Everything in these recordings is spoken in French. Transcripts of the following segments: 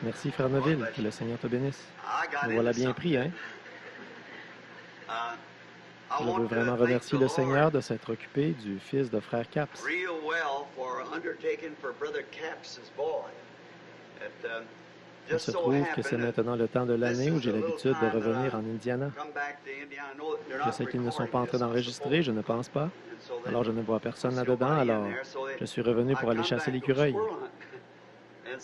Merci, Frère Neville. Que le Seigneur te bénisse. Me voilà bien pris, hein? Je veux vraiment remercier le Seigneur de s'être occupé du fils de Frère Capps. Il se trouve que c'est maintenant le temps de l'année où j'ai l'habitude de revenir en Indiana. Je sais qu'ils ne sont pas en train d'enregistrer, je ne pense pas. Alors je ne vois personne là-dedans, alors je suis revenu pour aller chasser l'écureuil.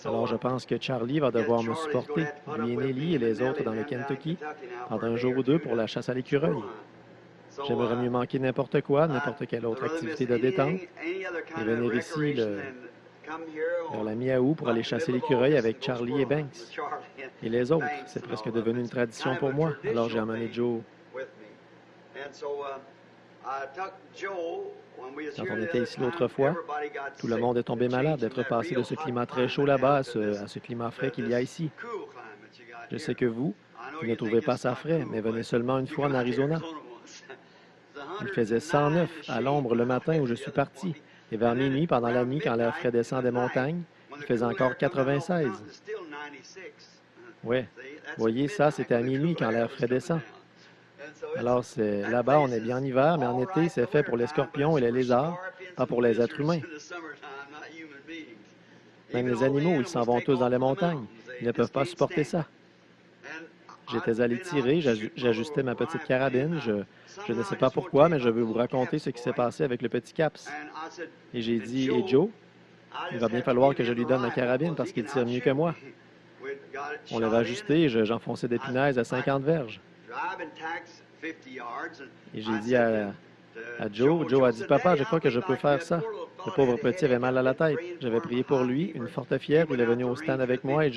Alors je pense que Charlie va devoir me supporter, lui et Nelly et les autres dans le Kentucky, pendant un jour ou deux pour la chasse à l'écureuil. J'aimerais mieux manquer n'importe quoi, n'importe quelle autre activité de détente, et venir ici vers la mi-août pour aller chasser l'écureuil avec Charlie et Banks. Et les autres, c'est presque devenu une tradition pour moi, alors j'ai emmené Joe. Quand on était ici l'autre fois, tout le monde est tombé malade d'être passé de ce climat très chaud là-bas à ce climat frais qu'il y a ici. Je sais que vous ne trouvez pas ça frais, mais venez seulement une fois en Arizona. Il faisait 109 à l'ombre le matin où je suis parti, et vers minuit, pendant la nuit, quand l'air frais descend des montagnes, il faisait encore 96. Oui, voyez, ça, c'était à minuit quand l'air frais descend. Alors, là-bas, on est bien en hiver, mais en été, c'est fait pour les scorpions et les lézards, pas pour les êtres humains. Même les animaux, ils s'en vont tous dans les montagnes. Ils ne peuvent pas supporter ça. J'étais allé tirer, j'ajustais ma petite carabine. Je ne sais pas pourquoi, mais je veux vous raconter ce qui s'est passé avec le petit Capps. Et j'ai dit, « Et Joe, il va bien falloir que je lui donne ma carabine parce qu'il tire mieux que moi. » On l'avait ajusté et j'enfonçais des punaises à 50 verges. Et j'ai dit à Joe, Joe a dit, « Papa, je crois que je peux faire ça. » Le pauvre petit avait mal à la tête. J'avais prié pour lui, une forte fièvre. Il est venu au stand avec moi et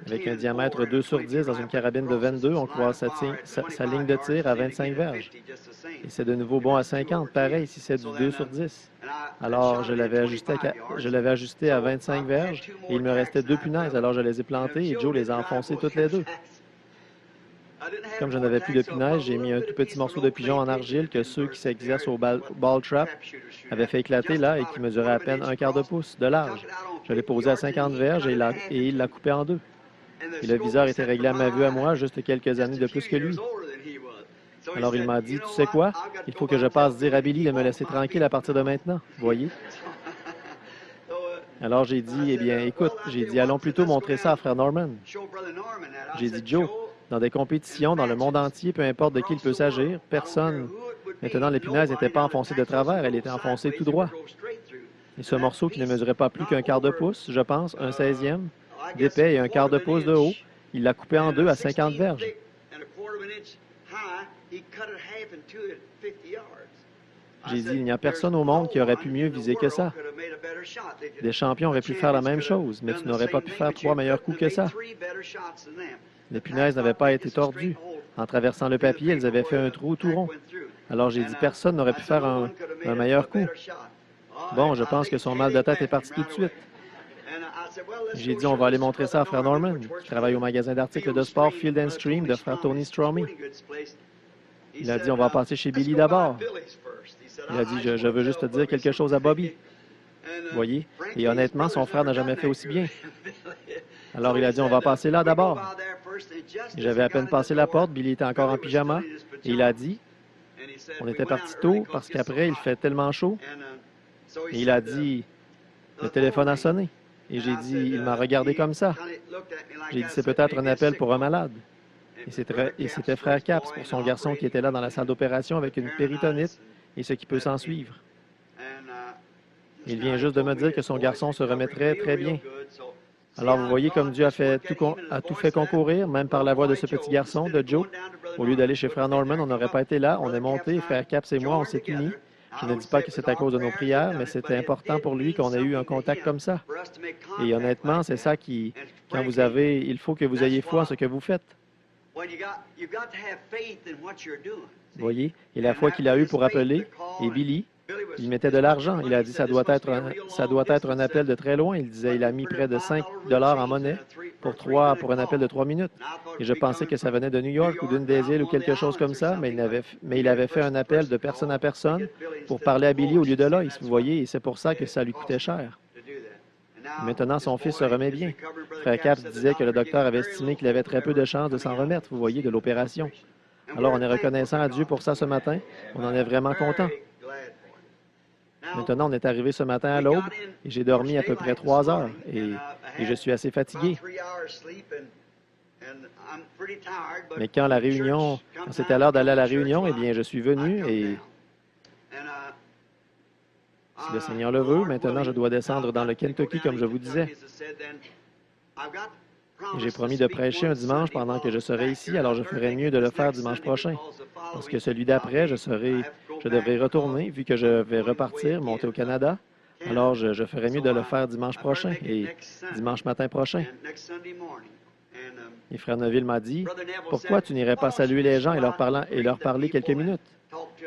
avec un diamètre 2 sur 10 dans une carabine de 22, on croise sa ligne de tir à 25 verges. Et c'est de nouveau bon à 50, pareil si c'est du 2 sur 10. Alors, je l'avais ajusté à 25 verges et il me restait 2 punaises. Alors, je les ai plantées et Joe les a enfoncées toutes les deux. Comme je n'avais plus de punaises, j'ai mis un tout petit morceau de pigeon en argile que ceux qui s'exercent au ball trap avaient fait éclater là et qui mesurait à peine un quart de pouce de large. Je l'ai posé à 50 verges et il l'a coupé en deux. Et le viseur était réglé à ma vue à moi, juste quelques années de plus que lui. Alors il m'a dit, tu sais quoi, il faut que je passe dire à Billy de me laisser tranquille à partir de maintenant, voyez. Alors j'ai dit, eh bien, écoute, j'ai dit, allons plutôt montrer ça à Frère Norman. J'ai dit, Joe, dans des compétitions dans le monde entier, peu importe de qui il peut s'agir, personne. Maintenant, l'épinaise n'était pas enfoncée de travers, elle était enfoncée tout droit. Et ce morceau qui ne mesurait pas plus qu'un quart de pouce, je pense, un 16e, d'épais et un quart de pouce de haut, il l'a coupé en deux à 50 verges. J'ai dit, il n'y a personne au monde qui aurait pu mieux viser que ça. Des champions auraient pu faire la même chose, mais tu n'aurais pas pu faire 3 meilleurs coups que ça. Les punaises n'avaient pas été tordues. En traversant le papier, elles avaient fait un trou tout rond. Alors j'ai dit, personne n'aurait pu faire un meilleur coup. Bon, je pense que son mal de tête est parti tout de suite. J'ai dit, on va aller montrer ça à Frère Norman, qui travaille au magasin d'articles de sport Field and Stream de Frère Tony Stromey. Il a dit, on va passer chez Billy d'abord. Il a dit, je veux juste te dire quelque chose à Bobby. Voyez? Et honnêtement, son frère n'a jamais fait aussi bien. Alors il a dit, on va passer là d'abord. J'avais à peine passé la porte, Billy était encore en pyjama, et il a dit, on était parti tôt parce qu'après, il fait tellement chaud. Et il a dit, le téléphone a sonné. Et j'ai dit, il m'a regardé comme ça. J'ai dit, c'est peut-être un appel pour un malade. Et c'était Frère Capps pour son garçon qui était là dans la salle d'opération avec une péritonite et ce qui peut s'en suivre. Il vient juste de me dire que son garçon se remettrait très bien. Alors vous voyez comme Dieu a tout fait concourir, même par la voix de ce petit garçon, de Joe. Au lieu d'aller chez Frère Norman, on n'aurait pas été là. On est monté, Frère Capps et moi, on s'est unis. Je ne dis pas que c'est à cause de nos prières, mais c'était important pour lui qu'on ait eu un contact comme ça. Et honnêtement, c'est ça qui, il faut que vous ayez foi en ce que vous faites. Voyez, et la foi qu'il a eue pour appeler, et Billy, il mettait de l'argent. Il a dit, ça doit être un appel de très loin. Il disait, il a mis près de 5 $ en monnaie pour un appel de 3 minutes. Et je pensais que ça venait de New York ou d'une des îles ou quelque chose comme ça, mais il avait fait un appel de personne à personne pour parler à Billy au lieu de Loïs, vous voyez, et c'est pour ça que ça lui coûtait cher. Maintenant, son fils se remet bien. Frère Capps disait que le docteur avait estimé qu'il avait très peu de chances de s'en remettre, vous voyez, de l'opération. Alors, on est reconnaissant à Dieu pour ça ce matin. On en est vraiment content. Maintenant, on est arrivé ce matin à l'aube et j'ai dormi à peu près 3 heures et je suis assez fatigué. Mais quand c'était l'heure d'aller à la réunion, eh bien, je suis venu et si le Seigneur le veut, maintenant, je dois descendre dans le Kentucky, comme je vous disais. Et j'ai promis de prêcher un dimanche pendant que je serai ici, alors je ferai mieux de le faire dimanche prochain. Parce que celui d'après, je devrai retourner, vu que je vais repartir, monter au Canada. Alors, je ferai mieux de le faire dimanche prochain et dimanche matin prochain. Et Frère Neville m'a dit, « Pourquoi tu n'irais pas saluer les gens et leur parler quelques minutes? »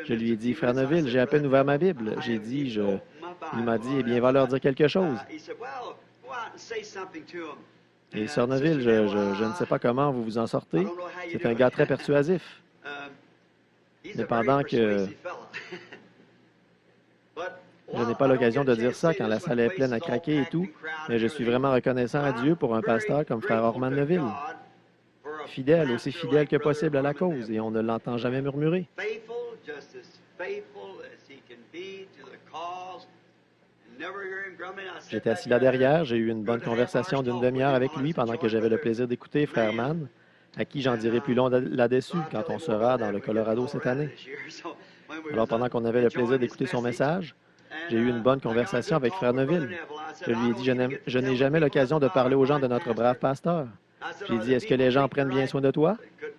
Je lui ai dit, « Frère Neville, j'ai à peine ouvert ma Bible. » J'ai dit, il m'a dit, « Eh bien, va leur dire quelque chose. » Et Sœur Neville, je ne sais pas comment vous vous en sortez. C'est un gars très persuasif. Mais pendant que je n'ai pas l'occasion de dire ça quand la salle est pleine à craquer et tout, mais je suis vraiment reconnaissant à Dieu pour un pasteur comme Frère Orman Neville. Fidèle, aussi fidèle que possible à la cause, et on ne l'entend jamais murmurer. J'étais assis là derrière, j'ai eu une bonne conversation d'une demi-heure avec lui pendant que j'avais le plaisir d'écouter Frère Mann, à qui j'en dirai plus long là-dessus quand on sera dans le Colorado cette année. Alors pendant qu'on avait le plaisir d'écouter son message, j'ai eu une bonne conversation avec Frère Neville. Je lui ai dit, je n'ai jamais l'occasion de parler aux gens de notre brave pasteur. J'ai dit, est-ce que les gens prennent bien soin de toi?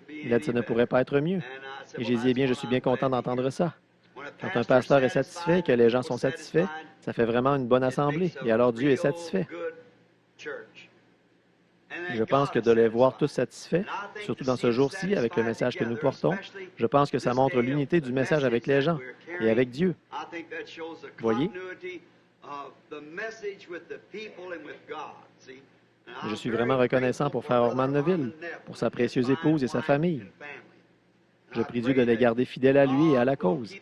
Il a dit, ça ne pourrait pas être mieux. Et j'ai dit, eh bien, je suis bien content d'entendre ça. Quand un pasteur est satisfait et que les gens sont satisfaits, ça fait vraiment une bonne assemblée. Et alors Dieu est satisfait. Je pense que de les voir tous satisfaits, surtout dans ce jour-ci, avec le message que nous portons, je pense que ça montre l'unité du message avec les gens et avec Dieu. Voyez? Je suis vraiment reconnaissant pour Frère Orman Neville, pour sa précieuse épouse et sa famille. Je prie Dieu de les garder fidèles à lui et à la cause.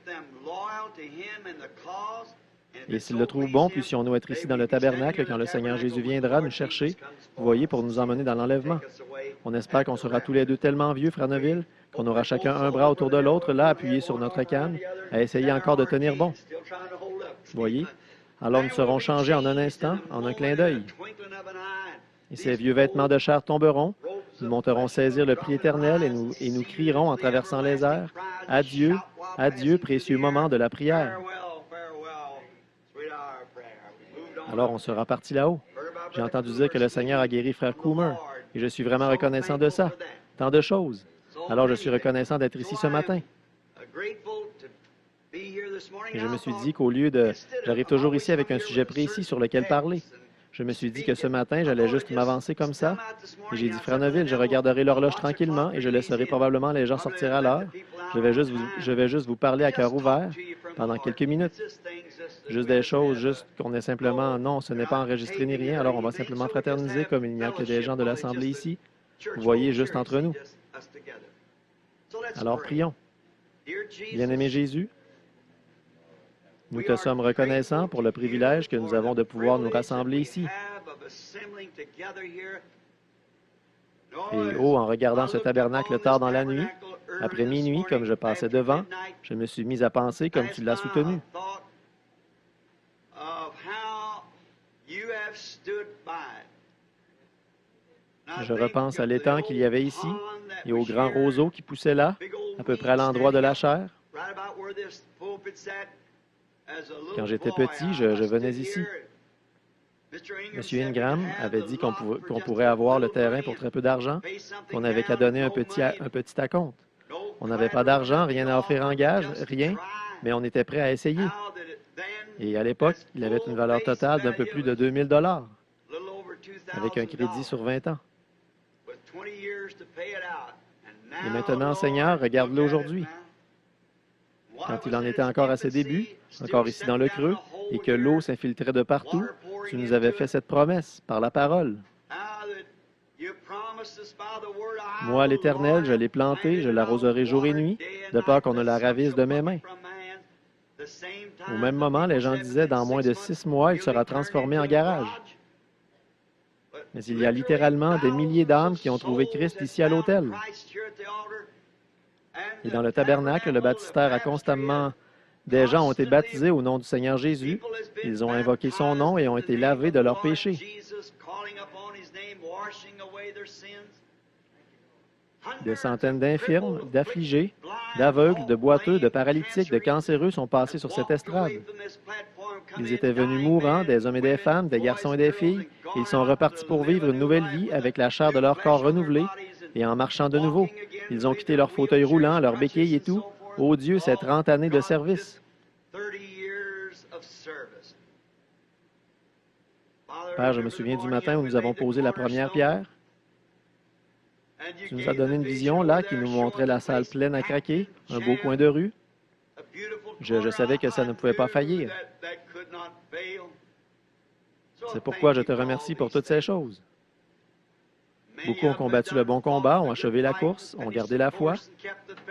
Et s'il le trouve bon, puissions-nous être ici dans le tabernacle quand le Seigneur Jésus viendra nous chercher, vous voyez, pour nous emmener dans l'enlèvement. On espère qu'on sera tous les deux tellement vieux, Frère Neville, qu'on aura chacun un bras autour de l'autre, là, appuyé sur notre canne, à essayer encore de tenir bon. Vous voyez? Alors nous serons changés en un instant, en un clin d'œil. Et ces vieux vêtements de chair tomberont, nous monterons saisir le prix éternel et nous crierons en traversant les airs, « Adieu, adieu, précieux moment de la prière. » Alors on sera parti là-haut. J'ai entendu dire que le Seigneur a guéri Frère Coomer, et je suis vraiment reconnaissant de ça. Tant de choses. Alors je suis reconnaissant d'être ici ce matin. Et je me suis dit qu'au lieu de... J'arrive toujours ici avec un sujet précis sur lequel parler. Je me suis dit que ce matin, j'allais juste m'avancer comme ça. Et j'ai dit, Frère Neville, je regarderai l'horloge tranquillement et je laisserai probablement les gens sortir à l'heure. Je vais juste vous parler à cœur ouvert pendant quelques minutes. Juste des choses, juste qu'on est simplement... Non, ce n'est pas enregistré ni rien, alors on va simplement fraterniser comme il n'y a que des gens de l'Assemblée ici. Vous voyez, juste entre nous. Alors prions. Bien-aimé Jésus, nous te sommes reconnaissants pour le privilège que nous avons de pouvoir nous rassembler ici. Et en regardant ce tabernacle tard dans la nuit, après minuit, comme je passais devant, je me suis mis à penser comme tu l'as soutenu. Je repense à l'étang qu'il y avait ici et aux grands roseaux qui poussaient là, à peu près à l'endroit de la chaire. Quand j'étais petit, je venais ici. M. Ingram avait dit qu'on pourrait avoir le terrain pour très peu d'argent, qu'on n'avait qu'à donner un petit acompte. On n'avait pas d'argent, rien à offrir en gage, rien, mais on était prêt à essayer. Et à l'époque, il avait une valeur totale d'un peu plus de 2000 $, avec un crédit sur 20 ans. Et maintenant, Seigneur, regarde-le aujourd'hui. Quand il en était encore à ses débuts, encore ici dans le creux, et que l'eau s'infiltrait de partout, tu nous avais fait cette promesse par la parole. Moi, l'Éternel, je l'ai planté, je l'arroserai jour et nuit, de peur qu'on ne la ravisse de mes mains. Au même moment, les gens disaient, dans moins de 6 mois, il sera transformé en garage. Mais il y a littéralement des milliers d'âmes qui ont trouvé Christ ici à l'autel. Et dans le tabernacle, le baptistère a constamment... Des gens ont été baptisés au nom du Seigneur Jésus. Ils ont invoqué son nom et ont été lavés de leurs péchés. Des centaines d'infirmes, d'affligés, d'aveugles, de boiteux, de paralytiques, de cancéreux sont passés sur cette estrade. Ils étaient venus mourants, des hommes et des femmes, des garçons et des filles, et ils sont repartis pour vivre une nouvelle vie avec la chair de leur corps renouvelée et en marchant de nouveau. Ils ont quitté leur fauteuil roulant, leurs béquilles et tout. Ô Dieu, ces 30 années de service! Père, je me souviens du matin où nous avons posé la première pierre. Tu nous as donné une vision là qui nous montrait la salle pleine à craquer, un beau coin de rue. Je savais que ça ne pouvait pas faillir. C'est pourquoi je te remercie pour toutes ces choses. Beaucoup ont combattu le bon combat, ont achevé la course, ont gardé la foi.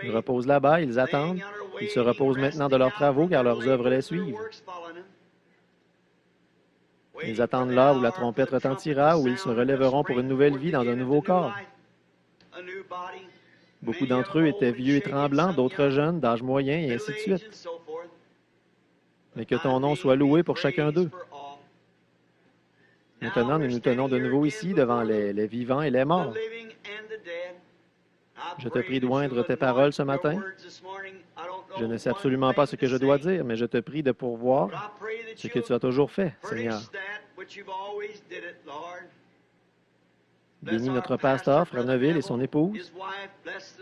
Ils reposent là-bas, ils attendent. Ils se reposent maintenant de leurs travaux car leurs œuvres les suivent. Ils attendent là où la trompette retentira, où ils se relèveront pour une nouvelle vie dans un nouveau corps. Beaucoup d'entre eux étaient vieux et tremblants, d'autres jeunes, d'âge moyen, et ainsi de suite. Mais que ton nom soit loué pour chacun d'eux. Maintenant, nous nous tenons de nouveau ici devant les vivants et les morts. Je te prie d'oindre tes paroles ce matin. Je ne sais absolument pas ce que je dois dire, mais je te prie de pourvoir ce que tu as toujours fait, Seigneur. Bénis notre pasteur, Frère Neville et son épouse.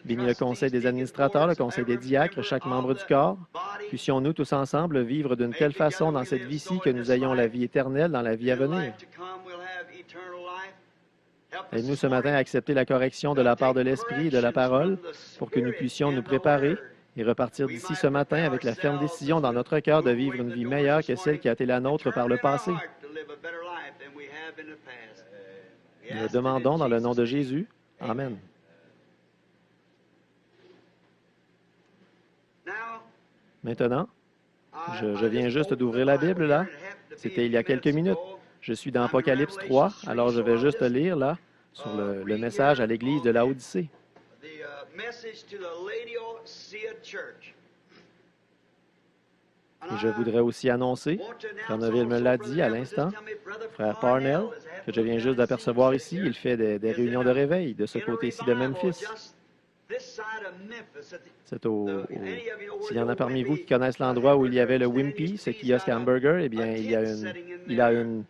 Bénis le conseil des administrateurs, le conseil des diacres, chaque membre du corps. Puissions-nous tous ensemble vivre d'une telle façon dans cette vie-ci que nous ayons la vie éternelle dans la vie à venir. Aide-nous ce matin à accepter la correction de la part de l'Esprit et de la parole pour que nous puissions nous préparer et repartir d'ici ce matin avec la ferme décision dans notre cœur de vivre une vie meilleure que celle qui a été la nôtre par le passé. Nous le demandons dans le nom de Jésus. Amen. Maintenant, je viens juste d'ouvrir la Bible, là. C'était il y a quelques minutes. Je suis dans Apocalypse 3, alors je vais juste lire, là, sur le message à l'Église de Laodicée. Et je voudrais aussi annoncer, Frère Neville me l'a dit à l'instant, Frère Parnell, que je viens juste d'apercevoir ici, il fait des réunions de réveil de ce côté-ci de Memphis. C'est S'il y en a parmi vous qui connaissent l'endroit où il y avait le Wimpy, ce kiosque hamburger, eh bien, il a une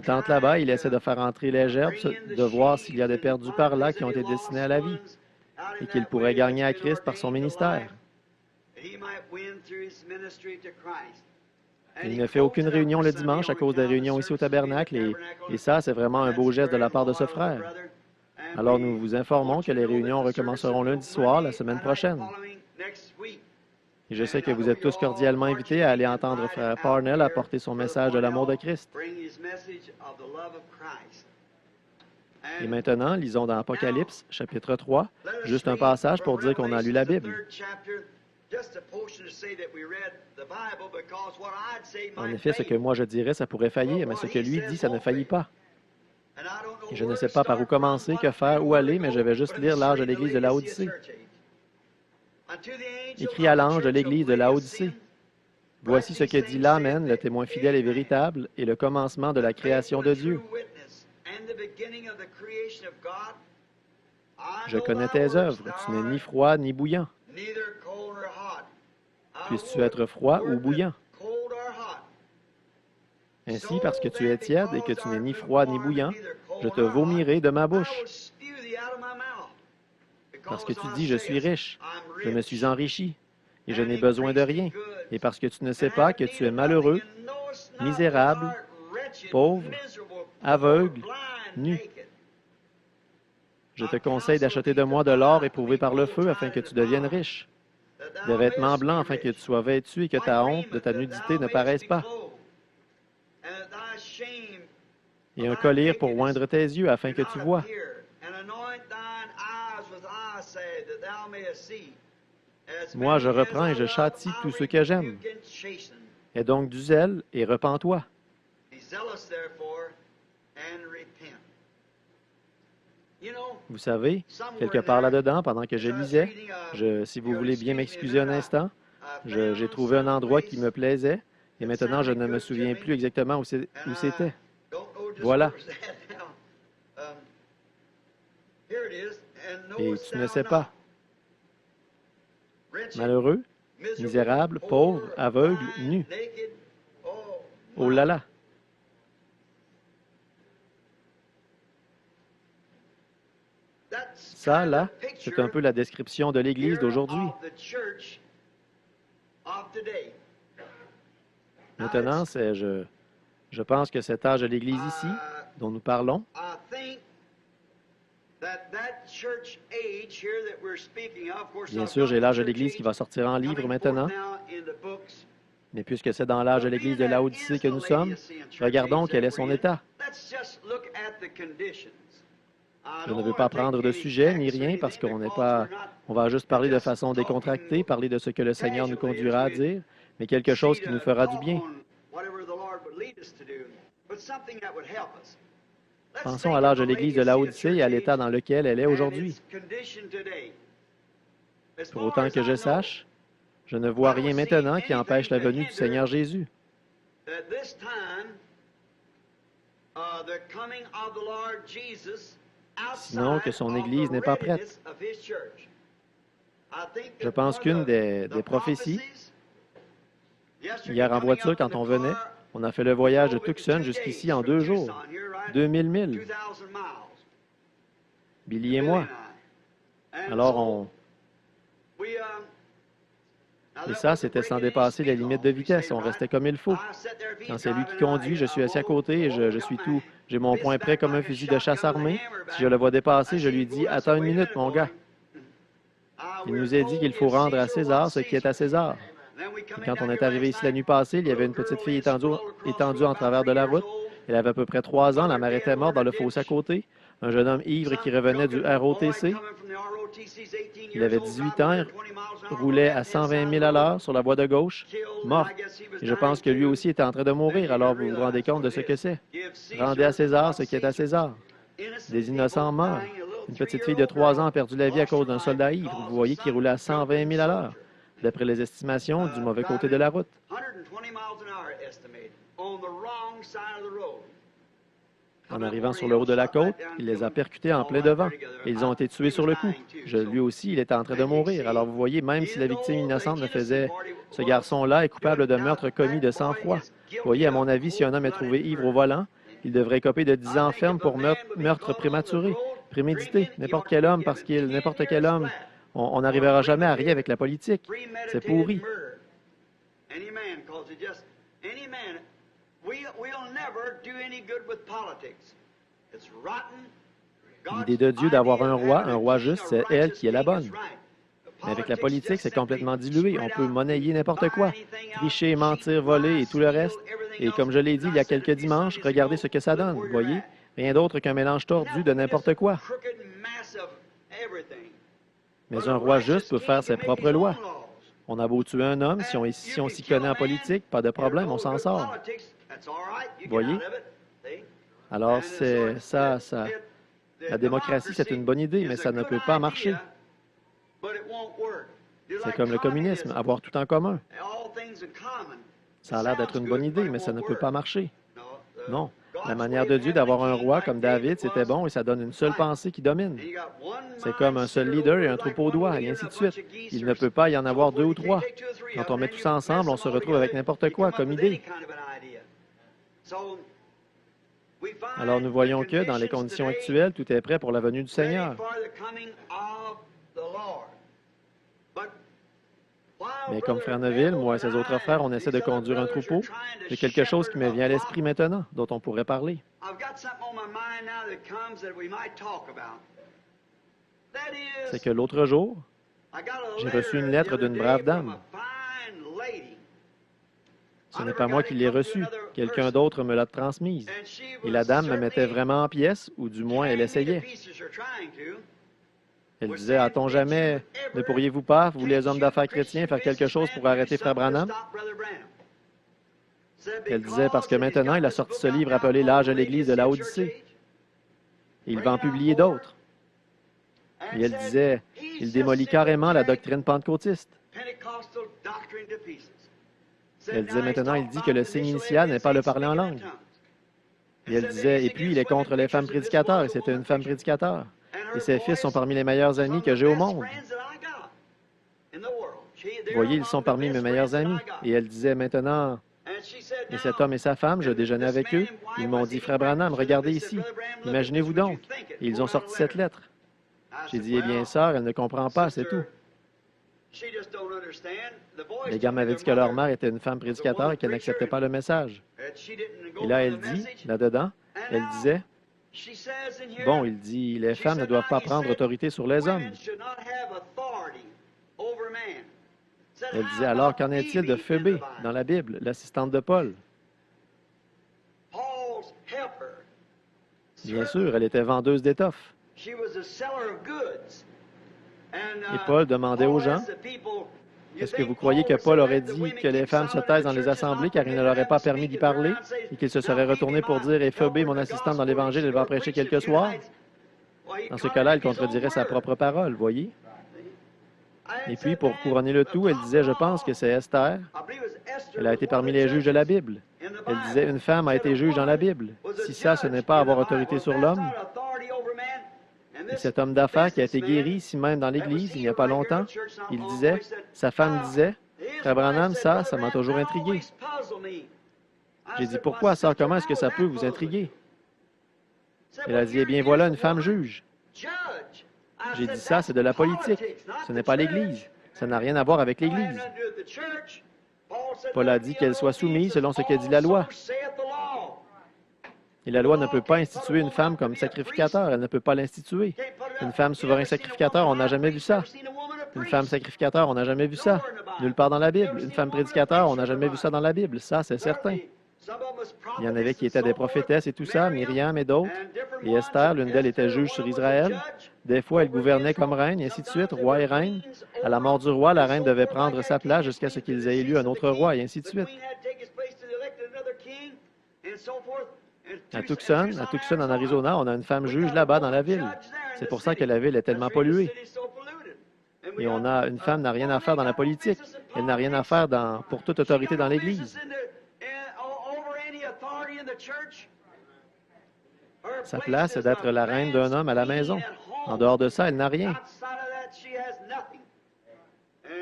tente là-bas. Il essaie de faire entrer les gerbes, de voir s'il y a des perdus par là qui ont été destinés à la vie et qu'il pourrait gagner à Christ par son ministère. Il ne fait aucune réunion le dimanche à cause des réunions ici au tabernacle et ça, c'est vraiment un beau geste de la part de ce frère. Alors, nous vous informons que les réunions recommenceront lundi soir, la semaine prochaine. Et je sais que vous êtes tous cordialement invités à aller entendre Frère Parnell apporter son message de l'amour de Christ. Et maintenant, lisons dans Apocalypse, chapitre 3, juste un passage pour dire qu'on a lu la Bible. En effet, ce que moi je dirais, ça pourrait faillir, mais ce que lui dit, ça ne faillit pas. Et je ne sais pas par où commencer, que faire, où aller, mais je vais juste lire l'âge de l'Église de Laodicée. Écrit à l'ange de l'Église de Laodicée. Voici ce que dit l'Amen, le témoin fidèle et véritable, et le commencement de la création de Dieu. Je connais tes œuvres. Tu n'es ni froid ni bouillant. Puisses-tu être froid ou bouillant? Ainsi, parce que tu es tiède et que tu n'es ni froid ni bouillant, je te vomirai de ma bouche. Parce que tu dis, je suis riche, je me suis enrichi, et je n'ai besoin de rien. Et parce que tu ne sais pas que tu es malheureux, misérable, pauvre, aveugle, nu. Je te conseille d'acheter de moi de l'or éprouvé par le feu afin que tu deviennes riche, des vêtements blancs afin que tu sois vêtu et que ta honte de ta nudité ne paraisse pas, et un collier pour oindre tes yeux afin que tu vois. Moi, je reprends et je châtie tous ceux que j'aime. Aie donc du zèle et repens-toi. Vous savez, quelque part là-dedans, pendant que je lisais, si vous voulez bien m'excuser un instant, j'ai trouvé un endroit qui me plaisait, et maintenant je ne me souviens plus exactement où c'était. Voilà. Et tu ne sais pas. Malheureux, misérable, pauvre, aveugle, nu. Oh là là. Ça, là, c'est un peu la description de l'Église d'aujourd'hui. Maintenant, je pense que cet âge de l'Église ici, dont nous parlons, bien sûr, j'ai l'âge de l'Église qui va sortir en livre maintenant, mais puisque c'est dans l'âge de l'Église de Laodicée que nous sommes, regardons quel est son état. Je ne veux pas prendre de sujet ni rien parce on va juste parler de façon décontractée, parler de ce que le Seigneur nous conduira à dire, mais quelque chose qui nous fera du bien. Pensons à l'âge de l'Église de Laodicée et à l'état dans lequel elle est aujourd'hui. Pour autant que je sache, je ne vois rien maintenant qui empêche la venue du Seigneur Jésus. Sinon que son Église n'est pas prête. Je pense qu'une des prophéties, hier en voiture, quand on venait, on a fait le voyage de Tucson jusqu'ici en 2 jours, 2000 milles. Billy et moi. Alors, Et ça, c'était sans dépasser les limites de vitesse. On restait comme il faut. Quand c'est lui qui conduit, je suis assis à côté et je suis tout. J'ai mon poing prêt comme un fusil de chasse armé. Si je le vois dépasser, je lui dis « Attends une minute, mon gars. » Il nous a dit qu'il faut rendre à César ce qui est à César. Et quand on est arrivé ici la nuit passée, il y avait une petite fille étendue en travers de la route. Elle avait à peu près 3 ans. La mère était morte dans le fossé à côté. Un jeune homme ivre qui revenait du ROTC. Il avait 18 ans, roulait à 120 000 à l'heure sur la voie de gauche, mort. Et je pense que lui aussi était en train de mourir, alors vous vous rendez compte de ce que c'est. Rendez à César ce qui est à César. Des innocents morts. Une petite fille de 3 ans a perdu la vie à cause d'un soldat ivre. Vous voyez qu'il roulait à 120 000 à l'heure, d'après les estimations, du mauvais côté de la route. En arrivant sur le haut de la côte, il les a percutés en plein devant. Et ils ont été tués sur le coup. Lui aussi, il était en train de mourir. Alors vous voyez, même si la victime innocente ne faisait... Ce garçon-là est coupable de meurtre commis de sang-froid. Vous voyez, à mon avis, si un homme est trouvé ivre au volant, il devrait écoper de 10 ans ferme pour meurtre prématuré, prémédité. N'importe quel homme, parce qu'il n'importe quel homme, on n'arrivera jamais à rien avec la politique. C'est pourri. L'idée de Dieu d'avoir un roi juste, c'est elle qui est la bonne. Mais avec la politique, c'est complètement dilué. On peut monnayer n'importe quoi, tricher, mentir, voler et tout le reste. Et comme je l'ai dit il y a quelques dimanches, regardez ce que ça donne, vous voyez? Rien d'autre qu'un mélange tordu de n'importe quoi. Mais un roi juste peut faire ses propres lois. On a beau tuer un homme, si on s'y connaît en politique, pas de problème, on s'en sort. Vous voyez? Alors, la démocratie, c'est une bonne idée, mais ça ne peut pas marcher. C'est comme le communisme, avoir tout en commun. Ça a l'air d'être une bonne idée, mais ça ne peut pas marcher. Non. La manière de Dieu d'avoir un roi comme David, c'était bon et ça donne une seule pensée qui domine. C'est comme un seul leader et un troupeau d'oies, et ainsi de suite. Il ne peut pas y en avoir 2 ou 3. Quand on met tout ça ensemble, on se retrouve avec n'importe quoi comme idée. Alors nous voyons que, dans les conditions actuelles, tout est prêt pour la venue du Seigneur. Mais comme frère Neville, moi et ses autres frères, on essaie de conduire un troupeau. Il y a quelque chose qui me vient à l'esprit maintenant, dont on pourrait parler. C'est que l'autre jour, j'ai reçu une lettre d'une brave dame. Ce n'est pas moi qui l'ai reçue. Quelqu'un d'autre me l'a transmise. Et la dame me mettait vraiment en pièces, ou du moins elle essayait. Elle disait, a-t-on jamais, ne pourriez-vous pas, vous les hommes d'affaires chrétiens, faire quelque chose pour arrêter Frère Branham? Elle disait, parce que maintenant, il a sorti ce livre appelé L'âge de l'Église de Laodicée. Et il va en publier d'autres. Et elle disait, il démolit carrément la doctrine pentecôtiste. Elle disait, maintenant, il dit que le signe initial n'est pas le parler en langue. Et elle disait, et puis il est contre les femmes prédicateurs, et c'était une femme prédicateur. Et ses fils sont parmi les meilleurs amis que j'ai au monde. Voyez, ils sont parmi mes meilleurs amis. Et elle disait, maintenant, et cet homme et sa femme, je déjeunais avec eux. Ils m'ont dit, Frère Branham, regardez ici. Imaginez-vous donc. Et ils ont sorti cette lettre. J'ai dit, eh bien, sœur, elle ne comprend pas, c'est tout. Les gars m'avaient dit que leur mère était une femme prédicateur et qu'elle n'acceptait pas le message. Et là, elle dit, là-dedans, elle disait, bon, il dit, les femmes ne doivent pas prendre autorité sur les hommes. Elle disait, alors qu'en est-il de Phoebe dans la Bible, l'assistante de Paul? Bien sûr, elle était vendeuse d'étoffes. Et Paul demandait aux gens, est-ce que vous croyez que Paul aurait dit que les femmes se taisent dans les assemblées car il ne leur aurait pas permis d'y parler et qu'il se serait retourné pour dire, et Phoebe, mon assistante dans l'Évangile, elle va prêcher quelques soirs? Dans ce cas-là, il contredirait sa propre parole, voyez? Et puis, pour couronner le tout, elle disait, je pense que c'est Esther. Elle a été parmi les juges de la Bible. Elle disait, une femme a été juge dans la Bible. Si ça, ce n'est pas avoir autorité sur l'homme. Et cet homme d'affaires qui a été guéri ici même dans l'Église il n'y a pas longtemps, il disait, sa femme disait, Frère Branham, ça m'a toujours intrigué. J'ai dit, pourquoi, sœur, comment est-ce que ça peut vous intriguer? Elle a dit, eh bien, voilà une femme juge. J'ai dit, ça, c'est de la politique. Ce n'est pas l'Église. Ça n'a rien à voir avec l'Église. Paul a dit qu'elle soit soumise selon ce que dit la loi. Et la loi ne peut pas instituer une femme comme sacrificateur. Elle ne peut pas l'instituer. Une femme souverain sacrificateur, on n'a jamais vu ça. Une femme sacrificateur, on n'a jamais vu ça. Nulle part dans la Bible. Une femme prédicateur, on n'a jamais vu ça dans la Bible. Ça, c'est certain. Il y en avait qui étaient des prophétesses et tout ça, Myriam et d'autres. Et Esther, l'une d'elles était juge sur Israël. Des fois, elle gouvernait comme reine, et ainsi de suite, roi et reine. À la mort du roi, la reine devait prendre sa place jusqu'à ce qu'ils aient élu un autre roi, et ainsi de suite. À Tucson, en Arizona, on a une femme juge là-bas dans la ville. C'est pour ça que la ville est tellement polluée. Et une femme n'a rien à faire dans la politique. Elle n'a rien à faire pour toute autorité dans l'Église. Sa place est d'être la reine d'un homme à la maison. En dehors de ça, elle n'a rien.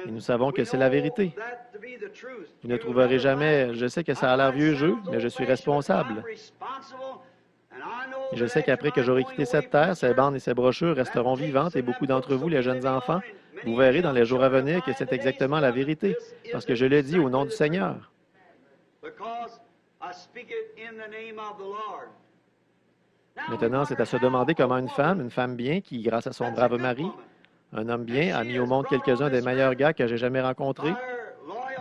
Et nous savons que c'est la vérité. Vous ne trouverez jamais, je sais que ça a l'air vieux jeu, mais je suis responsable. Et je sais qu'après que j'aurai quitté cette terre, ces bandes et ces brochures resteront vivantes et beaucoup d'entre vous, les jeunes enfants, vous verrez dans les jours à venir que c'est exactement la vérité, parce que je le dis au nom du Seigneur. Maintenant, c'est à se demander comment une femme bien, qui, grâce à son brave mari, un homme bien, a mis au monde quelques-uns des meilleurs gars que j'ai jamais rencontrés,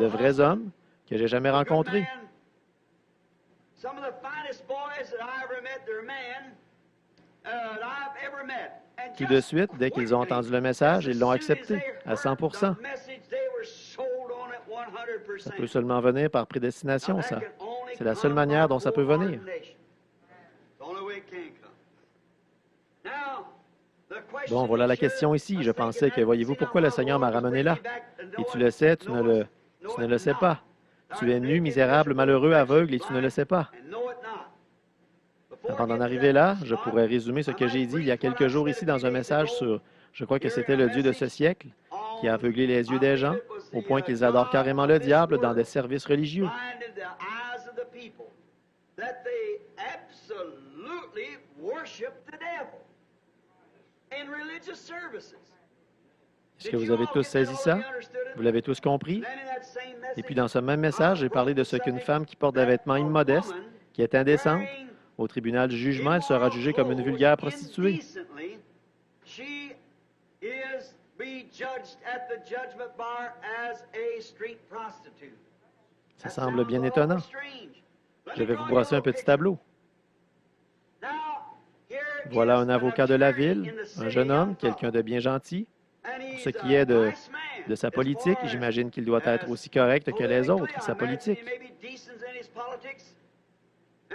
de vrais hommes que j'ai jamais rencontrés. Tout de suite, dès qu'ils ont entendu le message, ils l'ont accepté à 100%. Ça peut seulement venir par prédestination, ça. C'est la seule manière dont ça peut venir. Bon, voilà la question ici. Je pensais que, voyez-vous, pourquoi le Seigneur m'a ramené là? Et tu le sais, tu ne le sais pas. Tu es nu, misérable, malheureux, aveugle, et tu ne le sais pas. Avant d'en arriver là, je pourrais résumer ce que j'ai dit il y a quelques jours ici dans un message sur, je crois que c'était le Dieu de ce siècle, qui a aveuglé les yeux des gens, au point qu'ils adorent carrément le diable dans des services religieux. Est-ce que vous avez tous saisi ça? Vous l'avez tous compris? Et puis dans ce même message, j'ai parlé de ce qu'une femme qui porte des vêtements immodestes, qui est indécente, au tribunal du jugement, elle sera jugée comme une vulgaire prostituée. Ça semble bien étonnant. Je vais vous brosser un petit tableau. Voilà un avocat de la ville, un jeune homme, quelqu'un de bien gentil. Pour ce qui est de sa politique, j'imagine qu'il doit être aussi correct que les autres, sa politique.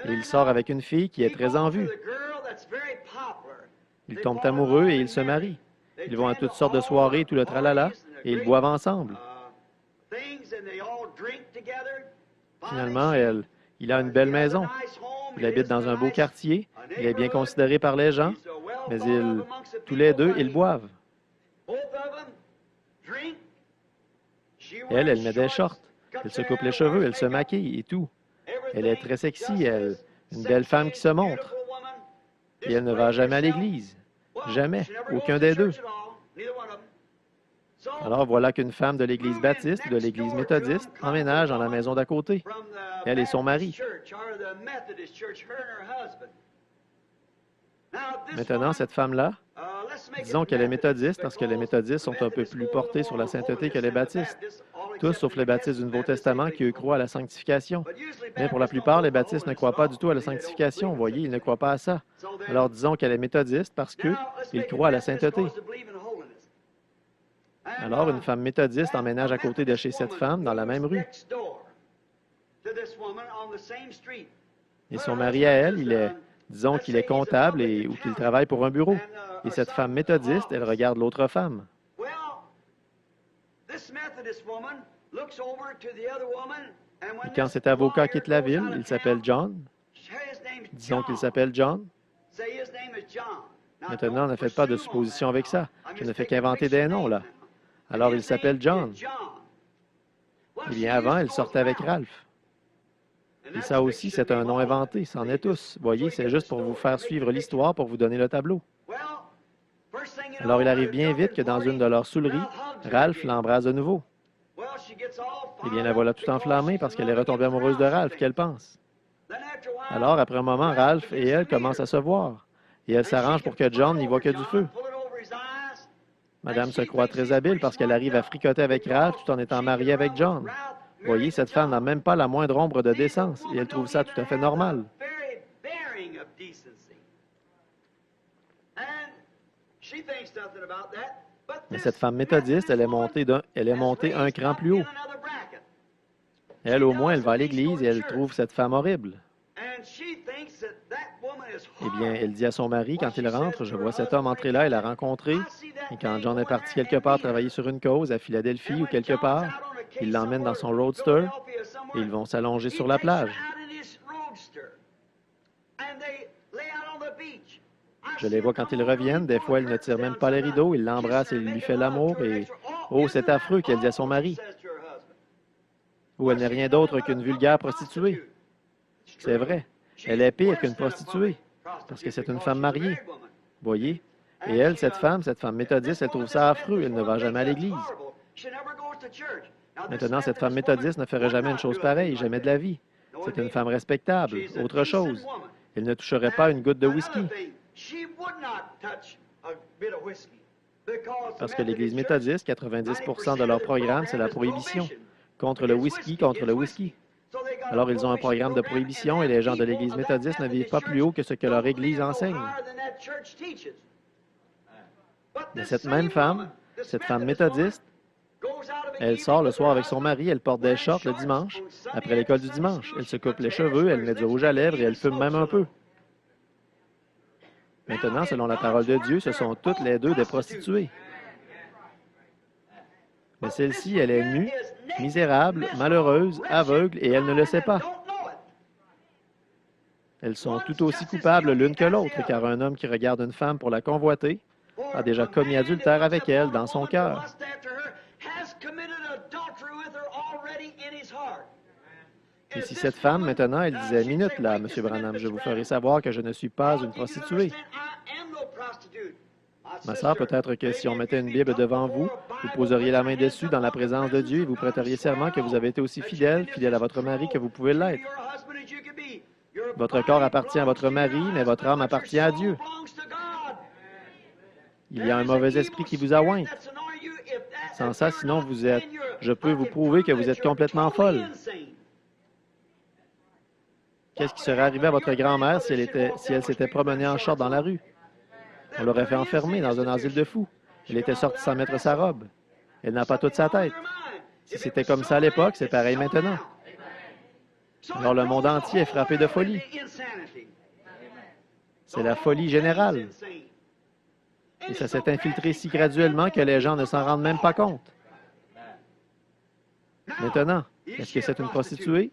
Et il sort avec une fille qui est très en vue. Ils tombent amoureux et ils se marient. Ils vont à toutes sortes de soirées, tout le tralala, et ils boivent ensemble. Finalement, il a une belle maison. Il habite dans un beau quartier. Il est bien considéré par les gens, mais tous les deux, ils boivent. Elle met des shorts. Elle se coupe les cheveux, elle se maquille et tout. Elle est très sexy, une belle femme qui se montre. Et elle ne va jamais à l'église. Jamais. Aucun des deux. Alors voilà qu'une femme de l'Église baptiste ou de l'Église méthodiste emménage dans la maison d'à côté. Elle et son mari. Maintenant, cette femme-là, disons qu'elle est méthodiste parce que les méthodistes sont un peu plus portés sur la sainteté que les baptistes. Tous sauf les baptistes du Nouveau Testament qui, eux, croient à la sanctification. Mais pour la plupart, les baptistes ne croient pas du tout à la sanctification. Vous voyez, ils ne croient pas à ça. Alors disons qu'elle est méthodiste parce qu'ils croient à la sainteté. Alors, une femme méthodiste emménage à côté de chez cette femme dans la même rue. Et son mari à elle, disons qu'il est comptable ou qu'il travaille pour un bureau. Et cette femme méthodiste, elle regarde l'autre femme. Et quand cet avocat quitte la ville, il s'appelle John. Disons qu'il s'appelle John. Maintenant, ne faites pas de suppositions avec ça. Je ne fais qu'inventer des noms, là. Alors, il s'appelle John. Eh bien, avant, elle sortait avec Ralph. Et ça aussi, c'est un nom inventé, c'en est tous. Voyez, c'est juste pour vous faire suivre l'histoire, pour vous donner le tableau. Alors, il arrive bien vite que dans une de leurs souleries, Ralph l'embrasse de nouveau. Eh bien, la voilà tout enflammée parce qu'elle est retombée amoureuse de Ralph, qu'elle pense. Alors, après un moment, Ralph et elle commencent à se voir. Et elle s'arrange pour que John n'y voit que du feu. Madame se croit très habile parce qu'elle arrive à fricoter avec Ralph tout en étant mariée avec John. Voyez, cette femme n'a même pas la moindre ombre de décence et elle trouve ça tout à fait normal. Mais cette femme méthodiste, elle est montée un cran plus haut. Elle, au moins, elle va à l'église et elle trouve cette femme horrible. Eh bien, elle dit à son mari, quand il rentre, je vois cet homme entrer là et la rencontrer. Et quand John est parti quelque part travailler sur une cause, à Philadelphie ou quelque part, il l'emmène dans son roadster et ils vont s'allonger sur la plage. Je les vois quand ils reviennent. Des fois, ils ne tirent même pas les rideaux. Il l'embrasse et il lui fait l'amour. Et oh, c'est affreux qu'elle dit à son mari. Ou elle n'est rien d'autre qu'une vulgaire prostituée. C'est vrai. Elle est pire qu'une prostituée. Parce que c'est une femme mariée. Voyez? Et elle, cette femme méthodiste, elle trouve ça affreux. Elle ne va jamais à l'église. Maintenant, cette femme méthodiste ne ferait jamais une chose pareille, jamais de la vie. C'est une femme respectable. Autre chose. Elle ne toucherait pas une goutte de whisky. Parce que l'Église méthodiste, 90% de leur programme, c'est la prohibition. Contre le whisky, contre le whisky. Alors, ils ont un programme de prohibition et les gens de l'Église méthodiste ne vivent pas plus haut que ce que leur Église enseigne. Mais cette même femme, cette femme méthodiste, elle sort le soir avec son mari, elle porte des shorts le dimanche, après l'école du dimanche. Elle se coupe les cheveux, elle met du rouge à lèvres et elle fume même un peu. Maintenant, selon la parole de Dieu, ce sont toutes les deux des prostituées. Mais celle-ci, elle est nue, misérable, malheureuse, aveugle, et elle ne le sait pas. Elles sont tout aussi coupables l'une que l'autre, car un homme qui regarde une femme pour la convoiter a déjà commis adultère avec elle dans son cœur. Et si cette femme, maintenant, elle disait, « Minute là, M. Branham, je vous ferai savoir que je ne suis pas une prostituée. » Ma sœur, peut-être que si on mettait une Bible devant vous, vous poseriez la main dessus dans la présence de Dieu et vous prêteriez serment que vous avez été aussi fidèle à votre mari que vous pouvez l'être. Votre corps appartient à votre mari, mais votre âme appartient à Dieu. Il y a un mauvais esprit qui vous ointe. Sans ça, sinon je peux vous prouver que vous êtes complètement folle. Qu'est-ce qui serait arrivé à votre grand-mère si elle s'était promenée en short dans la rue? On l'aurait fait enfermer dans un asile de fous. Elle était sortie sans mettre sa robe. Elle n'a pas toute sa tête. Si c'était comme ça à l'époque, c'est pareil maintenant. Alors le monde entier est frappé de folie. C'est la folie générale. Et ça s'est infiltré si graduellement que les gens ne s'en rendent même pas compte. Maintenant, est-ce que c'est une prostituée?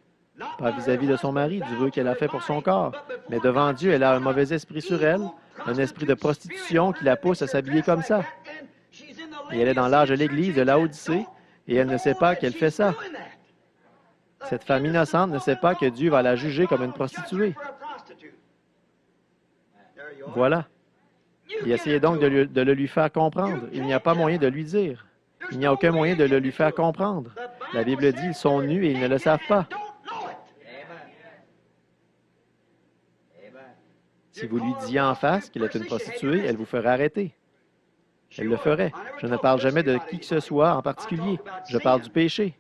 Pas vis-à-vis de son mari, du vœu qu'elle a fait pour son corps. Mais devant Dieu, elle a un mauvais esprit sur elle, un esprit de prostitution qui la pousse à s'habiller comme ça. Et elle est dans l'âge de l'Église de Laodicée, et elle ne sait pas qu'elle fait ça. Cette femme innocente ne sait pas que Dieu va la juger comme une prostituée. Voilà. Et essayez donc de le lui faire comprendre. Il n'y a pas moyen de lui dire. Il n'y a aucun moyen de le lui faire comprendre. La Bible dit, ils sont nus et ils ne le savent pas. Si vous lui disiez en face qu'il est une prostituée, elle vous ferait arrêter. Elle le ferait. Je ne parle jamais de qui que ce soit en particulier. Je parle du péché.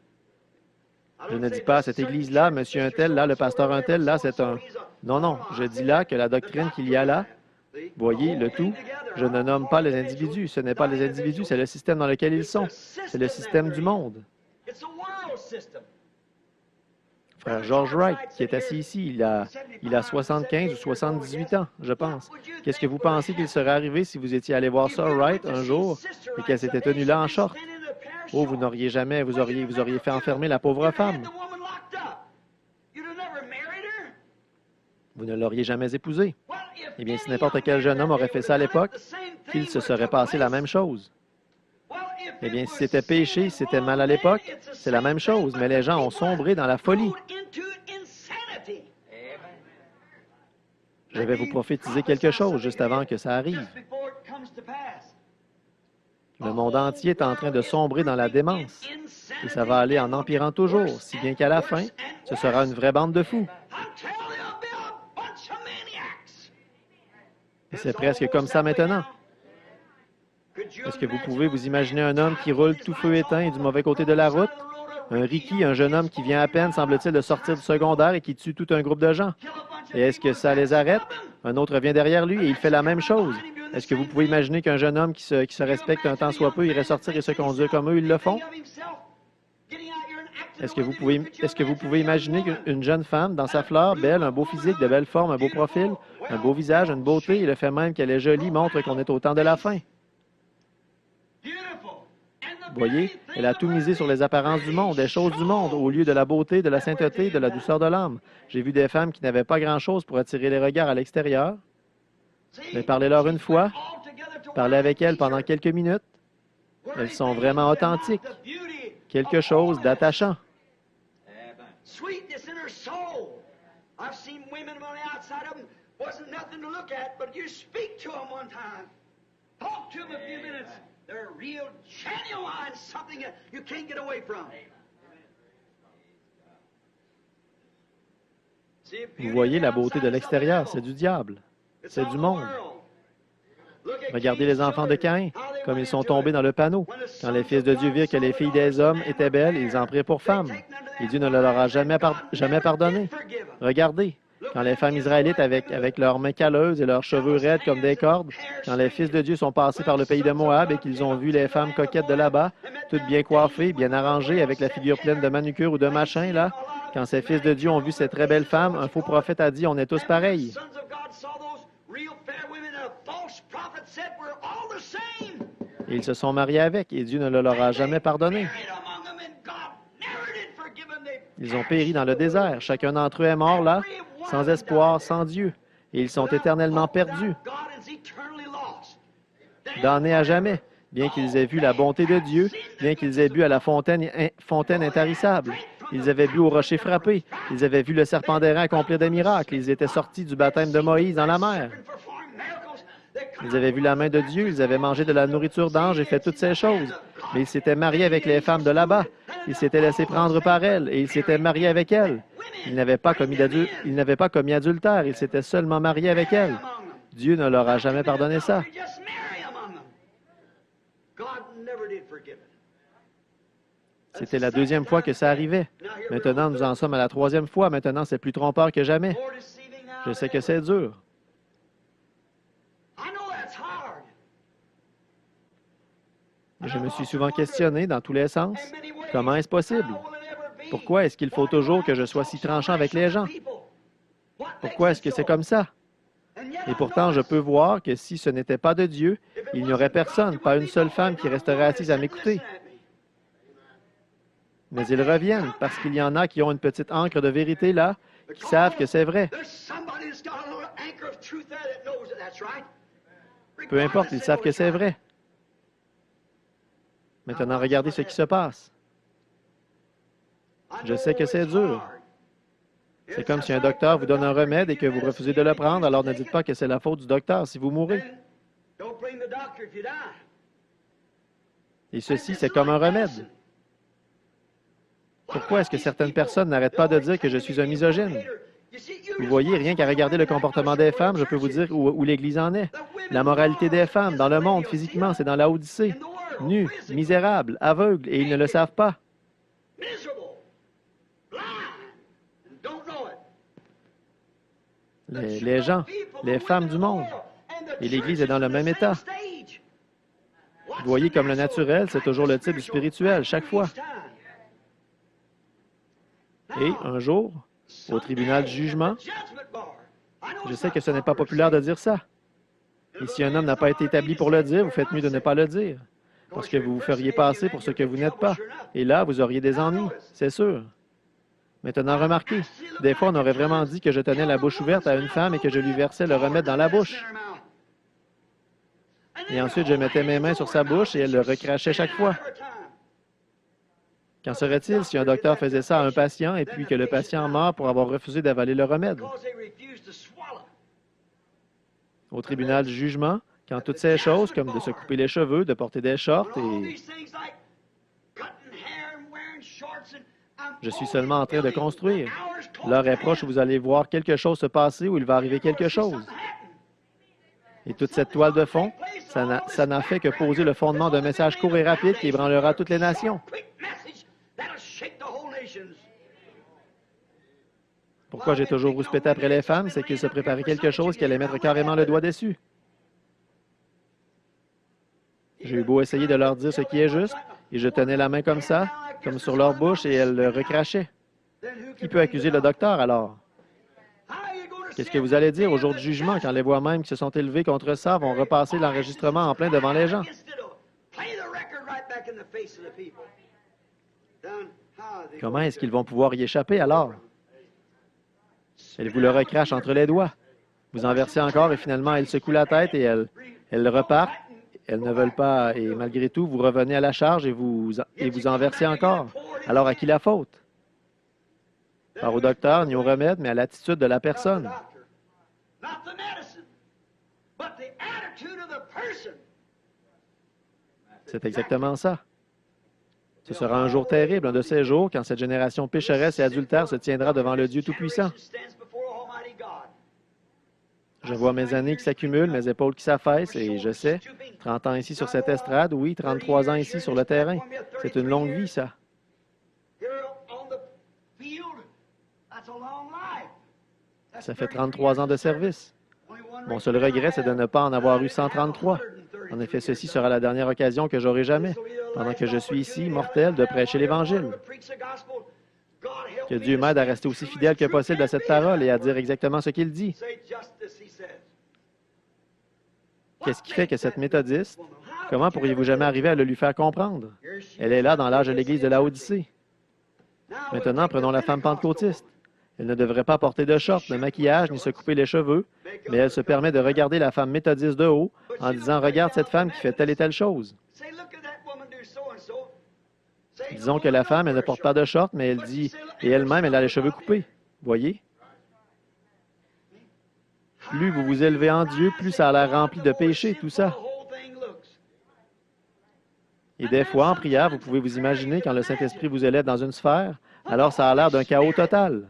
Je ne dis pas, cette église-là, monsieur un tel, là, le pasteur un tel, là, c'est un... Non, non, je dis là que la doctrine qu'il y a là, voyez, le tout, je ne nomme pas les individus. Ce n'est pas les individus, c'est le système dans lequel ils sont. C'est le système du monde. Frère George Wright, qui est assis ici, il a 75 ou 78 ans, je pense. Qu'est-ce que vous pensez qu'il serait arrivé si vous étiez allé voir Sir Wright un jour et qu'elle s'était tenue là en short? Oh, vous n'auriez jamais, vous auriez fait enfermer la pauvre femme. Vous ne l'auriez jamais épousée. Eh bien, si n'importe quel jeune homme aurait fait ça à l'époque, qu'il se serait passé la même chose. Eh bien, si c'était péché, si c'était mal à l'époque, c'est la même chose, mais les gens ont sombré dans la folie. Je vais vous prophétiser quelque chose juste avant que ça arrive. Le monde entier est en train de sombrer dans la démence. Et ça va aller en empirant toujours, si bien qu'à la fin, ce sera une vraie bande de fous. Et c'est presque comme ça maintenant. Est-ce que vous pouvez vous imaginer un homme qui roule tout feu éteint et du mauvais côté de la route? Un Ricky, un jeune homme qui vient à peine, semble-t-il, de sortir du secondaire et qui tue tout un groupe de gens. Et est-ce que ça les arrête? Un autre vient derrière lui et il fait la même chose. Est-ce que vous pouvez imaginer qu'un jeune homme qui se respecte un tant soit peu irait sortir et se conduire comme eux, ils le font? Est-ce que vous pouvez imaginer qu'une jeune femme, dans sa fleur, belle, un beau physique, de belle forme, un beau profil, un beau visage, une beauté, et le fait même qu'elle est jolie montre qu'on est au temps de la fin? Voyez, elle a tout misé sur les apparences du monde, des choses du monde, au lieu de la beauté, de la sainteté, de la douceur de l'âme. J'ai vu des femmes qui n'avaient pas grand-chose pour attirer les regards à l'extérieur. Mais parlez-leur une fois, parlez avec elles pendant quelques minutes. Elles sont vraiment authentiques. Quelque chose d'attachant. They're real, genuine, something that you can't get away from. Vous voyez la beauté de l'extérieur, c'est du diable, c'est du monde. Regardez les enfants de Caïn, comme ils sont tombés dans le panneau. Quand les fils de Dieu virent que les filles des hommes étaient belles, ils en prirent pour femmes. Et Dieu ne leur a jamais pardonné. Regardez. Quand les femmes israélites, avec leurs mains calleuses et leurs cheveux raides comme des cordes, quand les fils de Dieu sont passés par le pays de Moab et qu'ils ont vu les femmes coquettes de là-bas, toutes bien coiffées, bien arrangées, avec la figure pleine de manucure ou de machin, là, quand ces fils de Dieu ont vu ces très belles femmes, un faux prophète a dit, on est tous pareils. Et ils se sont mariés avec, et Dieu ne le leur a jamais pardonné. Ils ont péri dans le désert. Chacun d'entre eux est mort là, sans espoir, sans Dieu. Et ils sont éternellement perdus, damnés à jamais, bien qu'ils aient vu la bonté de Dieu, bien qu'ils aient bu à la fontaine intarissable. Ils avaient bu au rocher frappé. Ils avaient vu le serpent d'airain accomplir des miracles. Ils étaient sortis du baptême de Moïse dans la mer. Ils avaient vu la main de Dieu. Ils avaient mangé de la nourriture d'ange et fait toutes ces choses. Mais ils s'étaient mariés avec les femmes de là-bas. Ils s'étaient laissés prendre par elles et ils s'étaient mariés avec elles. Ils n'avaient pas commis adultère. Ils s'étaient seulement mariés avec elles. Dieu ne leur a jamais pardonné ça. C'était la deuxième fois que ça arrivait. Maintenant, nous en sommes à la troisième fois. Maintenant, c'est plus trompeur que jamais. Je sais que c'est dur. Je me suis souvent questionné dans tous les sens. Comment est-ce possible? Pourquoi est-ce qu'il faut toujours que je sois si tranchant avec les gens? Pourquoi est-ce que c'est comme ça? Et pourtant, je peux voir que si ce n'était pas de Dieu, il n'y aurait personne, pas une seule femme qui resterait assise à m'écouter. Mais ils reviennent parce qu'il y en a qui ont une petite encre de vérité là, qui savent que c'est vrai. Peu importe, ils savent que c'est vrai. Maintenant, regardez ce qui se passe. Je sais que c'est dur. C'est comme si un docteur vous donne un remède et que vous refusez de le prendre, alors ne dites pas que c'est la faute du docteur si vous mourrez. Et ceci, c'est comme un remède. Pourquoi est-ce que certaines personnes n'arrêtent pas de dire que je suis un misogyne? Vous voyez, rien qu'à regarder le comportement des femmes, je peux vous dire où l'Église en est. La moralité des femmes dans le monde, physiquement, c'est dans la Odyssée. Nues, misérables, aveugles, et ils ne le savent pas. Les gens, les femmes du monde. Et l'Église est dans le même état. Vous voyez, comme le naturel, c'est toujours le type du spirituel, chaque fois. Et un jour, au tribunal du jugement, je sais que ce n'est pas populaire de dire ça. Et si un homme n'a pas été établi pour le dire, vous faites mieux de ne pas le dire. Parce que vous vous feriez passer pour ce que vous n'êtes pas. Et là, vous auriez des ennuis, c'est sûr. Maintenant, remarquez, des fois, on aurait vraiment dit que je tenais la bouche ouverte à une femme et que je lui versais le remède dans la bouche. Et ensuite, je mettais mes mains sur sa bouche et elle le recrachait chaque fois. Qu'en serait-il si un docteur faisait ça à un patient et puis que le patient meurt pour avoir refusé d'avaler le remède? Au tribunal du jugement, quand toutes ces choses, comme de se couper les cheveux, de porter des shorts et... Je suis seulement en train de construire. L'heure est proche où vous allez voir quelque chose se passer, où il va arriver quelque chose. Et toute cette toile de fond, ça n'a fait que poser le fondement d'un message court et rapide qui ébranlera toutes les nations. Pourquoi j'ai toujours rouspété après les femmes, c'est qu'ils se préparaient quelque chose qui allait mettre carrément le doigt dessus. J'ai eu beau essayer de leur dire ce qui est juste, et je tenais la main comme ça, comme sur leur bouche, et elles le recrachaient. Qui peut accuser le docteur, alors? Qu'est-ce que vous allez dire au jour du jugement, quand les voix mêmes qui se sont élevées contre ça vont repasser l'enregistrement en plein devant les gens? Comment est-ce qu'ils vont pouvoir y échapper, alors? Elle vous le recrache entre les doigts. Vous en versez encore, et finalement, elles secouent la tête, et elles repartent. Elles ne veulent pas, et malgré tout, vous revenez à la charge et vous en versez encore. Alors, à qui la faute? Pas au docteur, ni au remède, mais à l'attitude de la personne. C'est exactement ça. Ce sera un jour terrible, un de ces jours, quand cette génération pécheresse et adultère se tiendra devant le Dieu Tout-Puissant. Je vois mes années qui s'accumulent, mes épaules qui s'affaissent, et je sais, 30 ans ici sur cette estrade, oui, 33 ans ici sur le terrain. C'est une longue vie, ça. Ça fait 33 ans de service. Mon seul regret, c'est de ne pas en avoir eu 133. En effet, ceci sera la dernière occasion que j'aurai jamais, pendant que je suis ici, mortel, de prêcher l'Évangile. Que Dieu m'aide à rester aussi fidèle que possible à cette parole et à dire exactement ce qu'il dit. Qu'est-ce qui fait que cette méthodiste, comment pourriez-vous jamais arriver à le lui faire comprendre? Elle est là dans l'âge de l'Église de la Odyssée. Maintenant, prenons la femme pentecôtiste. Elle ne devrait pas porter de short, de maquillage, ni se couper les cheveux, mais elle se permet de regarder la femme méthodiste de haut en disant « Regarde cette femme qui fait telle et telle chose ». Disons que la femme, elle ne porte pas de short, mais elle dit, et elle-même, elle a les cheveux coupés. Voyez? Plus vous vous élevez en Dieu, plus ça a l'air rempli de péché, tout ça. Et des fois, en prière, vous pouvez vous imaginer quand le Saint-Esprit vous élève dans une sphère, alors ça a l'air d'un chaos total.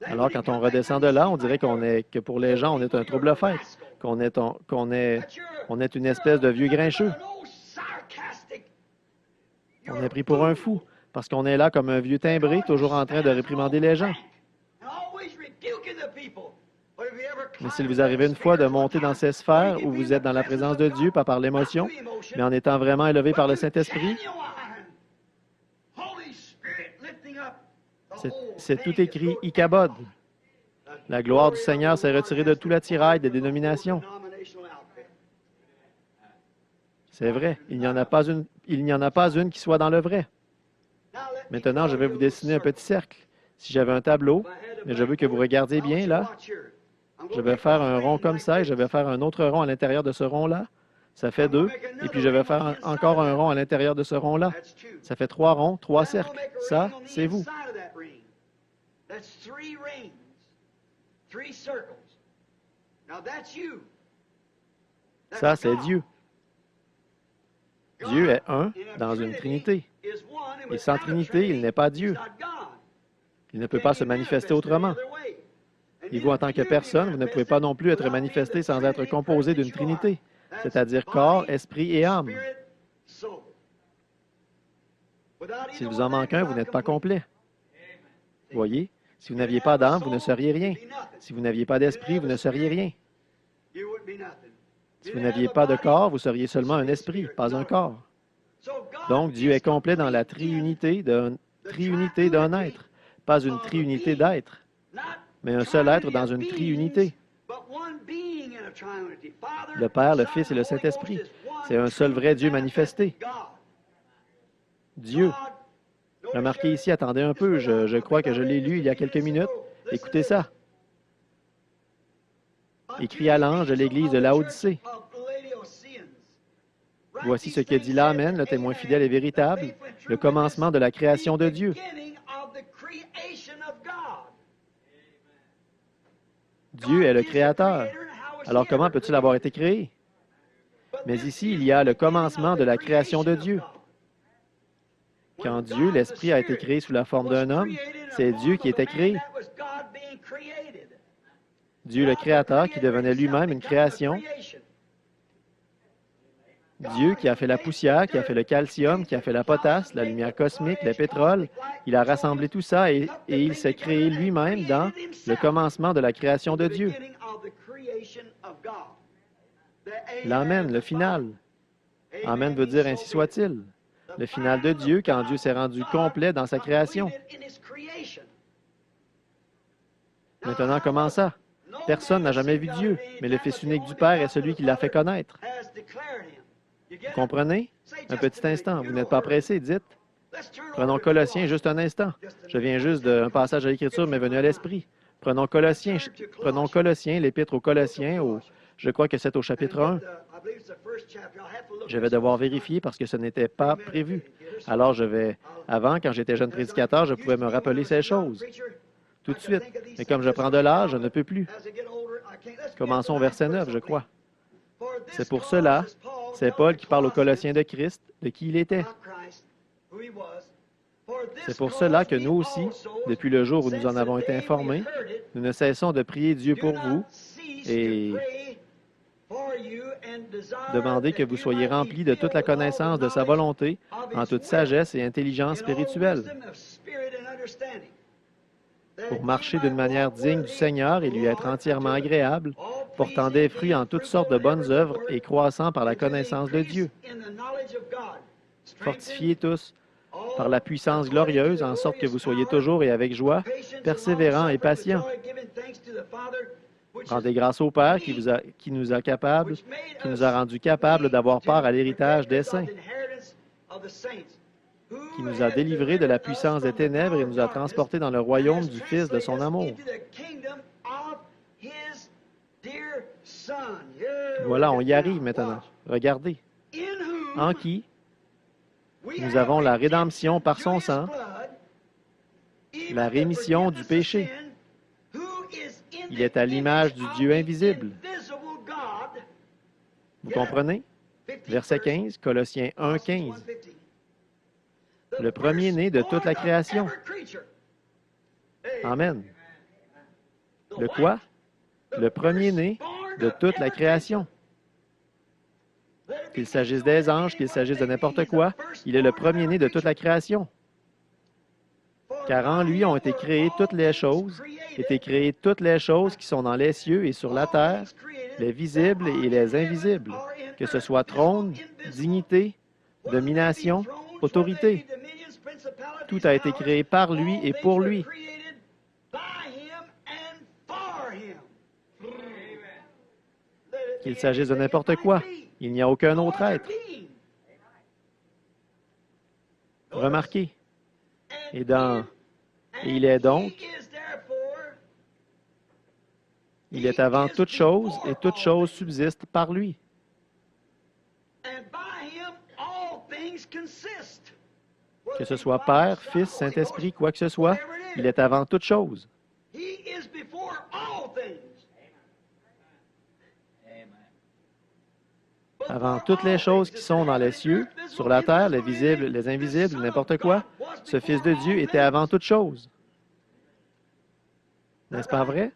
Alors, quand on redescend de là, on dirait que pour les gens, on est un trouble-fête, qu'on est une espèce de vieux grincheux. On est pris pour un fou, parce qu'on est là comme un vieux timbré, toujours en train de réprimander les gens. Mais s'il vous arrive une fois de monter dans ces sphères où vous êtes dans la présence de Dieu, pas par l'émotion, mais en étant vraiment élevé par le Saint-Esprit, C'est tout écrit Ichabod. La gloire du Seigneur s'est retirée de tout l'attirail des dénominations. C'est vrai, il n'y en a pas une qui soit dans le vrai. Maintenant, je vais vous dessiner un petit cercle. Si j'avais un tableau, mais je veux que vous regardiez bien là, je vais faire un rond comme ça et je vais faire un autre rond à l'intérieur de ce rond-là. Ça fait 2. Et puis je vais faire encore un rond à l'intérieur de ce rond-là. Ça fait 3 ronds, 3 cercles. Ça, c'est vous. Ça, c'est Dieu. Dieu est un dans une Trinité. Et sans Trinité, il n'est pas Dieu. Il ne peut pas se manifester autrement. Et vous, en tant que personne, vous ne pouvez pas non plus être manifesté sans être composé d'une Trinité, c'est-à-dire corps, esprit et âme. Si vous en manque un, vous n'êtes pas complet. Voyez, si vous n'aviez pas d'âme, vous ne seriez rien. Si vous n'aviez pas d'esprit, vous ne seriez rien. Si vous n'aviez pas de corps, vous seriez seulement un esprit, pas un corps. Donc, Dieu est complet dans la triunité d'un être, pas une triunité d'êtres, mais un seul être dans une triunité. Le Père, le Fils et le Saint-Esprit. C'est un seul vrai Dieu manifesté. Dieu. Remarquez ici, attendez un peu, je crois que je l'ai lu il y a quelques minutes. Écoutez ça. Écrit à l'ange de l'Église de Laodicée. Voici ce que dit l'Amen, le témoin fidèle et véritable, le commencement de la création de Dieu. Dieu est le Créateur. Alors comment peut-il avoir été créé? Mais ici, il y a le commencement de la création de Dieu. Quand Dieu, l'Esprit, a été créé sous la forme d'un homme, c'est Dieu qui était créé. Dieu le Créateur qui devenait lui-même une création. Dieu qui a fait la poussière, qui a fait le calcium, qui a fait la potasse, la lumière cosmique, le pétrole, il a rassemblé tout ça et il s'est créé lui-même dans le commencement de la création de Dieu. L'Amen, le final. Amen veut dire ainsi soit-il. Le final de Dieu quand Dieu s'est rendu complet dans sa création. Maintenant, comment ça? Personne n'a jamais vu Dieu, mais le Fils unique du Père est celui qui l'a fait connaître. Vous comprenez? Un petit instant. Vous n'êtes pas pressé, dites. Prenons Colossiens juste un instant. Je viens juste d'un passage de l'Écriture m'est venu à l'esprit. Prenons Colossiens, l'Épître aux Colossiens, je crois que c'est au chapitre 1. Je vais devoir vérifier parce que ce n'était pas prévu. Alors avant, quand j'étais jeune prédicateur, je pouvais me rappeler ces choses tout de suite. Mais comme je prends de l'âge, je ne peux plus. Commençons au verset 9, je crois. C'est pour cela, c'est Paul qui parle aux Colossiens de Christ, de qui il était. C'est pour cela que nous aussi, depuis le jour où nous en avons été informés, nous ne cessons de prier Dieu pour vous et demander que vous soyez remplis de toute la connaissance de sa volonté, en toute sagesse et intelligence spirituelle, pour marcher d'une manière digne du Seigneur et lui être entièrement agréable, portant des fruits en toutes sortes de bonnes œuvres et croissant par la connaissance de Dieu. Fortifiez tous par la puissance glorieuse, en sorte que vous soyez toujours et avec joie, persévérants et patients. Rendez grâce au Père qui nous a rendus capables d'avoir part à l'héritage des saints, qui nous a délivrés de la puissance des ténèbres et nous a transportés dans le royaume du Fils de son amour. Voilà, on y arrive maintenant. Regardez. En qui nous avons la rédemption par son sang, la rémission du péché. Il est à l'image du Dieu invisible. Vous comprenez? Verset 15, Colossiens 1, 15. Le premier-né de toute la création. Amen. Le quoi? Le premier-né de toute la création. Qu'il s'agisse des anges, qu'il s'agisse de n'importe quoi, il est le premier-né de toute la création. Car en lui ont été créées toutes les choses qui sont dans les cieux et sur la terre, les visibles et les invisibles, que ce soit trône, dignité, domination, autorité. Tout a été créé par lui et pour lui. Qu'il s'agisse de n'importe quoi, il n'y a aucun autre être. Remarquez. Et il est donc, il est avant toute chose, et toute chose subsiste par lui. Que ce soit Père, Fils, Saint-Esprit, quoi que ce soit, il est avant toute chose. Avant toutes les choses qui sont dans les cieux, sur la terre, les visibles, les invisibles, n'importe quoi, ce Fils de Dieu était avant toute chose. N'est-ce pas vrai?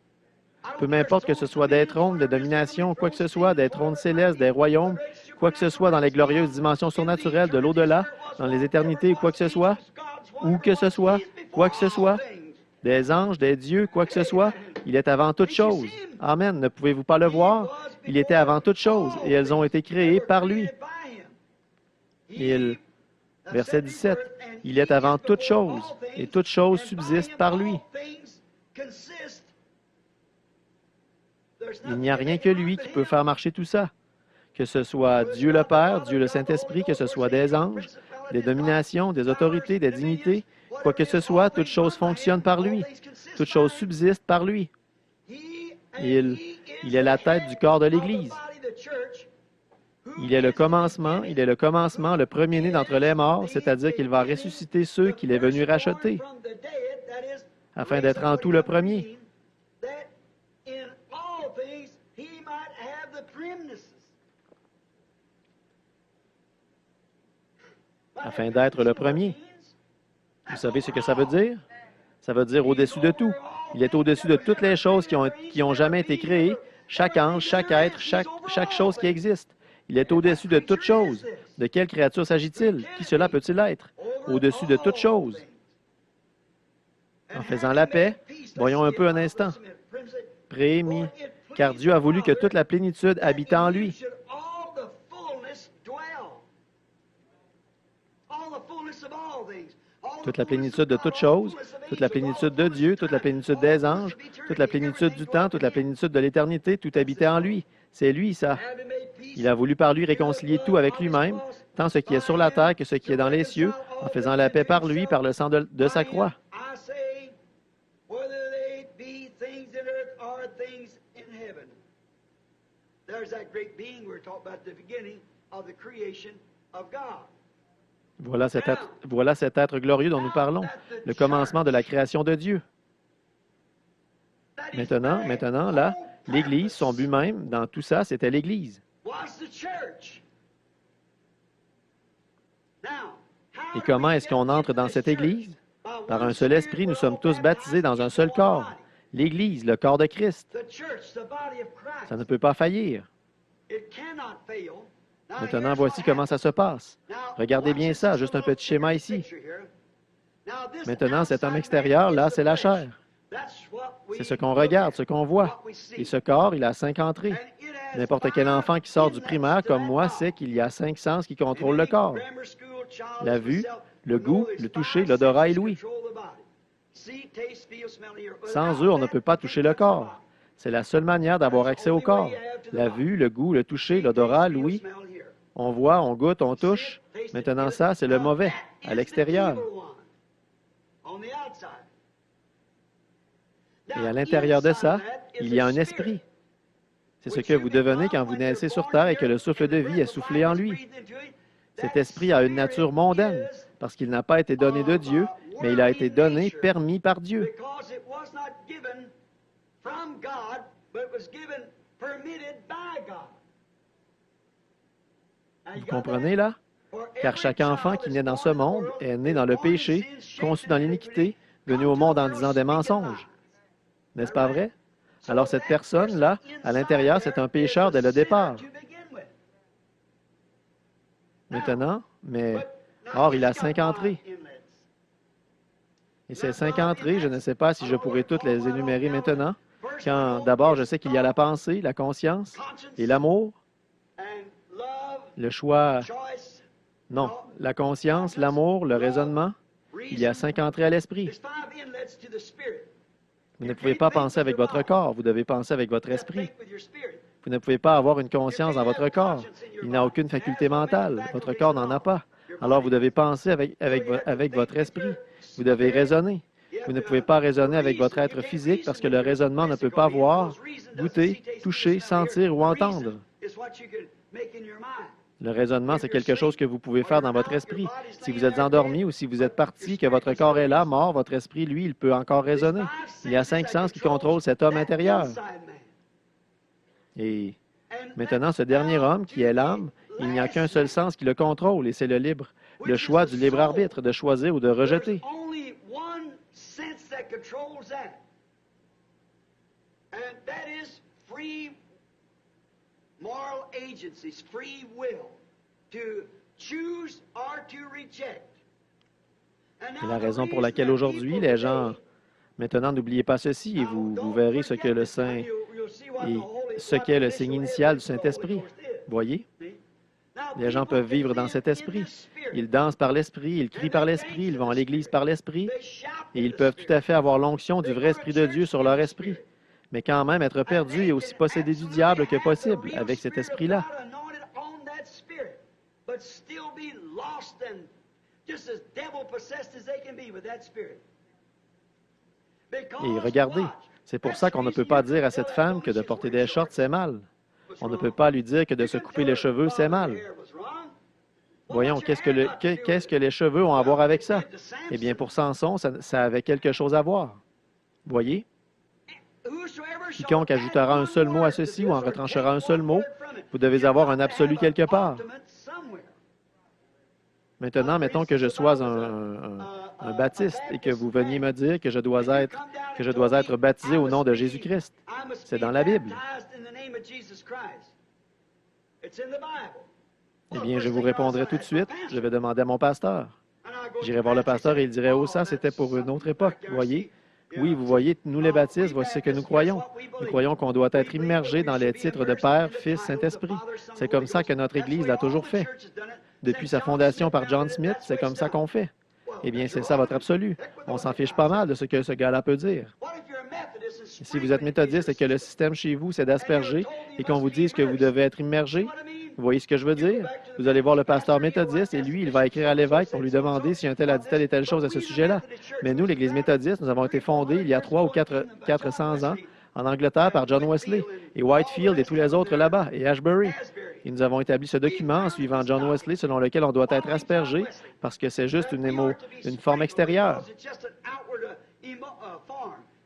Peu m'importe que ce soit des trônes, des dominations, quoi que ce soit, des trônes célestes, des royaumes, quoi que ce soit dans les glorieuses dimensions surnaturelles de l'au-delà, dans les éternités, quoi que ce soit, où que ce soit, quoi que ce soit, des anges, des dieux, quoi que ce soit, il est avant toute chose. Amen. Ne pouvez-vous pas le voir? Il était avant toute chose, et elles ont été créées par lui. Verset 17, il est avant toute chose, et toute chose subsiste par lui. Il n'y a rien que lui qui peut faire marcher tout ça. Que ce soit Dieu le Père, Dieu le Saint-Esprit, que ce soit des anges, des dominations, des autorités, des dignités, quoi que ce soit, toute chose fonctionne par lui. Toute chose subsiste par lui. Il est la tête du corps de l'Église. Il est le commencement, le premier-né d'entre les morts, c'est-à-dire qu'il va ressusciter ceux qu'il est venu racheter, afin d'être en tout le premier. Afin d'être le premier. Vous savez ce que ça veut dire? Ça veut dire au-dessus de tout. Il est au-dessus de toutes les choses qui ont jamais été créées, chaque ange, chaque être, chaque chose qui existe. Il est au-dessus de toutes choses. De quelle créature s'agit-il? Qui cela peut-il être? Au-dessus de toutes choses. En faisant la paix, voyons un peu un instant. Prémis, car Dieu a voulu que toute la plénitude habite en lui. Toute la plénitude de toutes choses, toute la plénitude de Dieu, toute la plénitude des anges, toute la plénitude du temps, toute la plénitude de l'éternité, tout habitait en lui. C'est lui, ça. Il a voulu par lui réconcilier tout avec lui-même, tant ce qui est sur la terre que ce qui est dans les cieux, en faisant la paix par lui, par le sang de sa croix. Voilà cet être glorieux dont nous parlons, le commencement de la création de Dieu. Maintenant, là, l'Église, son but même, dans tout ça, c'était l'Église. Et comment est-ce qu'on entre dans cette Église? Par un seul esprit, nous sommes tous baptisés dans un seul corps. L'Église, le corps de Christ. Ça ne peut pas faillir. Maintenant, voici comment ça se passe. Regardez bien ça, juste un petit schéma ici. Maintenant, cet homme extérieur, là, c'est la chair. C'est ce qu'on regarde, ce qu'on voit. Et ce corps, il a 5 entrées. N'importe quel enfant qui sort du primaire, comme moi, sait qu'il y a 5 sens qui contrôlent le corps. La vue, le goût, le toucher, l'odorat et l'ouïe. Sans eux, on ne peut pas toucher le corps. C'est la seule manière d'avoir accès au corps. La vue, le goût, le toucher, l'odorat, l'ouïe. On voit, on goûte, on touche. Maintenant, ça, c'est le mauvais, à l'extérieur. Et à l'intérieur de ça, il y a un esprit. C'est ce que vous devenez quand vous naissez sur terre et que le souffle de vie est soufflé en lui. Cet esprit a une nature mondaine, parce qu'il n'a pas été donné de Dieu, mais il a été donné, permis par Dieu. Vous comprenez là? Car chaque enfant qui naît dans ce monde est né dans le péché, conçu dans l'iniquité, venu au monde en disant des mensonges. N'est-ce pas vrai? Alors cette personne-là, à l'intérieur, c'est un pécheur dès le départ. Maintenant, or, il a 5 entrées. Et ces 5 entrées, je ne sais pas si je pourrais toutes les énumérer maintenant, quand d'abord, je sais qu'il y a la pensée, la conscience et l'amour, le choix, non, la conscience, l'amour, le raisonnement, Il y a 5 entrées à l'esprit. Vous ne pouvez pas penser avec votre corps, vous devez penser avec votre esprit. Vous ne pouvez pas avoir une conscience dans votre corps. Il n'a aucune faculté mentale. Votre corps n'en a pas. Alors, vous devez penser avec votre esprit. Vous devez raisonner. Vous ne pouvez pas raisonner avec votre être physique parce que le raisonnement ne peut pas voir, goûter, toucher, sentir ou entendre. Le raisonnement, c'est quelque chose que vous pouvez faire dans votre esprit. Si vous êtes endormi ou si vous êtes parti, que votre corps est là, mort, votre esprit, lui, il peut encore raisonner. Il y a 5 sens qui contrôlent cet homme intérieur. Et maintenant, ce dernier homme, qui est l'âme, il n'y a qu'un seul sens qui le contrôle, et c'est le choix du libre arbitre, de choisir ou de rejeter. Moral agencies, free will, to choose or to reject. C'est la raison pour laquelle aujourd'hui, les gens, maintenant, n'oubliez pas ceci, et vous verrez ce que le Saint et ce qu'est le signe initial du Saint-Esprit. Voyez? Les gens peuvent vivre dans cet esprit. Ils dansent par l'esprit, ils crient par l'esprit, ils vont à l'église par l'esprit, et ils peuvent tout à fait avoir l'onction du vrai Esprit de Dieu sur leur esprit. Mais quand même être perdu et aussi possédé du diable que possible avec cet esprit-là. Et regardez, c'est pour ça qu'on ne peut pas dire à cette femme que de porter des shorts, c'est mal. On ne peut pas lui dire que de se couper les cheveux, c'est mal. Voyons, qu'est-ce que les cheveux ont à voir avec ça? Eh bien, pour Samson, ça avait quelque chose à voir. Voyez? Quiconque ajoutera un seul mot à ceci ou en retranchera un seul mot, vous devez avoir un absolu quelque part. Maintenant, mettons que je sois un baptiste et que vous veniez me dire que je dois être baptisé au nom de Jésus-Christ. C'est dans la Bible. Eh bien, je vous répondrai tout de suite. Je vais demander à mon pasteur. J'irai voir le pasteur et il dirait, « Oh, ça, c'était pour une autre époque. » Voyez? Oui, vous voyez, nous les baptistes, voici ce que nous croyons. Nous croyons qu'on doit être immergé dans les titres de Père, Fils, Saint-Esprit. C'est comme ça que notre Église l'a toujours fait. Depuis sa fondation par John Smith, c'est comme ça qu'on fait. Eh bien, c'est ça votre absolu. On s'en fiche pas mal de ce que ce gars-là peut dire. Si vous êtes méthodiste et que le système chez vous, c'est d'asperger et qu'on vous dise que vous devez être immergé, vous voyez ce que je veux dire? Vous allez voir le pasteur méthodiste et lui, il va écrire à l'évêque pour lui demander si un tel a dit telle et telle chose à ce sujet-là. Mais nous, l'Église méthodiste, nous avons été fondés il y a 300 ou 400 ans en Angleterre par John Wesley et Whitefield et tous les autres là-bas et Ashbury. Et nous avons établi ce document en suivant John Wesley selon lequel on doit être aspergé parce que c'est juste une forme extérieure.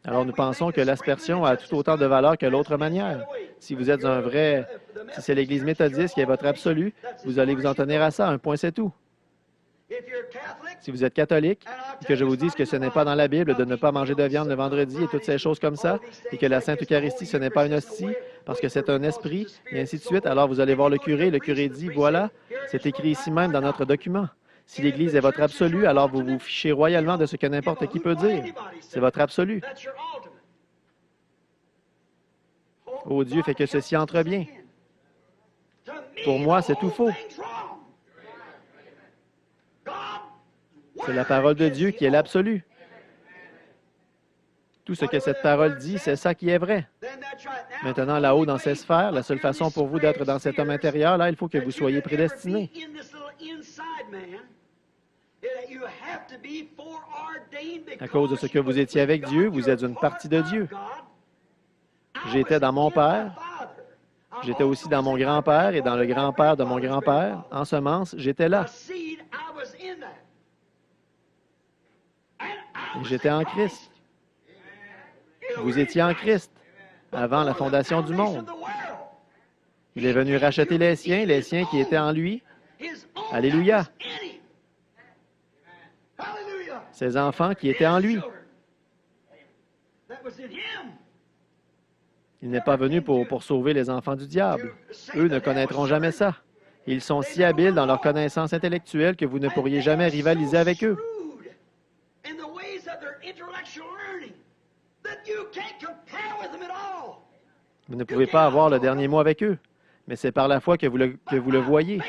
Alors, nous pensons que l'aspersion a tout autant de valeur que l'autre manière. Si vous êtes si c'est l'Église méthodiste qui est votre absolu, vous allez vous en tenir à ça. Un point, c'est tout. Si vous êtes catholique, et que je vous dise que ce n'est pas dans la Bible de ne pas manger de viande le vendredi et toutes ces choses comme ça, et que la Sainte Eucharistie, ce n'est pas une hostie, parce que c'est un esprit, et ainsi de suite, alors vous allez voir le curé dit, voilà, c'est écrit ici même dans notre document. Si l'Église est votre absolu, alors vous vous fichez royalement de ce que n'importe qui peut dire. C'est votre absolu. Oh, Dieu fait que ceci entre bien. Pour moi, c'est tout faux. C'est la parole de Dieu qui est l'absolu. Tout ce que cette parole dit, c'est ça qui est vrai. Maintenant, là-haut, dans ces sphères, la seule façon pour vous d'être dans cet homme intérieur, là, il faut que vous soyez prédestinés. À cause de ce que vous étiez avec Dieu, vous êtes une partie de Dieu. J'étais dans mon Père. J'étais aussi dans mon grand-père et dans le grand-père de mon grand-père. En semence, j'étais là. J'étais en Christ. Vous étiez en Christ avant la fondation du monde. Il est venu racheter les siens qui étaient en lui. Alléluia. Ses enfants qui étaient en lui. Il n'est pas venu pour sauver les enfants du diable. Eux ne connaîtront jamais ça. Ils sont si habiles dans leur connaissance intellectuelle que vous ne pourriez jamais rivaliser avec eux. Vous ne pouvez pas avoir le dernier mot avec eux, mais c'est par la foi que vous le voyez.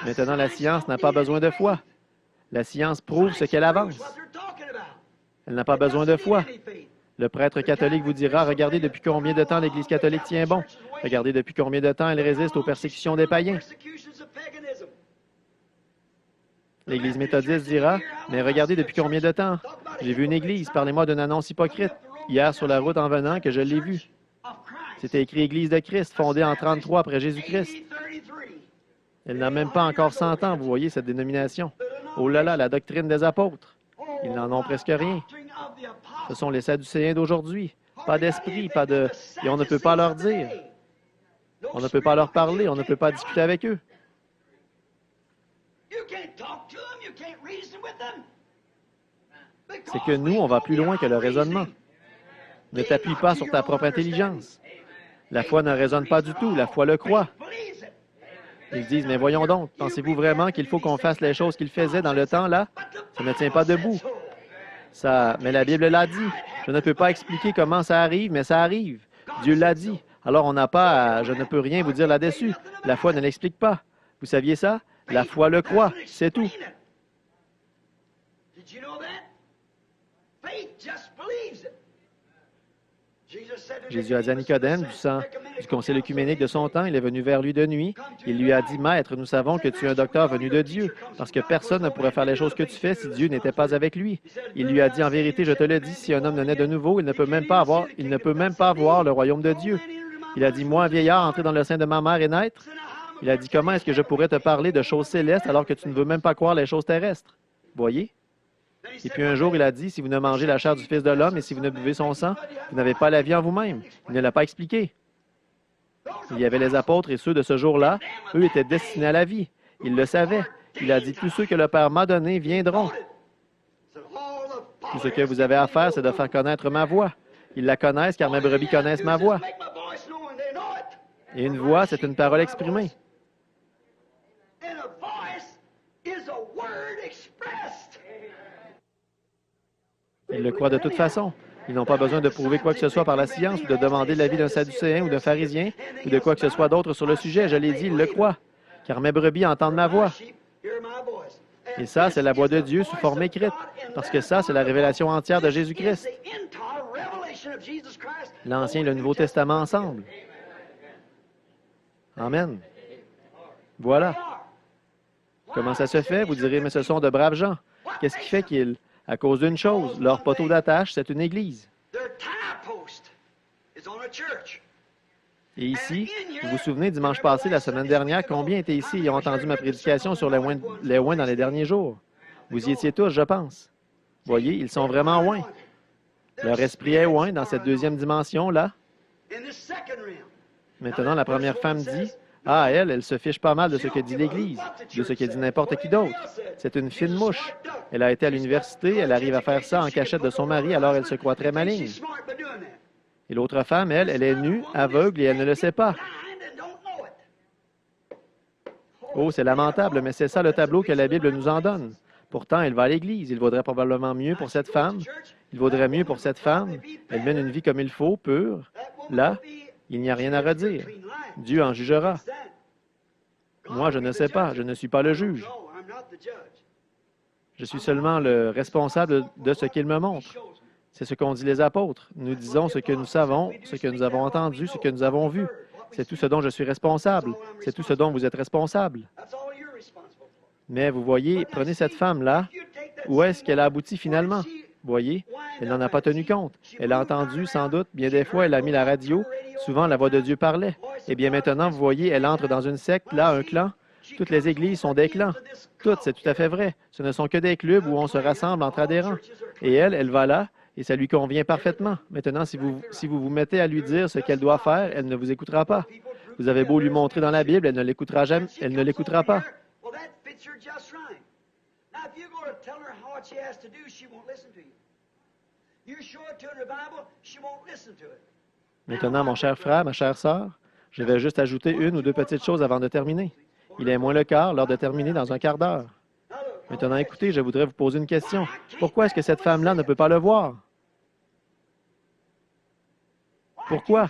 Maintenant, la science n'a pas besoin de foi. La science prouve ce qu'elle avance. Elle n'a pas besoin de foi. Le prêtre catholique vous dira, regardez depuis combien de temps l'Église catholique tient bon. Regardez depuis combien de temps elle résiste aux persécutions des païens. L'Église méthodiste dira, mais regardez depuis combien de temps. J'ai vu une Église, parlez-moi d'une annonce hypocrite. Hier sur la route en venant que je l'ai vue. C'était écrit Église de Christ, fondée en 33 après Jésus-Christ. Elle n'a même pas encore 100 ans, vous voyez, cette dénomination. Oh là là, la doctrine des apôtres. Ils n'en ont presque rien. Ce sont les Sadducéens d'aujourd'hui. Pas d'esprit, pas de... Et on ne peut pas leur dire. On ne peut pas leur parler, on ne peut pas discuter avec eux. C'est que nous, on va plus loin que le raisonnement. Ne t'appuie pas sur ta propre intelligence. La foi ne raisonne pas du tout, la foi le croit. Ils disent, mais voyons donc, pensez-vous vraiment qu'il faut qu'on fasse les choses qu'ils faisaient dans le temps, là? Ça ne tient pas debout. Mais la Bible l'a dit. Je ne peux pas expliquer comment ça arrive, mais ça arrive. Dieu l'a dit. Alors on n'a pas je ne peux rien vous dire là-dessus. La foi ne l'explique pas. Vous saviez ça? La foi le croit, c'est tout. Jésus a dit à Nicodème, du conseil œcuménique de son temps, il est venu vers lui de nuit. Il lui a dit, Maître, nous savons que tu es un docteur venu de Dieu, parce que personne ne pourrait faire les choses que tu fais si Dieu n'était pas avec lui. Il lui a dit, en vérité, je te le dis, si un homme ne naît de nouveau, il ne peut même pas voir le royaume de Dieu. Il a dit, moi, un vieillard, entrer dans le sein de ma mère et naître. Il a dit, comment est-ce que je pourrais te parler de choses célestes alors que tu ne veux même pas croire les choses terrestres? Voyez? Et puis un jour, il a dit, si vous ne mangez la chair du Fils de l'homme et si vous ne buvez son sang, vous n'avez pas la vie en vous-même. Il ne l'a pas expliqué. Il y avait les apôtres et ceux de ce jour-là, eux étaient destinés à la vie. Ils le savaient. Il a dit, tous ceux que le Père m'a donnés viendront. Tout ce que vous avez à faire, c'est de faire connaître ma voix. Ils la connaissent car mes brebis connaissent ma voix. Et une voix, c'est une parole exprimée. Ils le croient de toute façon. Ils n'ont pas besoin de prouver quoi que ce soit par la science ou de demander l'avis d'un Sadducéen ou d'un pharisien ou de quoi que ce soit d'autre sur le sujet. Je l'ai dit, ils le croient. Car mes brebis entendent ma voix. Et ça, c'est la voix de Dieu sous forme écrite. Parce que ça, c'est la révélation entière de Jésus-Christ. L'Ancien et le Nouveau Testament ensemble. Amen. Voilà. Comment ça se fait? Vous direz, mais ce sont de braves gens. Qu'est-ce qui fait qu'ils... À cause d'une chose, leur poteau d'attache, c'est une église. Et ici, vous vous souvenez, dimanche passé, la semaine dernière, combien étaient ici et ont entendu ma prédication sur les oins dans les derniers jours? Vous y étiez tous, je pense. Voyez, ils sont vraiment oins. Leur esprit est oint dans cette deuxième dimension-là. Maintenant, la première femme dit, ah, elle se fiche pas mal de ce que dit l'Église, de ce que dit n'importe qui d'autre. C'est une fine mouche. Elle a été à l'université, elle arrive à faire ça en cachette de son mari, alors elle se croit très maligne. Et l'autre femme, elle est nue, aveugle et elle ne le sait pas. Oh, c'est lamentable, mais c'est ça le tableau que la Bible nous en donne. Pourtant, elle va à l'Église. Il vaudrait probablement mieux pour cette femme. Il vaudrait mieux pour cette femme. Elle mène une vie comme il faut, pure. Là, il n'y a rien à redire. Dieu en jugera. Moi, je ne sais pas. Je ne suis pas le juge. Je suis seulement le responsable de ce qu'il me montre. C'est ce qu'ont dit les apôtres. Nous disons ce que nous savons, ce que nous avons entendu, ce que nous avons vu. C'est tout ce dont je suis responsable. C'est tout ce dont vous êtes responsable. Mais vous voyez, prenez cette femme-là. Où est-ce qu'elle a abouti finalement? Voyez, elle n'en a pas tenu compte. Elle a entendu, sans doute, bien des fois, elle a mis la radio. Souvent, la voix de Dieu parlait. Eh bien, maintenant, vous voyez, elle entre dans une secte, là, un clan. Toutes les églises sont des clans. Toutes, c'est tout à fait vrai. Ce ne sont que des clubs où on se rassemble entre adhérents. Et elle va là, et ça lui convient parfaitement. Maintenant, si vous vous mettez à lui dire ce qu'elle doit faire, elle ne vous écoutera pas. Vous avez beau lui montrer dans la Bible, elle ne l'écoutera jamais, elle ne l'écoutera pas. Maintenant, mon cher frère, ma chère sœur, je vais juste ajouter une ou deux petites choses avant de terminer. Il est moins le quart, l'heure de terminer dans un quart d'heure. Maintenant, écoutez, je voudrais vous poser une question. Pourquoi est-ce que cette femme-là ne peut pas le voir? Pourquoi?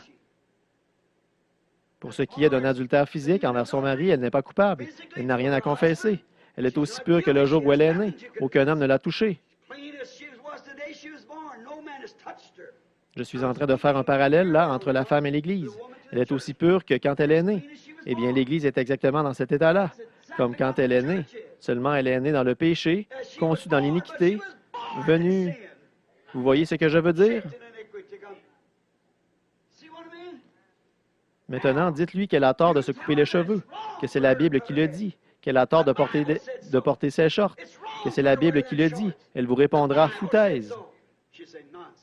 Pour ce qui est d'un adultère physique envers son mari, elle n'est pas coupable. Elle n'a rien à confesser. Elle est aussi pure que le jour où elle est née. Aucun homme ne l'a touchée. Je suis en train de faire un parallèle, là, entre la femme et l'Église. Elle est aussi pure que quand elle est née. Eh bien, l'Église est exactement dans cet état-là, comme quand elle est née. Seulement, elle est née dans le péché, conçue dans l'iniquité, venue... Vous voyez ce que je veux dire? Maintenant, dites-lui qu'elle a tort de se couper les cheveux, que c'est la Bible qui le dit, qu'elle a tort de porter ses shorts, que c'est la Bible qui le dit. Elle vous répondra « foutaise ».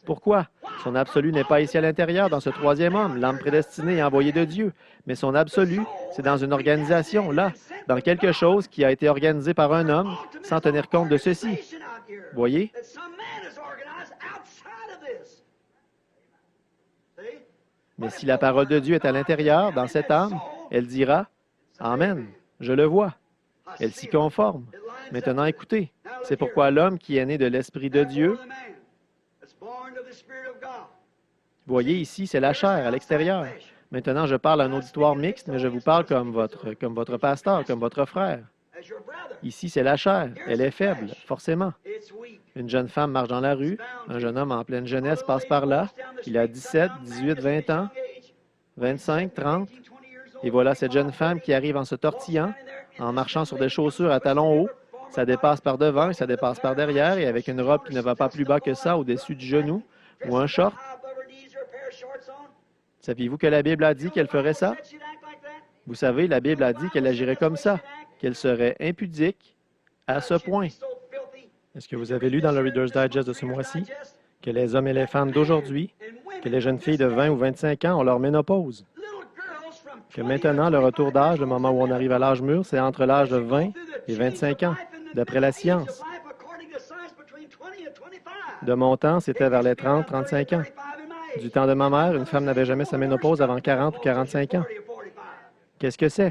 Pourquoi? Son absolu n'est pas ici à l'intérieur, dans ce troisième homme, l'âme prédestinée et envoyée de Dieu. Mais son absolu, c'est dans une organisation, là, dans quelque chose qui a été organisé par un homme, sans tenir compte de ceci. Voyez? Mais si la parole de Dieu est à l'intérieur, dans cette âme, elle dira « Amen, je le vois ». Elle s'y conforme. Maintenant, écoutez, c'est pourquoi l'homme qui est né de l'Esprit de Dieu, voyez ici, c'est la chair à l'extérieur. Maintenant, je parle à un auditoire mixte, mais je vous parle comme votre pasteur, comme votre frère. Ici, c'est la chair. Elle est faible, forcément. Une jeune femme marche dans la rue. Un jeune homme en pleine jeunesse passe par là. Il a 17, 18, 20 ans, 25, 30. Et voilà cette jeune femme qui arrive en se tortillant, en marchant sur des chaussures à talons hauts. Ça dépasse par devant et ça dépasse par derrière, et avec une robe qui ne va pas plus bas que ça, au-dessus du genou, ou un short. Saviez-vous que la Bible a dit qu'elle ferait ça? Vous savez, la Bible a dit qu'elle agirait comme ça, qu'elle serait impudique à ce point. Est-ce que vous avez lu dans le Reader's Digest de ce mois-ci que les hommes et les femmes d'aujourd'hui, que les jeunes filles de 20 ou 25 ans ont leur ménopause? Que maintenant, le retour d'âge, le moment où on arrive à l'âge mûr, c'est entre l'âge de 20 et 25 ans, d'après la science. De mon temps, c'était vers les 30-35 ans. Du temps de ma mère, une femme n'avait jamais sa ménopause avant 40 ou 45 ans. Qu'est-ce que c'est?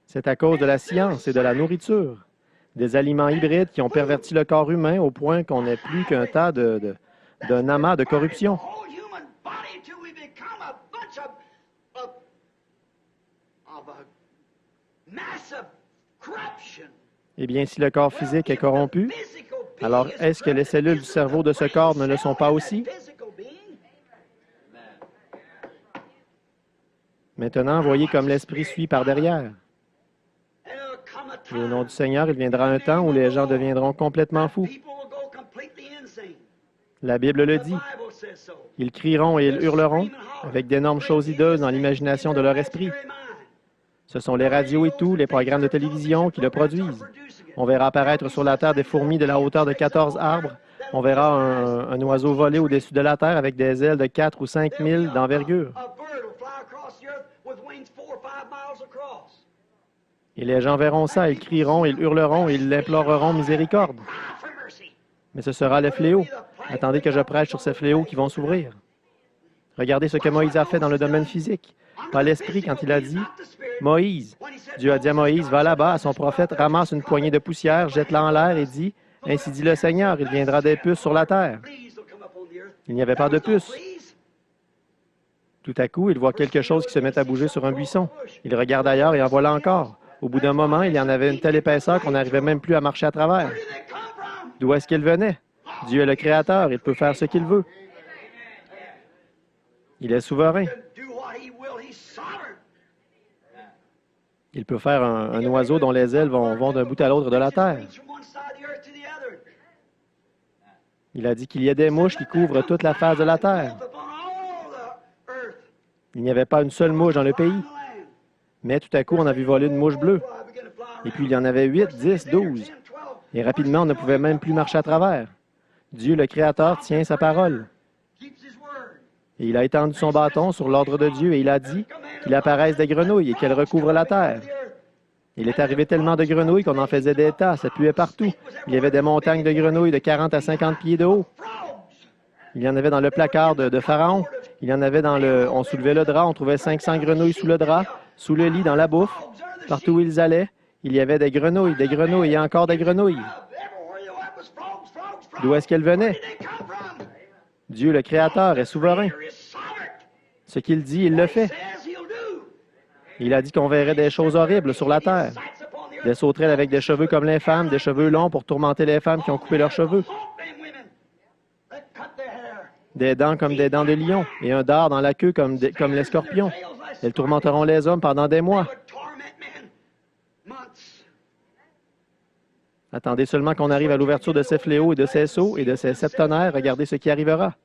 C'est à cause de la science et de la nourriture. Des aliments hybrides qui ont perverti le corps humain au point qu'on n'est plus qu'un tas d'un amas de corruption. Eh bien, si le corps physique est corrompu, alors est-ce que les cellules du cerveau de ce corps ne le sont pas aussi? Maintenant, voyez comme l'Esprit suit par derrière. Et au nom du Seigneur, il viendra un temps où les gens deviendront complètement fous. La Bible le dit. Ils crieront et ils hurleront avec d'énormes choses hideuses dans l'imagination de leur esprit. Ce sont les radios et tout, les programmes de télévision qui le produisent. On verra apparaître sur la terre des fourmis de la hauteur de 14 arbres. On verra un oiseau voler au-dessus de la terre avec des ailes de 4 ou 5 000 d'envergure. Et les gens verront ça, ils crieront, ils hurleront, ils l'imploreront miséricorde. Mais ce sera le fléau. Attendez que je prêche sur ces fléaux qui vont s'ouvrir. Regardez ce que Moïse a fait dans le domaine physique. Pas l'esprit quand il a dit « Moïse ». Dieu a dit à Moïse « Va là-bas à son prophète, ramasse une poignée de poussière, jette-la en l'air et dit « Ainsi dit le Seigneur, il viendra des puces sur la terre. » Il n'y avait pas de puces. Tout à coup, il voit quelque chose qui se met à bouger sur un buisson. Il regarde ailleurs et en voilà encore. Au bout d'un moment, il y en avait une telle épaisseur qu'on n'arrivait même plus à marcher à travers. D'où est-ce qu'il venait? Dieu est le Créateur, il peut faire ce qu'il veut. Il est souverain. Il peut faire un oiseau dont les ailes vont d'un bout à l'autre de la terre. Il a dit qu'il y a des mouches qui couvrent toute la face de la terre. Il n'y avait pas une seule mouche dans le pays. Mais tout à coup, on a vu voler une mouche bleue. Et puis, il y en avait 8, 10, 12. Et rapidement, on ne pouvait même plus marcher à travers. Dieu, le Créateur, tient sa parole. Et il a étendu son bâton sur l'ordre de Dieu et il a dit qu'il apparaisse des grenouilles et qu'elles recouvrent la terre. Il est arrivé tellement de grenouilles qu'on en faisait des tas, ça puait partout. Il y avait des montagnes de grenouilles de 40 à 50 pieds de haut. Il y en avait dans le placard de Pharaon. Il y en avait dans le... On soulevait le drap, on trouvait 500 grenouilles sous le drap, sous le lit, dans la bouffe. Partout où ils allaient, il y avait des grenouilles et encore des grenouilles. D'où est-ce qu'elles venaient? Dieu, le Créateur, est souverain. Ce qu'il dit, il le fait. Il a dit qu'on verrait des choses horribles sur la terre. Des sauterelles avec des cheveux comme les femmes, des cheveux longs pour tourmenter les femmes qui ont coupé leurs cheveux. Des dents comme des dents de lion et un dard dans la queue comme les scorpions. Elles tourmenteront les hommes pendant des mois. Attendez seulement qu'on arrive à l'ouverture de ces fléaux et de ces sauts et de ces septonnaires. Regardez ce qui arrivera.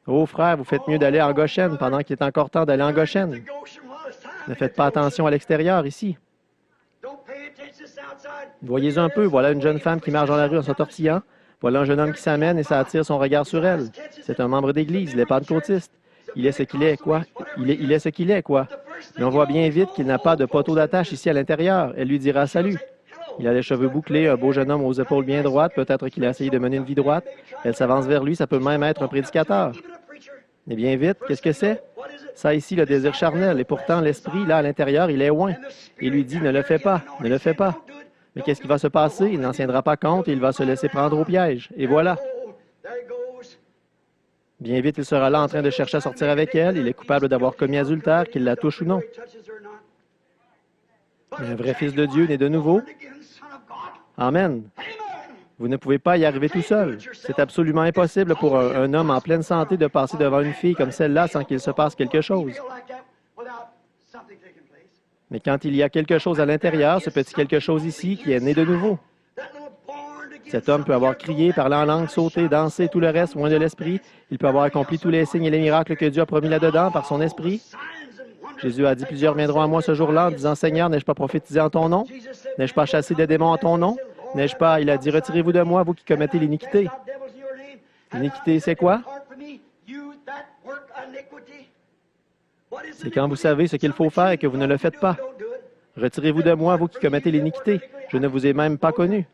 Oh frère, vous faites mieux d'aller en Goshen pendant qu'il est encore temps d'aller en Goshen. Ne faites pas attention à l'extérieur ici. Voyez un peu, voilà une jeune femme qui marche dans la rue en se tortillant. Voilà un jeune homme qui s'amène et ça attire son regard sur elle. C'est un membre d'église, il est pentecôtiste. Il est ce qu'il est, quoi? Il est ce qu'il est, quoi? Mais on voit bien vite qu'il n'a pas de poteau d'attache ici à l'intérieur. Elle lui dira salut. Il a les cheveux bouclés, un beau jeune homme aux épaules bien droites. Peut-être qu'il a essayé de mener une vie droite. Elle s'avance vers lui, ça peut même être un prédicateur. Mais bien vite, qu'est-ce que c'est? Ça ici, le désir charnel. Et pourtant, l'esprit, là, à l'intérieur, il est loin. Il lui dit, ne le fais pas, ne le fais pas. Mais qu'est-ce qui va se passer? Il n'en tiendra pas compte et il va se laisser prendre au piège. Et voilà. Bien vite, il sera là en train de chercher à sortir avec elle. Il est coupable d'avoir commis adultère, qu'il la touche ou non. Mais un vrai fils de Dieu né de nouveau. Amen. Vous ne pouvez pas y arriver tout seul. C'est absolument impossible pour un homme en pleine santé de passer devant une fille comme celle-là sans qu'il se passe quelque chose. Mais quand il y a quelque chose à l'intérieur, ce petit quelque chose ici qui est né de nouveau. Cet homme peut avoir crié, parlé en langue, sauté, dansé, tout le reste, loin de l'esprit. Il peut avoir accompli tous les signes et les miracles que Dieu a promis là-dedans par son esprit. Jésus a dit, plusieurs viendront à moi ce jour-là en disant, Seigneur, n'ai-je pas prophétisé en ton nom? N'ai-je pas chassé des démons en ton nom? N'ai-je pas, il a dit, retirez-vous de moi, vous qui commettez l'iniquité. L'iniquité, c'est quoi? C'est quand vous savez ce qu'il faut faire et que vous ne le faites pas. Retirez-vous de moi, vous qui commettez l'iniquité. Je ne vous ai même pas connu.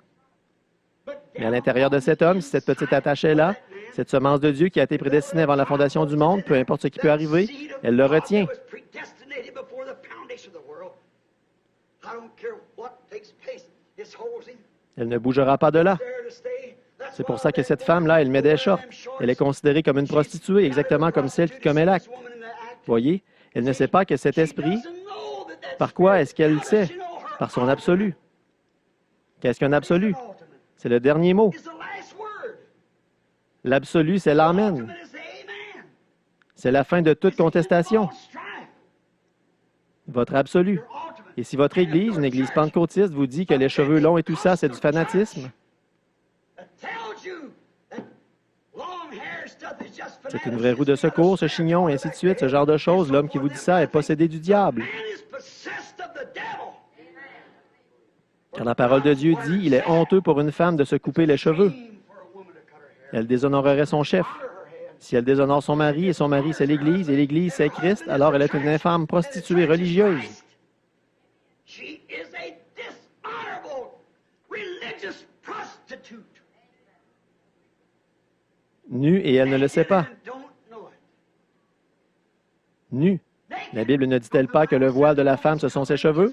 Mais à l'intérieur de cet homme, si cette petite attache est là, cette semence de Dieu qui a été prédestinée avant la fondation du monde, peu importe ce qui peut arriver, elle le retient. Elle ne bougera pas de là. C'est pour ça que cette femme-là, elle met des shorts. Elle est considérée comme une prostituée, exactement comme celle qui commet l'acte. Voyez, elle ne sait pas que cet esprit, par quoi est-ce qu'elle sait? Par son absolu. Qu'est-ce qu'un absolu? C'est le dernier mot. L'absolu, c'est l'amen. C'est la fin de toute contestation. Votre absolu. Et si votre Église, une Église pentecôtiste, vous dit que les cheveux longs et tout ça, c'est du fanatisme, c'est une vraie roue de secours, ce chignon, et ainsi de suite, ce genre de choses, l'homme qui vous dit ça est possédé du diable. Car la parole de Dieu dit, il est honteux pour une femme de se couper les cheveux. Elle déshonorerait son chef. Si elle déshonore son mari, et son mari c'est l'Église, et l'Église c'est Christ, alors elle est une infâme prostituée religieuse. Nue, et elle ne le sait pas. Nue. La Bible ne dit-elle pas que le voile de la femme, ce sont ses cheveux?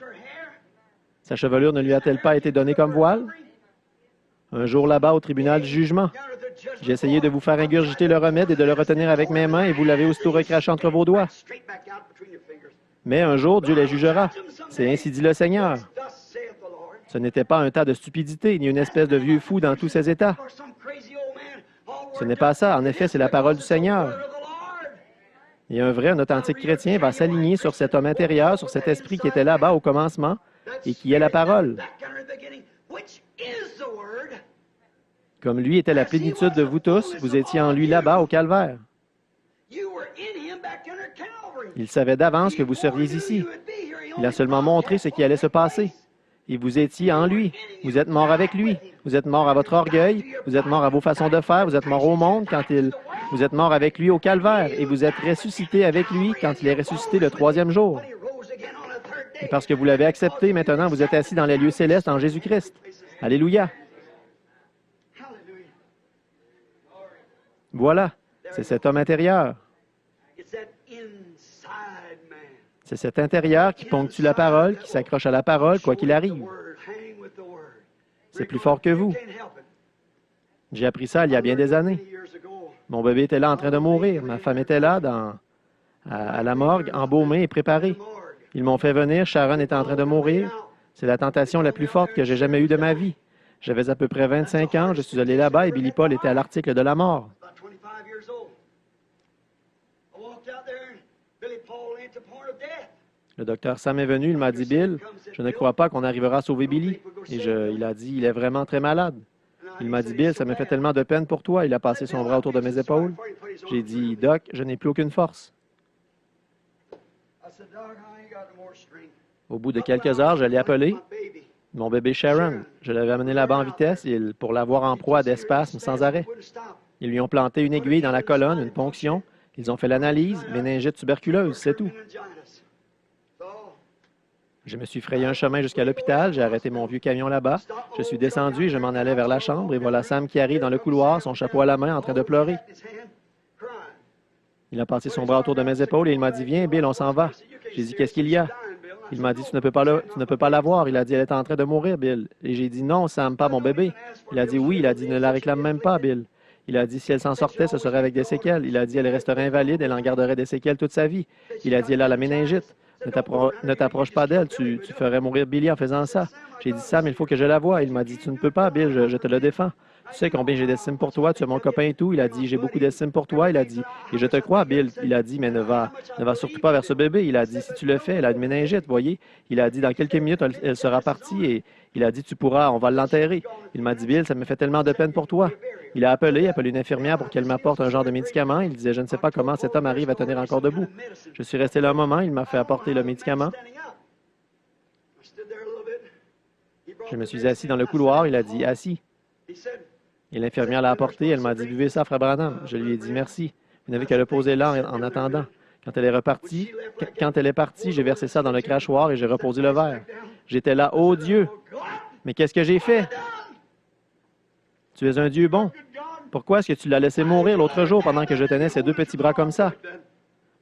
Sa chevelure ne lui a-t-elle pas été donnée comme voile? Un jour là-bas, au tribunal du jugement, j'ai essayé de vous faire ingurgiter le remède et de le retenir avec mes mains, et vous l'avez aussitôt recraché entre vos doigts. Mais un jour, Dieu les jugera. C'est ainsi dit le Seigneur. Ce n'était pas un tas de stupidité, ni une espèce de vieux fou dans tous ses états. Ce n'est pas ça. En effet, c'est la parole du Seigneur. Et un vrai, un authentique chrétien va s'aligner sur cet homme intérieur, sur cet esprit qui était là-bas au commencement, et qui est la parole. Comme lui était la plénitude de vous tous, vous étiez en lui là-bas au calvaire. Il savait d'avance que vous seriez ici. Il a seulement montré ce qui allait se passer. Et vous étiez en lui. Vous êtes mort avec lui. Vous êtes mort à votre orgueil. Vous êtes mort à vos façons de faire. Vous êtes mort au monde quand vous êtes mort avec lui au calvaire. Et vous êtes ressuscité avec lui quand il est ressuscité le troisième jour. Et parce que vous l'avez accepté, maintenant vous êtes assis dans les lieux célestes en Jésus-Christ. Alléluia. Voilà, c'est cet homme intérieur. C'est cet intérieur qui ponctue la parole, qui s'accroche à la parole, quoi qu'il arrive. C'est plus fort que vous. J'ai appris ça il y a bien des années. Mon bébé était là en train de mourir. Ma femme était là à la morgue, embaumée et préparée. Ils m'ont fait venir. Sharon était en train de mourir. C'est la tentation la plus forte que j'ai jamais eue de ma vie. J'avais à peu près 25 ans, je suis allé là-bas et Billy Paul était à l'article de la mort. Le docteur Sam est venu, il m'a dit, Bill, je ne crois pas qu'on arrivera à sauver Billy. Et il a dit, il est vraiment très malade. Il m'a dit, Bill, ça me fait tellement de peine pour toi. Il a passé son bras autour de mes épaules. J'ai dit, Doc, je n'ai plus aucune force. Au bout de quelques heures, je l'ai appelé. Mon bébé Sharon, je l'avais amené là-bas en vitesse pour l'avoir en proie à des spasmes sans arrêt. Ils lui ont planté une aiguille dans la colonne, une ponction. Ils ont fait l'analyse, méningite tuberculeuse, c'est tout. Je me suis frayé un chemin jusqu'à l'hôpital, j'ai arrêté mon vieux camion là-bas. Je suis descendu et je m'en allais vers la chambre, et voilà Sam qui arrive dans le couloir, son chapeau à la main, en train de pleurer. Il a passé son bras autour de mes épaules et il m'a dit, viens, Bill, on s'en va. J'ai dit, qu'est-ce qu'il y a? Il m'a dit, tu ne peux pas la voir. Il a dit, elle est en train de mourir, Bill. Et j'ai dit, non, Sam, pas mon bébé. Il a dit, oui. Il a dit, ne la réclame même pas, Bill. Il a dit, si elle s'en sortait, ce serait avec des séquelles. Il a dit, elle resterait invalide, elle en garderait des séquelles toute sa vie. Il a dit, elle a la méningite. Ne t'approche pas d'elle, tu ferais mourir Billy en faisant ça. J'ai dit, Sam, il faut que je la voie. Il m'a dit, tu ne peux pas, Bill, je te le défends. Tu sais combien j'ai d'estime pour toi, tu es mon copain et tout. Il a dit, j'ai beaucoup d'estime pour toi. Il a dit, et je te crois, Bill. Il a dit, mais ne va surtout pas vers ce bébé. Il a dit, si tu le fais, elle a une méningite, voyez. Il a dit, dans quelques minutes, elle sera partie et il a dit, tu pourras, on va l'enterrer. Il m'a dit, Bill, ça me fait tellement de peine pour toi. Il a appelé une infirmière pour qu'elle m'apporte un genre de médicament. Il disait, je ne sais pas comment cet homme arrive à tenir encore debout. Je suis resté là un moment, il m'a fait apporter le médicament. Je me suis assis dans le couloir, il a dit, assis. Et l'infirmière l'a apporté, elle m'a dit, buvez ça, frère Branham. Je lui ai dit, merci. Vous n'avez qu'à le poser là en attendant. Quand elle est partie, j'ai versé ça dans le crachoir et j'ai reposé le verre. J'étais là, oh Dieu! Mais qu'est-ce que j'ai fait? Tu es un Dieu bon. Pourquoi est-ce que tu l'as laissé mourir l'autre jour pendant que je tenais ses deux petits bras comme ça?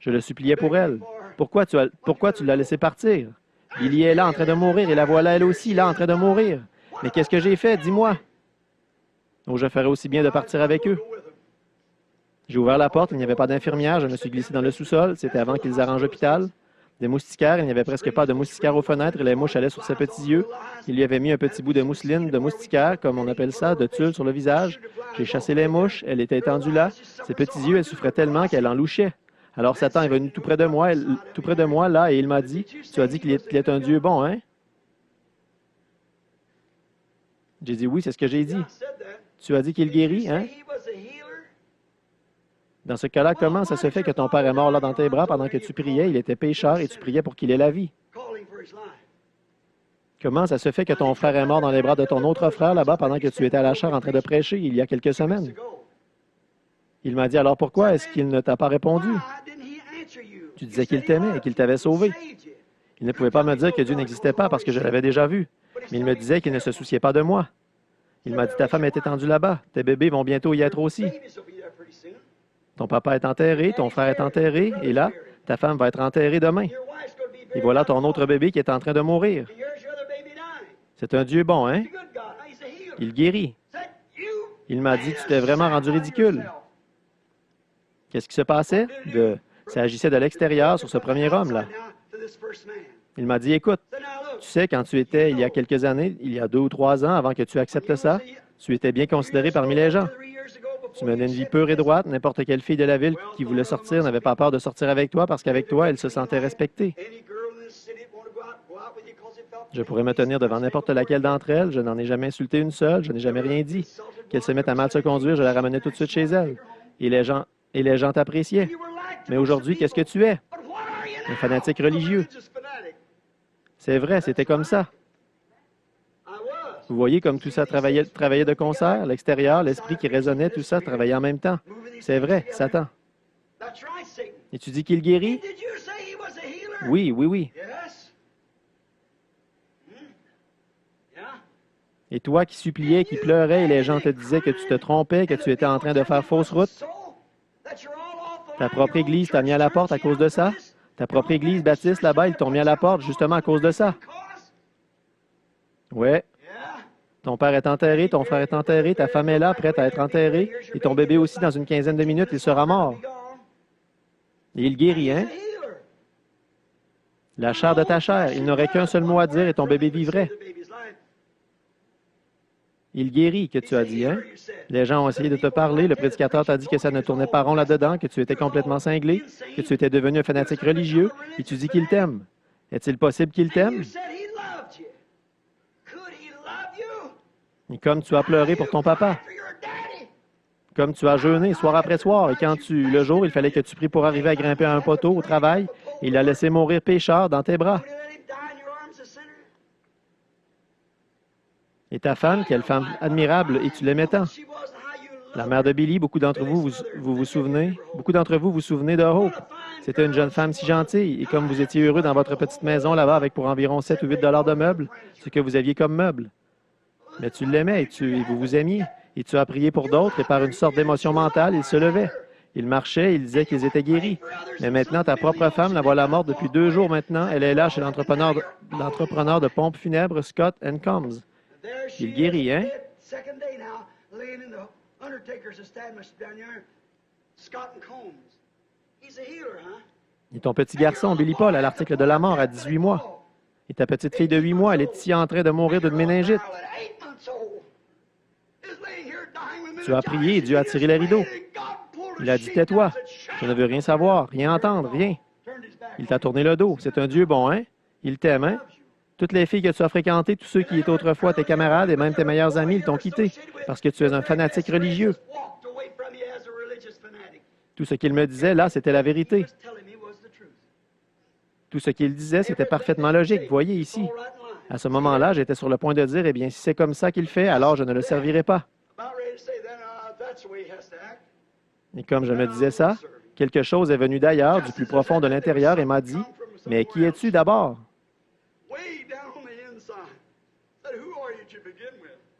Je le suppliais pour elle. Pourquoi tu l'as laissé partir? Billy est là en train de mourir et la voilà elle aussi là en train de mourir. Mais qu'est-ce que j'ai fait? Dis-moi. Oh, je ferais aussi bien de partir avec eux. J'ai ouvert la porte, il n'y avait pas d'infirmière, je me suis glissé dans le sous-sol, c'était avant qu'ils arrangent l'hôpital. Des moustiquaires, il n'y avait presque pas de moustiquaires aux fenêtres et les mouches allaient sur ses petits yeux. Il lui avait mis un petit bout de mousseline, de moustiquaire, comme on appelle ça, de tulle sur le visage. J'ai chassé les mouches, elle était étendue là. Ses petits yeux, elle souffrait tellement qu'elle en louchait. Alors Satan est venu tout près de moi, là, et il m'a dit, tu as dit qu'il est un Dieu bon, hein? J'ai dit, oui, c'est ce que j'ai dit. Tu as dit qu'il guérit, hein? Dans ce cas-là, comment ça se fait que ton père est mort là dans tes bras pendant que tu priais? Il était pécheur et tu priais pour qu'il ait la vie. Comment ça se fait que ton frère est mort dans les bras de ton autre frère là-bas pendant que tu étais à la chaire en train de prêcher il y a quelques semaines? Il m'a dit, alors pourquoi est-ce qu'il ne t'a pas répondu? Tu disais qu'il t'aimait et qu'il t'avait sauvé. Il ne pouvait pas me dire que Dieu n'existait pas parce que je l'avais déjà vu. Mais il me disait qu'il ne se souciait pas de moi. Il m'a dit, ta femme est étendue là-bas. Tes bébés vont bientôt y être aussi. Ton papa est enterré, ton frère est enterré, et là, ta femme va être enterrée demain. Et voilà ton autre bébé qui est en train de mourir. C'est un Dieu bon, hein? Il guérit. Il m'a dit, tu t'es vraiment rendu ridicule. Qu'est-ce qui se passait? Ça agissait de l'extérieur sur ce premier homme-là. Il m'a dit, écoute, tu sais, quand tu étais, il y a quelques années, il y a 2 ou 3 ans, avant que tu acceptes ça, tu étais bien considéré parmi les gens. Tu menais une vie pure et droite. N'importe quelle fille de la ville qui voulait sortir n'avait pas peur de sortir avec toi parce qu'avec toi, elle se sentait respectée. Je pourrais me tenir devant n'importe laquelle d'entre elles. Je n'en ai jamais insulté une seule. Je n'ai jamais rien dit. Qu'elle se mette à mal se conduire, je la ramenais tout de suite chez elle. Et les gens t'appréciaient. Mais aujourd'hui, qu'est-ce que tu es? Un fanatique religieux. C'est vrai, c'était comme ça. Vous voyez comme tout ça travaillait de concert, l'extérieur, l'esprit qui résonnait, tout ça travaillait en même temps. C'est vrai, Satan. Et tu dis qu'il guérit? Oui, oui, oui. Et toi qui suppliais, qui pleurais, et les gens te disaient que tu te trompais, que tu étais en train de faire fausse route? Ta propre Église t'a mis à la porte à cause de ça? Ta propre Église baptiste là-bas, ils t'ont mis à la porte justement à cause de ça? Ouais. Ton père est enterré, ton frère est enterré, ta femme est là, prête à être enterrée, et ton bébé aussi, dans une quinzaine de minutes, il sera mort. Et il guérit, hein? La chair de ta chair. Il n'aurait qu'un seul mot à dire et ton bébé vivrait. Il guérit, que tu as dit, hein? Les gens ont essayé de te parler. Le prédicateur t'a dit que ça ne tournait pas rond là-dedans, que tu étais complètement cinglé, que tu étais devenu un fanatique religieux, et tu dis qu'il t'aime. Est-il possible qu'il t'aime? Et comme tu as pleuré pour ton papa, comme tu as jeûné soir après soir, et le jour, il fallait que tu pries pour arriver à grimper à un poteau au travail, et il a laissé mourir pécheur dans tes bras. Et ta femme, quelle femme admirable, et tu l'aimais tant. La mère de Billy, beaucoup d'entre vous vous souvenez de Hope. C'était une jeune femme si gentille, et comme vous étiez heureux dans votre petite maison là-bas avec pour environ 7 ou 8 $ de meubles, ce que vous aviez comme meubles. Mais tu l'aimais et vous vous aimiez, et tu as prié pour d'autres, et par une sorte d'émotion mentale, ils se levaient. Ils marchaient, ils disaient qu'ils étaient guéris. Mais maintenant, ta propre femme, la voilà morte depuis 2 jours maintenant. Elle est là chez l'entrepreneur de pompes funèbres Scott & Combs. Il guérit, hein? Et ton petit garçon, Billy Paul, à l'article de la mort, à 18 mois. Et ta petite fille de 8 mois, elle est ici en train de mourir d'une méningite. Tu as prié et Dieu a tiré les rideaux. Il a dit, tais-toi, je ne veux rien savoir, rien entendre, rien. Il t'a tourné le dos. C'est un Dieu bon, hein? Il t'aime, hein? Toutes les filles que tu as fréquentées, tous ceux qui étaient autrefois tes camarades et même tes meilleurs amis, ils t'ont quitté parce que tu es un fanatique religieux. Tout ce qu'il me disait, là, c'était la vérité. Tout ce qu'il disait, c'était parfaitement logique. Voyez ici. À ce moment-là, j'étais sur le point de dire, eh bien, si c'est comme ça qu'il fait, alors je ne le servirai pas. Et comme je me disais ça, quelque chose est venu d'ailleurs, du plus profond de l'intérieur, et m'a dit, mais qui es-tu d'abord?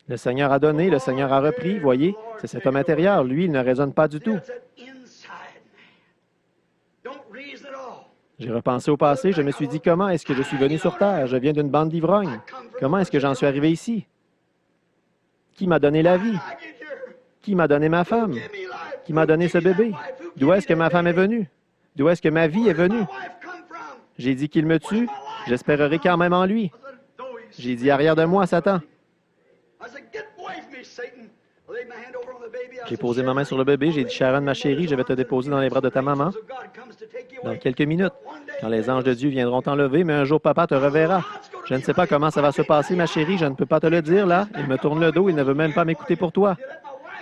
Le Seigneur a donné, le Seigneur a repris. Voyez, c'est cet homme intérieur. Lui, il ne raisonne pas du tout. J'ai repensé au passé. Je me suis dit, comment est-ce que je suis venu sur Terre? Je viens d'une bande d'ivrognes. Comment est-ce que j'en suis arrivé ici? Qui m'a donné la vie? Qui m'a donné ma femme? Qui m'a donné ce bébé? D'où est-ce que ma femme est venue? D'où est-ce que ma vie est venue? J'ai dit qu'il me tue. J'espérerai quand même en lui. J'ai dit, arrière de moi, Satan. J'ai posé ma main sur le bébé. J'ai dit, Sharon, ma chérie, je vais te déposer dans les bras de ta maman dans quelques minutes, quand les anges de Dieu viendront t'enlever, mais un jour, papa te reverra. Je ne sais pas comment ça va se passer, ma chérie, je ne peux pas te le dire, là. Il me tourne le dos, il ne veut même pas m'écouter pour toi.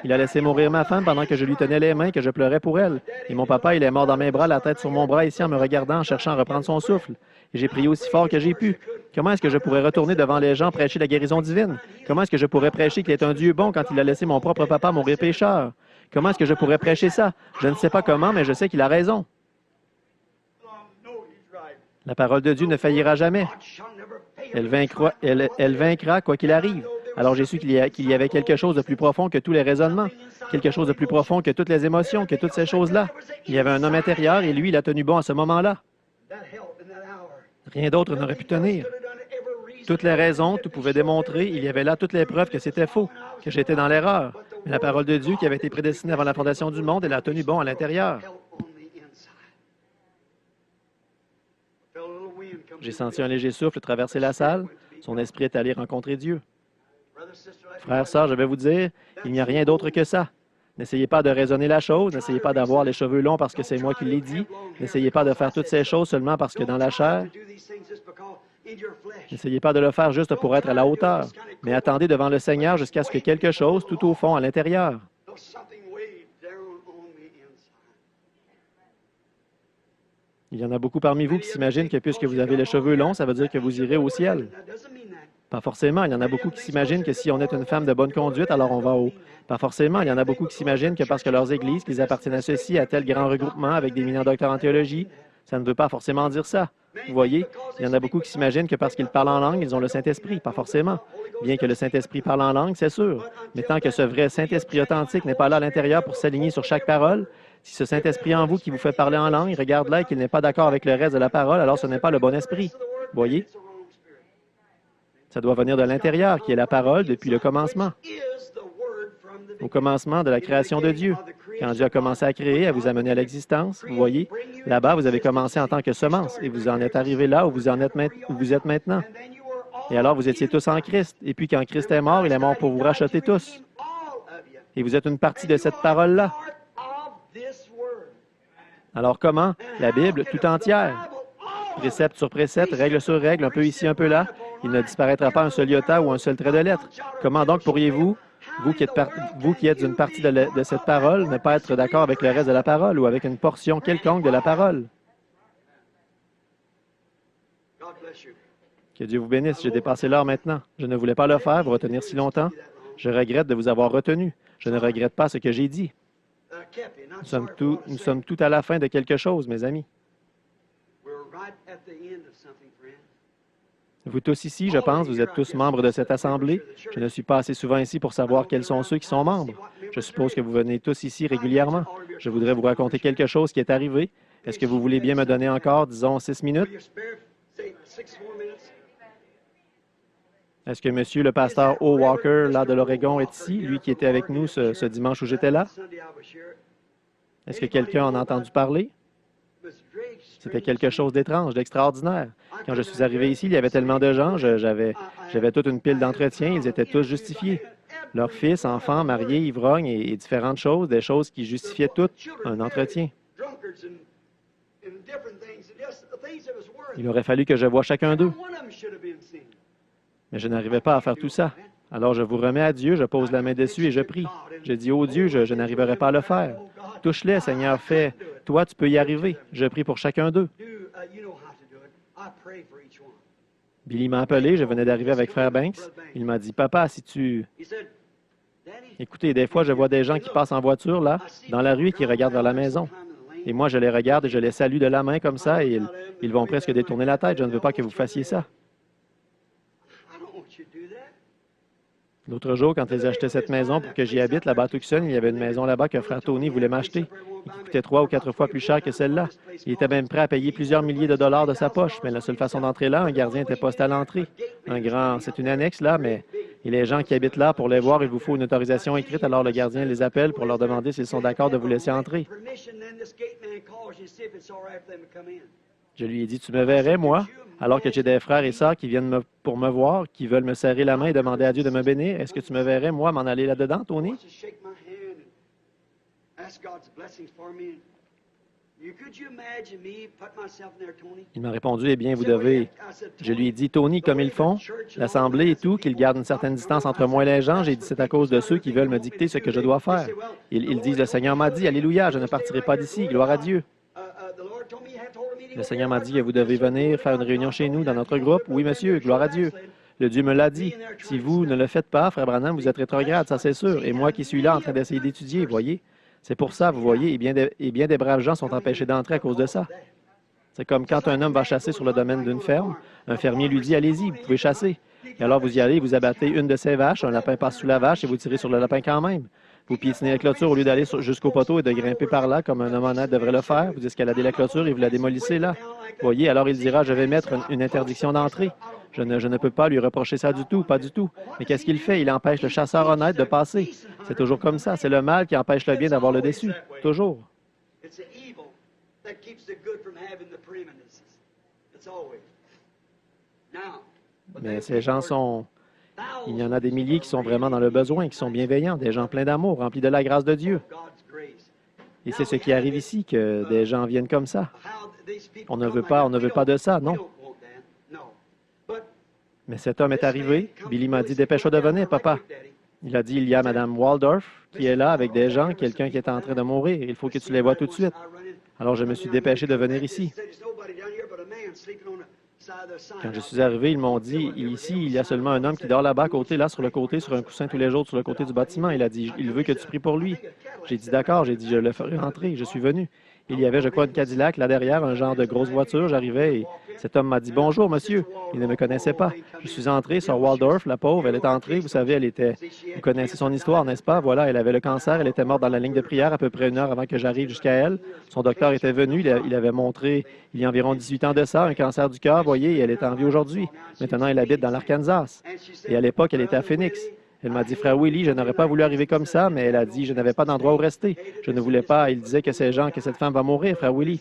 Il a laissé mourir ma femme pendant que je lui tenais les mains, que je pleurais pour elle. Et mon papa, il est mort dans mes bras, la tête sur mon bras, ici, en me regardant, en cherchant à reprendre son souffle. Et j'ai prié aussi fort que j'ai pu. Comment est-ce que je pourrais retourner devant les gens prêcher la guérison divine? Comment est-ce que je pourrais prêcher qu'il est un Dieu bon quand il a laissé mon propre papa mourir pécheur? Comment est-ce que je pourrais prêcher ça? Je ne sais pas comment, mais je sais qu'il a raison. La parole de Dieu ne faillira jamais. Elle vaincra quoi qu'il arrive. Alors j'ai su qu'il y avait quelque chose de plus profond que tous les raisonnements, quelque chose de plus profond que toutes les émotions, que toutes ces choses-là. Il y avait un homme intérieur et lui, il a tenu bon à ce moment-là. Rien d'autre n'aurait pu tenir. Toutes les raisons, tout pouvait démontrer, il y avait là toutes les preuves que c'était faux, que j'étais dans l'erreur. Mais la parole de Dieu, qui avait été prédestinée avant la fondation du monde, elle a tenu bon à l'intérieur. J'ai senti un léger souffle traverser la salle. Son esprit est allé rencontrer Dieu. Frères, sœurs, je vais vous dire, il n'y a rien d'autre que ça. N'essayez pas de raisonner la chose, n'essayez pas d'avoir les cheveux longs parce que c'est moi qui l'ai dit, n'essayez pas de faire toutes ces choses seulement parce que dans la chair, n'essayez pas de le faire juste pour être à la hauteur, mais attendez devant le Seigneur jusqu'à ce que quelque chose, tout au fond, à l'intérieur. Il y en a beaucoup parmi vous qui s'imaginent que puisque vous avez les cheveux longs, ça veut dire que vous irez au ciel. Pas forcément. Il y en a beaucoup qui s'imaginent que si on est une femme de bonne conduite, alors on va haut. Pas forcément. Il y en a beaucoup qui s'imaginent que parce que leurs églises, qu'ils appartiennent à ceci, à tel grand regroupement avec des éminents docteurs en théologie, ça ne veut pas forcément dire ça. Vous voyez, il y en a beaucoup qui s'imaginent que parce qu'ils parlent en langue, ils ont le Saint-Esprit. Pas forcément. Bien que le Saint-Esprit parle en langue, c'est sûr. Mais tant que ce vrai Saint-Esprit authentique n'est pas là à l'intérieur pour s'aligner sur chaque parole, si ce Saint-Esprit en vous qui vous fait parler en langue, regarde là et qu'il n'est pas d'accord avec le reste de la parole, alors ce n'est pas le bon esprit. Voyez? Ça doit venir de l'intérieur, qui est la parole depuis le commencement. au commencement de la création de Dieu. Quand Dieu a commencé à créer, à vous amener à l'existence, vous voyez, là-bas, vous avez commencé en tant que semence et vous en êtes arrivé là où vous êtes maintenant. Et alors, vous étiez tous en Christ. Et puis, quand Christ est mort, il est mort pour vous racheter tous. Et vous êtes une partie de cette parole-là. Alors, comment? La Bible tout entière. Précepte sur précepte, règle sur règle, un peu ici, un peu là. Il ne disparaîtra pas un seul iota ou un seul trait de lettre. Comment donc pourriez-vous, vous qui êtes une partie de cette parole, ne pas être d'accord avec le reste de la parole ou avec une portion quelconque de la parole? Que Dieu vous bénisse. J'ai dépassé l'heure maintenant. Je ne voulais pas le faire, vous retenir si longtemps. Je regrette de vous avoir retenu. Je ne regrette pas ce que j'ai dit. Nous sommes tout à la fin de quelque chose, mes amis. Vous tous ici, je pense, vous êtes tous membres de cette assemblée. Je ne suis pas assez souvent ici pour savoir quels sont ceux qui sont membres. Je suppose que vous venez tous ici régulièrement. Je voudrais vous raconter quelque chose qui est arrivé. Est-ce que vous voulez bien me donner encore, disons, 6 minutes? Est-ce que monsieur le pasteur O. Walker, là de l'Oregon, est ici, lui qui était avec nous ce dimanche où j'étais là? Est-ce que quelqu'un en a entendu parler? C'était quelque chose d'étrange, d'extraordinaire. Quand je suis arrivé ici, il y avait tellement de gens, j'avais toute une pile d'entretiens, ils étaient tous justifiés. Leurs fils, enfants, mariés, ivrognes et différentes choses, des choses qui justifiaient tout un entretien. Il aurait fallu que je voie chacun d'eux. Mais je n'arrivais pas à faire tout ça. Alors je vous remets à Dieu, je pose la main dessus et je prie. Je dis, oh Dieu, je n'arriverai pas à le faire. Touche-les, Seigneur, fais. Toi, tu peux y arriver. Je prie pour chacun d'eux. Billy m'a appelé, je venais d'arriver avec Frère Banks. Il m'a dit, papa, si tu... Écoutez, des fois, je vois des gens qui passent en voiture, là, dans la rue et qui regardent vers la maison. Et moi, je les regarde et je les salue de la main comme ça et ils vont presque détourner la tête. Je ne veux pas que vous fassiez ça. L'autre jour, quand ils achetaient cette maison pour que j'y habite, là-bas à Tucson, il y avait une maison là-bas que frère Tony voulait m'acheter et qui coûtait 3 ou 4 fois plus cher que celle-là. Il était même prêt à payer plusieurs milliers de dollars de sa poche, mais la seule façon d'entrer là, un gardien était posté à l'entrée. C'est une annexe là, mais et les gens qui habitent là, pour les voir, il vous faut une autorisation écrite, alors le gardien les appelle pour leur demander s'ils sont d'accord de vous laisser entrer. Je lui ai dit, tu me verrais, moi, alors que j'ai des frères et sœurs qui viennent pour me voir, qui veulent me serrer la main et demander à Dieu de me bénir. Est-ce que tu me verrais, moi, m'en aller là-dedans, Tony? Il m'a répondu, eh bien, vous devez... Je lui ai dit, Tony, comme ils font, l'Assemblée et tout, qu'ils gardent une certaine distance entre moi et les gens. J'ai dit, c'est à cause de ceux qui veulent me dicter ce que je dois faire. Ils disent, le Seigneur m'a dit, Alléluia, je ne partirai pas d'ici, gloire à Dieu. Le Seigneur m'a dit que vous devez venir faire une réunion chez nous, dans notre groupe. Oui, monsieur, gloire à Dieu. Le Dieu me l'a dit. Si vous ne le faites pas, frère Branham, vous êtes rétrograde, ça c'est sûr. Et moi qui suis là en train d'essayer d'étudier, voyez. C'est pour ça, vous voyez, et bien des braves gens sont empêchés d'entrer à cause de ça. C'est comme quand un homme va chasser sur le domaine d'une ferme, un fermier lui dit, allez-y, vous pouvez chasser. Et alors vous y allez, vous abattez une de ses vaches, un lapin passe sous la vache et vous tirez sur le lapin quand même. Vous piétinez la clôture au lieu d'aller jusqu'au poteau et de grimper par là comme un homme honnête devrait le faire. Vous escaladez la clôture et vous la démolissez là. Voyez, alors il dira, je vais mettre une interdiction d'entrée. Je ne peux pas lui reprocher ça du tout, pas du tout. Mais qu'est-ce qu'il fait? Il empêche le chasseur honnête de passer. C'est toujours comme ça. C'est le mal qui empêche le bien d'avoir le dessus. Toujours. Mais ces gens sont... Il y en a des milliers qui sont vraiment dans le besoin, qui sont bienveillants, des gens pleins d'amour, remplis de la grâce de Dieu. Et c'est ce qui arrive ici, que des gens viennent comme ça. On ne veut pas de ça, non. Mais cet homme est arrivé. Billy m'a dit, dépêche-toi de venir, papa. Il a dit, il y a Mme Waldorf qui est là avec des gens, quelqu'un qui est en train de mourir. Il faut que tu les vois tout de suite. Alors je me suis dépêché de venir ici. Quand je suis arrivé, ils m'ont dit, ici, il y a seulement un homme qui dort là-bas, là, sur le côté, sur un coussin tous les jours, sur le côté du bâtiment. Il a dit, il veut que tu pries pour lui. J'ai dit, d'accord. J'ai dit, je le ferai rentrer. Je suis venu. Il y avait, je crois, une Cadillac là derrière, un genre de grosse voiture. J'arrivais et cet homme m'a dit, bonjour, monsieur. Il ne me connaissait pas. Je suis entré sur Waldorf, la pauvre. Elle est entrée, vous savez, vous connaissez son histoire, n'est-ce pas? Voilà, elle avait le cancer. Elle était morte dans la ligne de prière à peu près 1 heure avant que j'arrive jusqu'à elle. Son docteur était venu. Il avait montré, il y a environ 18 ans de ça, un cancer du cœur, voyez, et elle est en vie aujourd'hui. Maintenant, elle habite dans l'Arkansas. Et à l'époque, elle était à Phoenix. Elle m'a dit, frère Willie, je n'aurais pas voulu arriver comme ça, mais elle a dit, je n'avais pas d'endroit où rester. Je ne voulais pas. Il disait que ces gens, que cette femme va mourir, frère Willie.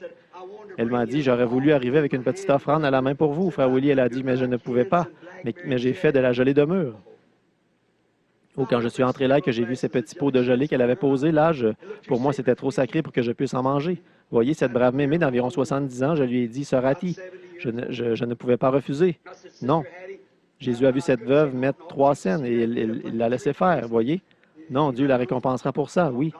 Elle m'a dit, j'aurais voulu arriver avec une petite offrande à la main pour vous, frère Willie. Elle a dit, mais je ne pouvais pas. Mais j'ai fait de la gelée de mûre. Ou quand je suis entré là et que j'ai vu ces petits pots de gelée qu'elle avait posés, là, pour moi, c'était trop sacré pour que je puisse en manger. Voyez, cette brave mémé d'environ 70 ans, je lui ai dit, Sœur Hattie, je ne pouvais pas refuser. Non. Jésus a vu cette veuve mettre 3 cents et il l'a laissé faire, voyez. Non, Dieu la récompensera pour ça, oui.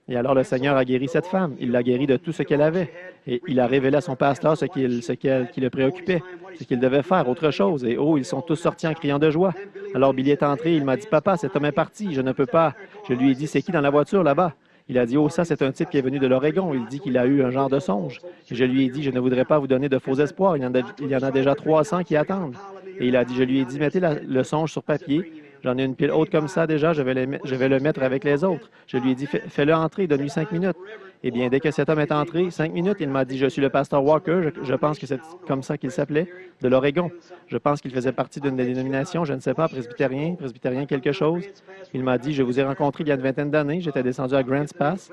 Et alors le Seigneur a guéri cette femme. Il l'a guérie de tout ce qu'elle avait. Et il a révélé à son pasteur ce qui le préoccupait, ce qu'il devait faire, autre chose. Et oh, ils sont tous sortis en criant de joie. Alors Billy est entré, il m'a dit, Papa, cet homme est parti, je ne peux pas. Je lui ai dit, c'est qui dans la voiture là-bas? Il a dit, oh, ça, c'est un type qui est venu de l'Oregon. Il dit qu'il a eu un genre de songe. Et je lui ai dit, je ne voudrais pas vous donner de faux espoirs. Il y en a déjà 300 qui attendent. Et il a dit, je lui ai dit, mettez le songe sur papier. J'en ai une pile haute comme ça déjà, je vais le mettre avec les autres. Je lui ai dit, fais-le entrer, donne-lui 5 minutes. Eh bien, dès que cet homme est entré, 5 minutes, il m'a dit, je suis le pasteur Walker, je pense que c'est comme ça qu'il s'appelait, de l'Oregon. Je pense qu'il faisait partie d'une des dénominations, je ne sais pas, presbytérien quelque chose. Il m'a dit, je vous ai rencontré il y a une vingtaine d'années, j'étais descendu à Grants Pass,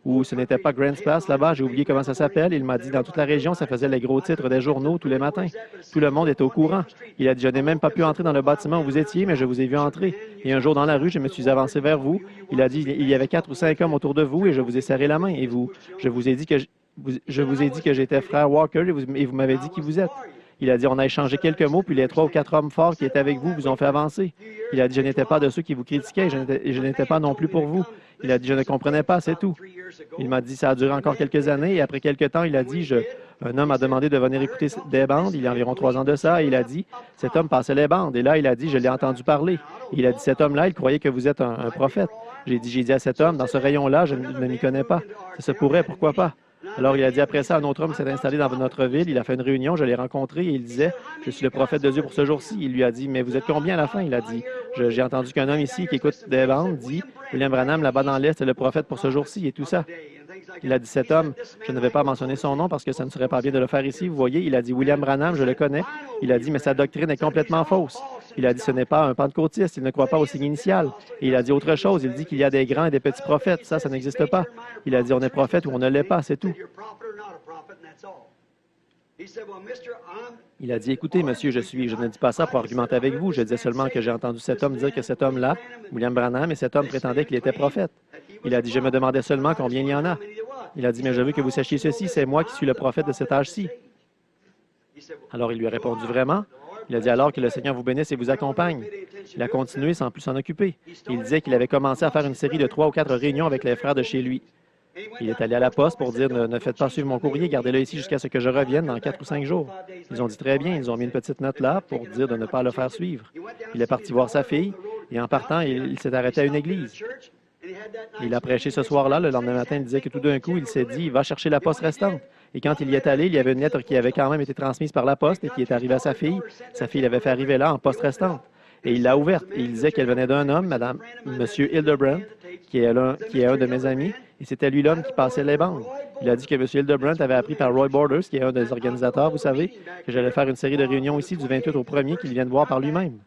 où ce n'était pas Grants Pass là-bas, j'ai oublié comment ça s'appelle. Il m'a dit, dans toute la région, ça faisait les gros titres des journaux tous les matins. Tout le monde était au courant. Il a dit, je n'ai même pas pu entrer dans le bâtiment où vous étiez, mais je vous ai vu entrer. Et un jour, dans la rue, je me suis avancé vers vous. Il a dit, il y avait 4 ou 5 hommes autour de vous et je vous ai serré la main. Et je vous ai dit que j'étais frère Walker et vous m'avez dit qui vous êtes. Il a dit, on a échangé quelques mots, puis les 3 ou 4 hommes forts qui étaient avec vous vous ont fait avancer. Il a dit, je n'étais pas de ceux qui vous critiquaient et je n'étais pas non plus pour vous. Il a dit, je ne comprenais pas, c'est tout. Il m'a dit, ça a duré encore quelques années et après quelques temps, il a dit, un homme a demandé de venir écouter des bandes, il y a environ 3 ans de ça, et il a dit, cet homme passait les bandes. Et là, il a dit, je l'ai entendu parler. Et il a dit, cet homme-là, il croyait que vous êtes un prophète. J'ai dit à cet homme, dans ce rayon-là, je ne m'y connais pas. Ça se pourrait, pourquoi pas? Alors, il a dit, après ça, un autre homme s'est installé dans notre ville, il a fait une réunion, je l'ai rencontré et il disait, je suis le prophète de Dieu pour ce jour-ci. Il lui a dit, mais vous êtes combien à la fin? Il a dit, j'ai entendu qu'un homme ici qui écoute des bandes dit, William Branham, là-bas dans l'Est, est le prophète pour ce jour-ci et tout ça. Il a dit, cet homme, je ne vais pas mentionner son nom parce que ça ne serait pas bien de le faire ici. Vous voyez, il a dit, William Branham, je le connais. Il a dit, mais sa doctrine est complètement fausse. Il a dit, ce n'est pas un pentecôtiste, il ne croit pas au signe initial. Et il a dit autre chose, il dit qu'il y a des grands et des petits prophètes. Ça n'existe pas. Il a dit, on est prophète ou on ne l'est pas, c'est tout. Il a dit, écoutez, monsieur, je ne dis pas ça pour argumenter avec vous. Je disais seulement que j'ai entendu cet homme dire que cet homme-là, William Branham, et cet homme prétendait qu'il était prophète. Il a dit, je me demandais seulement combien il y en a. Il a dit, mais je veux que vous sachiez ceci, c'est moi qui suis le prophète de cet âge-ci. Alors il lui a répondu, vraiment? Il a dit, alors que le Seigneur vous bénisse et vous accompagne. Il a continué sans plus s'en occuper. Il disait qu'il avait commencé à faire une série de 3 ou 4 réunions avec les frères de chez lui. Il est allé à la poste pour dire, ne faites pas suivre mon courrier, gardez-le ici jusqu'à ce que je revienne dans 4 ou 5 jours. Ils ont dit très bien, ils ont mis une petite note là pour dire de ne pas le faire suivre. Il est parti voir sa fille et en partant, il s'est arrêté à une église. Il a prêché ce soir-là. Le lendemain matin, il disait que tout d'un coup, il s'est dit, va chercher la poste restante. Et quand il y est allé, il y avait une lettre qui avait quand même été transmise par la poste et qui est arrivée à sa fille. Sa fille l'avait fait arriver là en poste restante. Et il l'a ouverte. Et il disait qu'elle venait d'un homme, M. Hildebrandt, qui est un de mes amis. Et c'était lui l'homme qui passait les bandes. Il a dit que M. Hildebrandt avait appris par Roy Borders, qui est un des organisateurs, vous savez, que j'allais faire une série de réunions ici du 28 au 1er qu'il vienne voir par lui-même.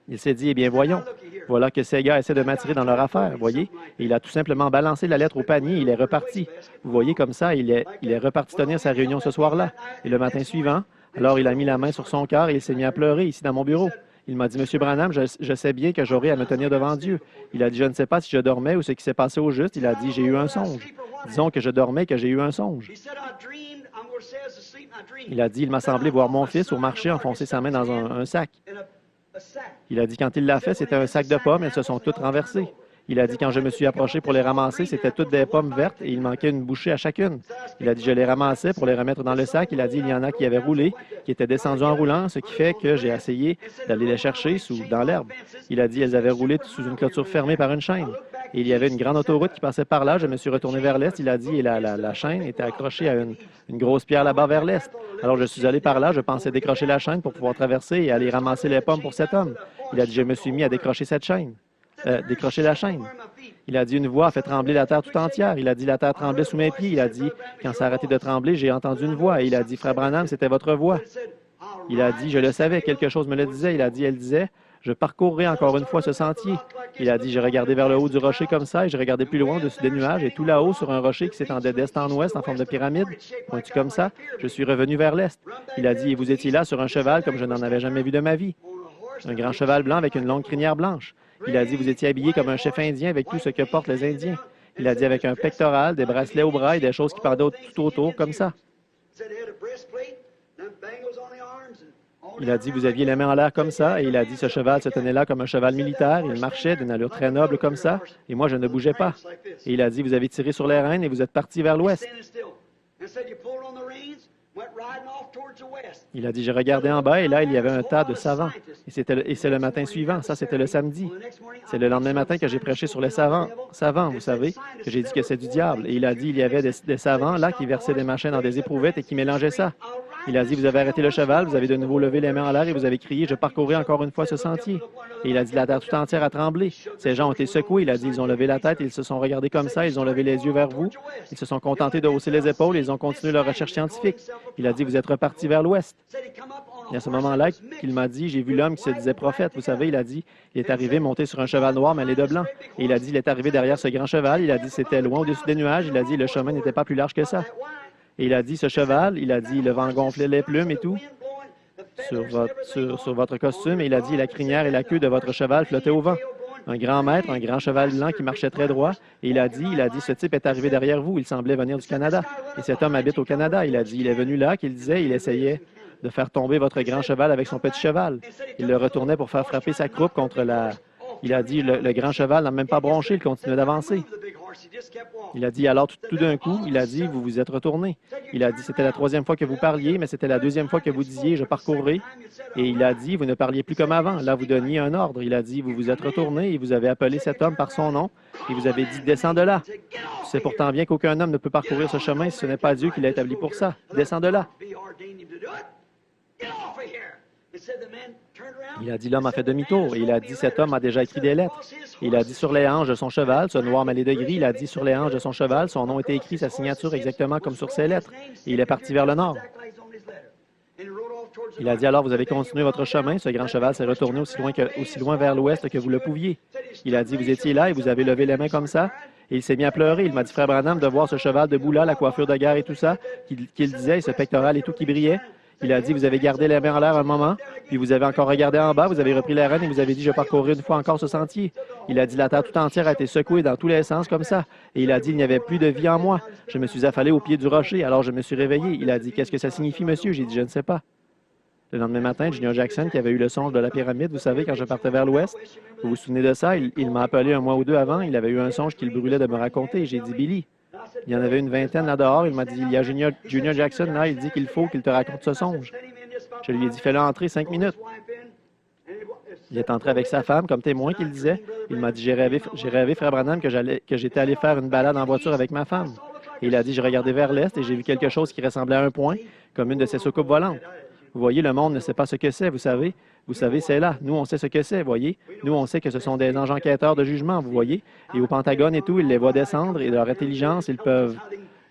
Il s'est dit, eh bien, voyons, voilà que ces gars essaient de m'attirer dans leur affaire, voyez. Et il a tout simplement balancé la lettre au panier et il est reparti. Vous voyez, comme ça, il est reparti tenir sa réunion ce soir-là. Et le matin suivant, alors il a mis la main sur son cœur et il s'est mis à pleurer ici dans mon bureau. Il m'a dit, Monsieur Branham, je sais bien que j'aurai à me tenir devant Dieu. Il a dit, je ne sais pas si je dormais ou ce qui s'est passé au juste. Il a dit, j'ai eu un songe. Disons que je dormais, que j'ai eu un songe. Il a dit, il m'a semblé voir mon fils au marché enfoncer sa main dans un sac. Il a dit, quand il l'a fait, c'était un sac de pommes, elles se sont toutes renversées. Il a dit, quand je me suis approché pour les ramasser, c'était toutes des pommes vertes et il manquait une bouchée à chacune. Il a dit, je les ramassais pour les remettre dans le sac. Il a dit, il y en a qui avaient roulé, qui étaient descendus en roulant, ce qui fait que j'ai essayé d'aller les chercher dans l'herbe. Il a dit, elles avaient roulé sous une clôture fermée par une chaîne. Et il y avait une grande autoroute qui passait par là. Je me suis retourné vers l'est. Il a dit, et la chaîne était accrochée à une grosse pierre là-bas vers l'est. Alors je suis allé par là. Je pensais décrocher la chaîne pour pouvoir traverser et aller ramasser les pommes pour cet homme. Il a dit, je me suis mis à décrocher cette chaîne. Décrocher la chaîne. Il a dit, une voix a fait trembler la terre tout entière. Il a dit, la terre tremblait sous mes pieds. Il a dit, quand ça a arrêté de trembler, j'ai entendu une voix. Et il a dit, Frère Branham, c'était votre voix. Il a dit, je le savais, quelque chose me le disait. Il a dit, elle disait, je parcourrai encore une fois ce sentier. Il a dit, j'ai regardé vers le haut du rocher comme ça, et j'ai regardé plus loin au-dessus des nuages, et tout là-haut, sur un rocher qui s'étendait d'est en ouest en forme de pyramide, pointu comme ça, je suis revenu vers l'est. Il a dit, et vous étiez là sur un cheval comme je n'en avais jamais vu de ma vie. Un grand cheval blanc avec une longue crinière blanche. Il a dit, vous étiez habillé comme un chef indien avec tout ce que portent les Indiens. Il a dit, avec un pectoral, des bracelets au bras et des choses qui pendaient tout autour, comme ça. Il a dit, vous aviez les mains en l'air comme ça, et il a dit, ce cheval se tenait là comme un cheval militaire, il marchait d'une allure très noble comme ça, et moi je ne bougeais pas. Et il a dit, vous avez tiré sur les rênes et vous êtes parti vers l'ouest. Il a dit, j'ai regardé en bas, et là, il y avait un tas de savants. Et c'est le matin suivant, ça c'était le samedi. C'est le lendemain matin que j'ai prêché sur les savants, vous savez, que j'ai dit que c'est du diable. Et il a dit, il y avait des savants là qui versaient des machins dans des éprouvettes et qui mélangeaient ça. Il a dit, vous avez arrêté le cheval, vous avez de nouveau levé les mains en l'air et vous avez crié, je parcourrai encore une fois ce sentier. Et il a dit, la terre tout entière a tremblé. Ces gens ont été secoués. Il a dit, ils ont levé la tête, ils se sont regardés comme ça, ils ont levé les yeux vers vous. Ils se sont contentés de hausser les épaules et ils ont continué leur recherche scientifique. Il a dit, vous êtes repartis vers l'ouest. Et à ce moment-là, qu'il m'a dit, j'ai vu l'homme qui se disait prophète. Vous savez, il a dit, il est arrivé monté sur un cheval noir mêlé de blanc. Et il a dit, il est arrivé derrière ce grand cheval. Il a dit, c'était loin au-dessus des nuages. Il a dit, le chemin n'était pas plus large que ça. Et il a dit, ce cheval, il a dit, le vent gonflait les plumes et tout sur votre costume. Et il a dit, la crinière et la queue de votre cheval flottaient au vent. Un grand maître, un grand cheval blanc qui marchait très droit. Et il a dit, ce type est arrivé derrière vous. Il semblait venir du Canada. Et cet homme habite au Canada. Il a dit, il est venu là, qu'il disait, il essayait de faire tomber votre grand cheval avec son petit cheval. Il le retournait pour faire frapper sa croupe contre la... Il a dit, le grand cheval n'a même pas bronché, il continuait d'avancer. Il a dit, alors tout d'un coup, il a dit, vous vous êtes retourné. Il a dit, c'était la troisième fois que vous parliez, mais c'était la deuxième fois que vous disiez, je parcourrai. Et il a dit, vous ne parliez plus comme avant. Là, vous donniez un ordre. Il a dit, vous vous êtes retourné et vous avez appelé cet homme par son nom et vous avez dit, descends de là. C'est pourtant bien qu'aucun homme ne peut parcourir ce chemin si ce n'est pas Dieu qui l'a établi pour ça. Descends de là. Il a dit, l'homme a fait demi-tour. Et il a dit, cet homme a déjà écrit des lettres. Il a dit, sur les hanches de son cheval, ce noir mêlé de gris, il a dit, sur les hanches de son cheval, son nom était écrit, sa signature exactement comme sur ses lettres. Et il est parti vers le nord. Il a dit, alors vous avez continué votre chemin. Ce grand cheval s'est retourné aussi loin vers l'ouest que vous le pouviez. Il a dit, vous étiez là et vous avez levé les mains comme ça. Et il s'est mis à pleurer. Il m'a dit, frère Branham, de voir ce cheval debout là, la coiffure de guerre et tout ça, qu'il disait, et ce pectoral et tout qui brillait. Il a dit, vous avez gardé les mains en l'air un moment, puis vous avez encore regardé en bas, vous avez repris les rênes et vous avez dit, je parcourrai une fois encore ce sentier. Il a dit, la terre tout entière a été secouée dans tous les sens comme ça. Et il a dit, il n'y avait plus de vie en moi. Je me suis affalé au pied du rocher, alors je me suis réveillé. Il a dit, qu'est-ce que ça signifie, monsieur? J'ai dit, je ne sais pas. Le lendemain matin, Junior Jackson, qui avait eu le songe de la pyramide, vous savez, quand je partais vers l'ouest, vous vous souvenez de ça? Il m'a appelé un mois ou deux avant, il avait eu un songe qu'il brûlait de me raconter. J'ai dit, Billy, il y en avait une vingtaine là dehors. Il m'a dit, il y a Junior Jackson là, il dit qu'il faut qu'il te raconte ce songe. Je lui ai dit, fais-le entrer 5 minutes. Il est entré avec sa femme, comme témoin qu'il disait. Il m'a dit, j'ai rêvé, frère Branham, que j'étais allé faire une balade en voiture avec ma femme. Et il a dit, j'ai regardé vers l'est et j'ai vu quelque chose qui ressemblait à un point, comme une de ces soucoupes volantes. Vous voyez, le monde ne sait pas ce que c'est, vous savez. Vous savez, c'est là. Nous, on sait ce que c'est, vous voyez. Nous, on sait que ce sont des anges enquêteurs de jugement, vous voyez. Et au Pentagone et tout, ils les voient descendre et leur intelligence, ils peuvent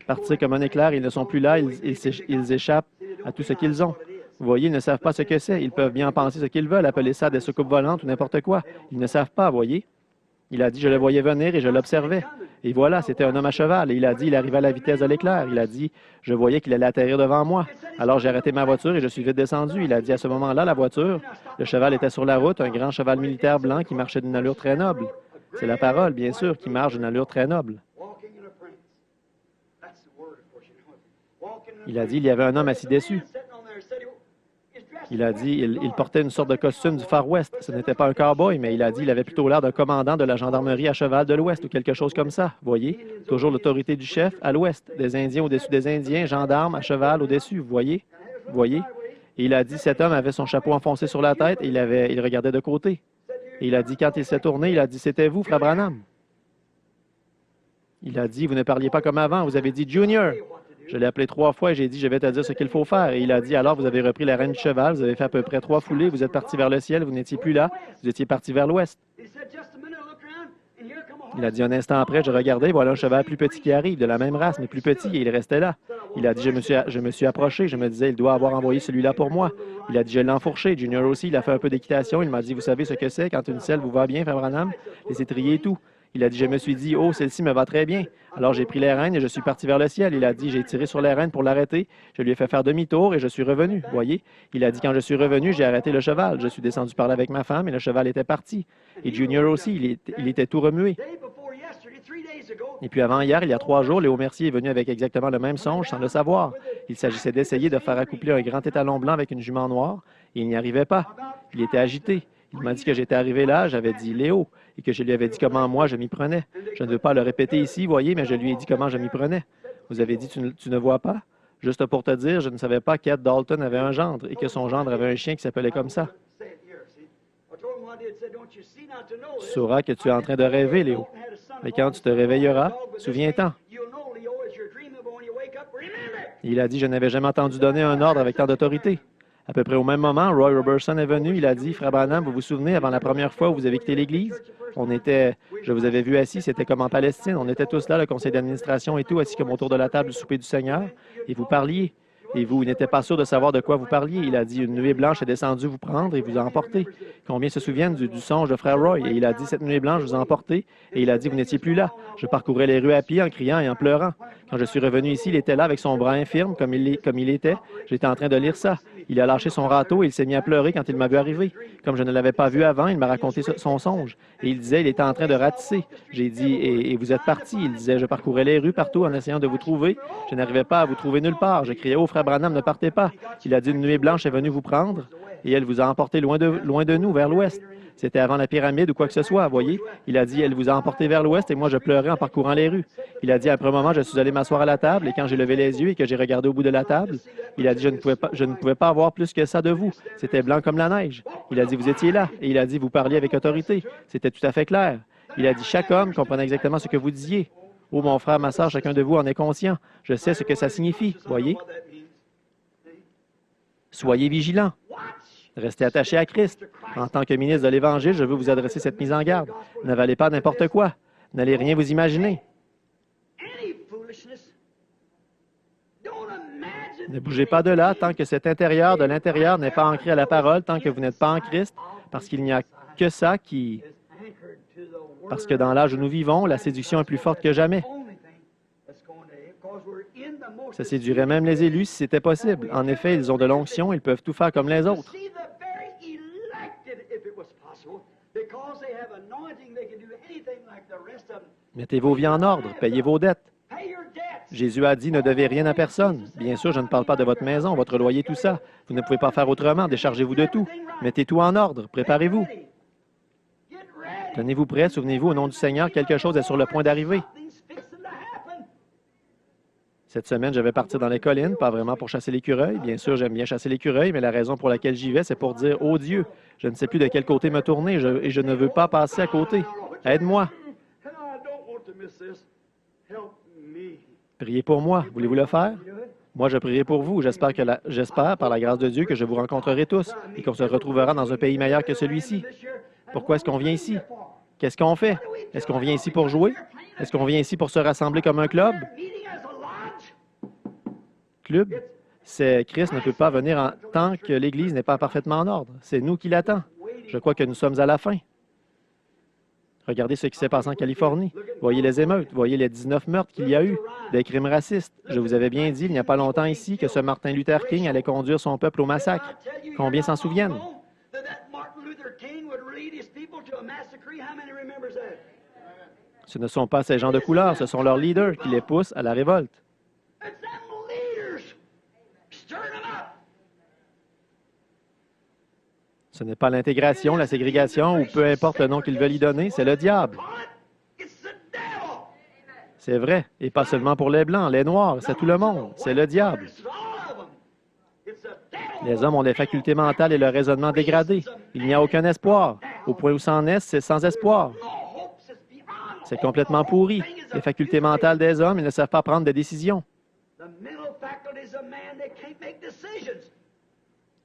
partir comme un éclair. Ils ne sont plus là, ils échappent à tout ce qu'ils ont. Vous voyez, ils ne savent pas ce que c'est. Ils peuvent bien penser ce qu'ils veulent, appeler ça des soucoupes volantes ou n'importe quoi. Ils ne savent pas, vous voyez. Il a dit, je le voyais venir et je l'observais. Et voilà, c'était un homme à cheval. Et il a dit, il arrivait à la vitesse de l'éclair. Il a dit, je voyais qu'il allait atterrir devant moi. Alors j'ai arrêté ma voiture et je suis vite descendu. Il a dit, à ce moment-là, la voiture, le cheval était sur la route, un grand cheval militaire blanc qui marchait d'une allure très noble. C'est la parole, bien sûr, qui marche d'une allure très noble. Il a dit, il y avait un homme assis dessus. Il a dit, il portait une sorte de costume du Far West. Ce n'était pas un cow-boy, mais il a dit, il avait plutôt l'air d'un commandant de la gendarmerie à cheval de l'Ouest ou quelque chose comme ça. Voyez, toujours l'autorité du chef à l'Ouest, des Indiens au-dessus des Indiens, gendarmes à cheval au-dessus, vous voyez. Et il a dit, cet homme avait son chapeau enfoncé sur la tête et il regardait de côté. Et il a dit, quand il s'est tourné, il a dit, c'était vous, frère Branham. Il a dit, vous ne parliez pas comme avant, vous avez dit, Junior. Je l'ai appelé 3 fois et j'ai dit, je vais te dire ce qu'il faut faire. Et il a dit, alors vous avez repris la reine du cheval, vous avez fait à peu près 3 foulées, vous êtes parti vers le ciel, vous n'étiez plus là, vous étiez parti vers l'ouest. Il a dit, un instant après, je regardais, voilà un cheval plus petit qui arrive, de la même race, mais plus petit, et il restait là. Il a dit, je me suis approché. Je me disais, il doit avoir envoyé celui-là pour moi. Il a dit, je l'ai enfourché. Junior aussi, il a fait un peu d'équitation. Il m'a dit, vous savez ce que c'est quand une selle vous va bien, Frère Branham? Les étriers et tout. Il a dit, je me suis dit, oh, celle-ci me va très bien. Alors j'ai pris les rênes et je suis parti vers le ciel. Il a dit, j'ai tiré sur les rênes pour l'arrêter. Je lui ai fait faire demi-tour et je suis revenu. Voyez? Il a dit, quand je suis revenu, j'ai arrêté le cheval. Je suis descendu parler avec ma femme et le cheval était parti. Et Junior aussi, il était tout remué. Et puis avant hier, il y a 3 jours, Léo Mercier est venu avec exactement le même songe sans le savoir. Il s'agissait d'essayer de faire accoupler un grand étalon blanc avec une jument noire et il n'y arrivait pas. Il était agité. Il m'a dit que j'étais arrivé là, j'avais dit Léo, et que je lui avais dit comment moi je m'y prenais. Je ne veux pas le répéter ici, voyez, mais je lui ai dit comment je m'y prenais. Vous avez dit, tu ne vois pas? Juste pour te dire, je ne savais pas qu'Ed Dalton avait un gendre et que son gendre avait un chien qui s'appelait comme ça. Tu sauras que tu es en train de rêver, Léo. Mais quand tu te réveilleras, souviens-t'en. Il a dit, je n'avais jamais entendu donner un ordre avec tant d'autorité. À peu près au même moment, Roy Robertson est venu. Il a dit, Frère Branham, vous vous souvenez, avant la première fois où vous avez quitté l'Église, je vous avais vu assis, c'était comme en Palestine. On était tous là, le conseil d'administration et tout, assis comme autour de la table du souper du Seigneur. Et vous parliez. Et vous n'étiez pas sûr de savoir de quoi vous parliez. Il a dit, une nuée blanche est descendue vous prendre et vous a emporté. Combien se souviennent du songe de Frère Roy? Et il a dit, cette nuée blanche vous a emporté. Et il a dit, vous n'étiez plus là. Je parcourais les rues à pied en criant et en pleurant. Quand je suis revenu ici, il était là avec son bras infirme, comme il était. J'étais en train de lire ça. Il a lâché son râteau et il s'est mis à pleurer quand il m'a vu arriver. Comme je ne l'avais pas vu avant, il m'a raconté son songe. Et il disait, il était en train de ratisser. J'ai dit, et vous êtes parti. Il disait, je parcourais les rues partout en essayant de vous trouver. Je n'arrivais pas à vous trouver nulle part. Je criais, oh, Frère Branham, ne partez pas. Il a dit, une nuée blanche est venue vous prendre et elle vous a emporté loin de nous, vers l'ouest. C'était avant la pyramide ou quoi que ce soit, voyez. Il a dit, elle vous a emporté vers l'ouest et moi, je pleurais en parcourant les rues. Il a dit, après un moment, je suis allé m'asseoir à la table et quand j'ai levé les yeux et que j'ai regardé au bout de la table, il a dit, je ne pouvais pas avoir plus que ça de vous. C'était blanc comme la neige. Il a dit, vous étiez là. Et il a dit, vous parliez avec autorité. C'était tout à fait clair. Il a dit, chaque homme comprenait exactement ce que vous disiez. Oh, mon frère, ma soeur, chacun de vous en est conscient. Je sais ce que ça signifie, voyez. Soyez vigilants. Restez attachés à Christ. En tant que ministre de l'Évangile, je veux vous adresser cette mise en garde. N'avalez pas n'importe quoi. N'allez rien vous imaginer. Ne bougez pas de là tant que cet intérieur de l'intérieur n'est pas ancré à la parole, tant que vous n'êtes pas en Christ, parce qu'il n'y a que ça qui... Parce que dans l'âge où nous vivons, la séduction est plus forte que jamais. Ça séduirait même les élus si c'était possible. En effet, ils ont de l'onction, ils peuvent tout faire comme les autres. Mettez vos vies en ordre, payez vos dettes. Jésus a dit, ne devez rien à personne. Bien sûr, je ne parle pas de votre maison, votre loyer, tout ça. Vous ne pouvez pas faire autrement, déchargez-vous de tout. Mettez tout en ordre, préparez-vous. Tenez-vous prêts, souvenez-vous, au nom du Seigneur, quelque chose est sur le point d'arriver. Cette semaine, je vais partir dans les collines, pas vraiment pour chasser l'écureuil. Bien sûr, j'aime bien chasser l'écureuil, mais la raison pour laquelle j'y vais, c'est pour dire, oh Dieu, je ne sais plus de quel côté me tourner et je ne veux pas passer à côté. Aide-moi. Priez pour moi. Voulez-vous le faire? Moi, je prierai pour vous. J'espère, par la grâce de Dieu, que je vous rencontrerai tous et qu'on se retrouvera dans un pays meilleur que celui-ci. Pourquoi est-ce qu'on vient ici? Qu'est-ce qu'on fait? Est-ce qu'on vient ici pour jouer? Est-ce qu'on vient ici pour se rassembler comme un club? Club? Christ ne peut pas venir tant que l'Église n'est pas parfaitement en ordre. C'est nous qui l'attend. Je crois que nous sommes à la fin. Regardez ce qui s'est passé en Californie. Voyez les émeutes. Voyez les 19 meurtres qu'il y a eu. Des crimes racistes. Je vous avais bien dit, il n'y a pas longtemps ici, que ce Martin Luther King allait conduire son peuple au massacre. Combien s'en souviennent? Ce ne sont pas ces gens de couleur, ce sont leurs leaders qui les poussent à la révolte. Ce n'est pas l'intégration, la ségrégation ou peu importe le nom qu'ils veulent y donner, c'est le diable. C'est vrai, et pas seulement pour les Blancs, les Noirs, c'est tout le monde, c'est le diable. Les hommes ont des facultés mentales et le raisonnement dégradé. Il n'y a aucun espoir. Au point où ça en est, c'est sans espoir. C'est complètement pourri. Les facultés mentales des hommes, ils ne savent pas prendre des décisions.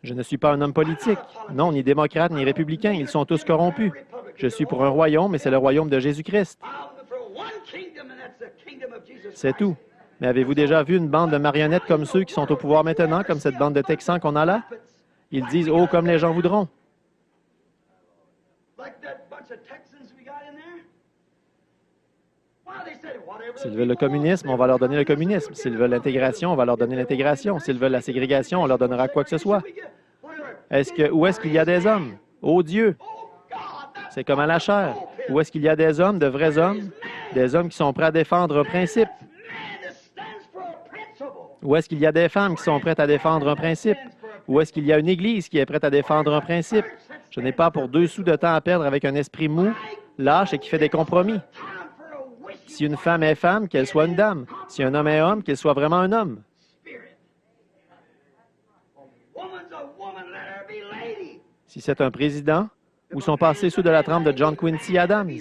Je ne suis pas un homme politique. Non, ni démocrate, ni républicain. Ils sont tous corrompus. Je suis pour un royaume, mais c'est le royaume de Jésus-Christ. C'est tout. Mais avez-vous déjà vu une bande de marionnettes comme ceux qui sont au pouvoir maintenant, comme cette bande de Texans qu'on a là? Ils disent « Oh, comme les gens voudront ». S'ils veulent le communisme, on va leur donner le communisme. S'ils veulent l'intégration, on va leur donner l'intégration. S'ils veulent la ségrégation, on leur donnera quoi que ce soit. Où est-ce qu'il y a des hommes? Oh Dieu! C'est comme à la chair. Où est-ce qu'il y a des hommes, de vrais hommes? Des hommes qui sont prêts à défendre un principe. Où est-ce qu'il y a des femmes qui sont prêtes à défendre un principe? Où est-ce qu'il y a une Église qui est prête à défendre un principe? Je n'ai pas pour 2 sous de temps à perdre avec un esprit mou, lâche et qui fait des compromis. Si une femme est femme, qu'elle soit une dame. Si un homme est homme, qu'il soit vraiment un homme. Si c'est un président, où sont passés ceux de la trempe de John Quincy Adams?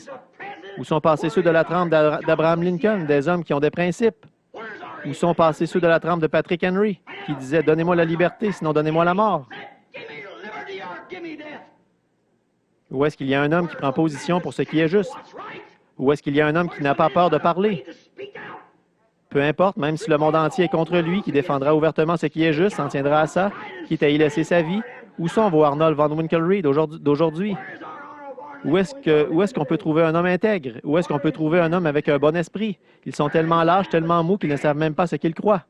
Où sont passés ceux de la trempe d'Abraham Lincoln, des hommes qui ont des principes? Où sont passés ceux de la trempe de Patrick Henry, qui disait « Donnez-moi la liberté, sinon donnez-moi la mort ». Où est-ce qu'il y a un homme qui prend position pour ce qui est juste? Où est-ce qu'il y a un homme qui n'a pas peur de parler? Peu importe, même si le monde entier est contre lui, qui défendra ouvertement ce qui est juste, s'en tiendra à ça, quitte à y laisser sa vie. Où sont vos Arnold Von Winkelried d'aujourd'hui? Où est-ce qu'on peut trouver un homme intègre? Où est-ce qu'on peut trouver un homme avec un bon esprit? Ils sont tellement lâches, tellement mous qu'ils ne savent même pas ce qu'ils croient.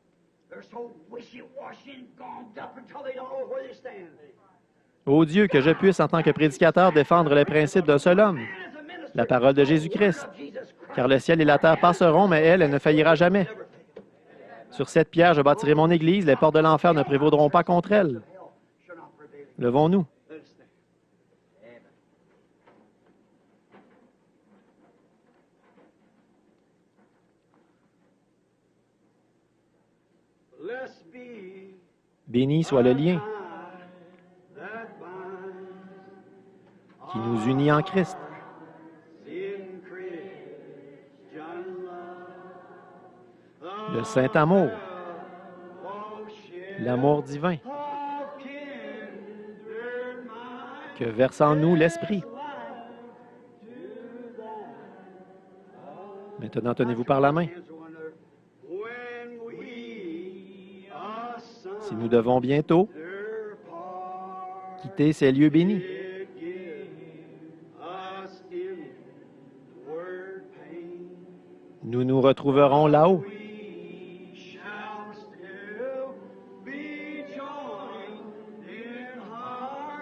Ô Dieu, que je puisse, en tant que prédicateur, défendre les principes d'un seul homme, la parole de Jésus-Christ. Car le ciel et la terre passeront, mais elle ne faillira jamais. Sur cette pierre, je bâtirai mon Église, les portes de l'enfer ne prévaudront pas contre elle. Levons-nous. Béni soit le lien qui nous unit en Christ. Le saint amour, l'amour divin, que verse en nous l'Esprit. Maintenant, tenez-vous par la main. Si nous devons bientôt quitter ces lieux bénis, nous nous retrouverons là-haut.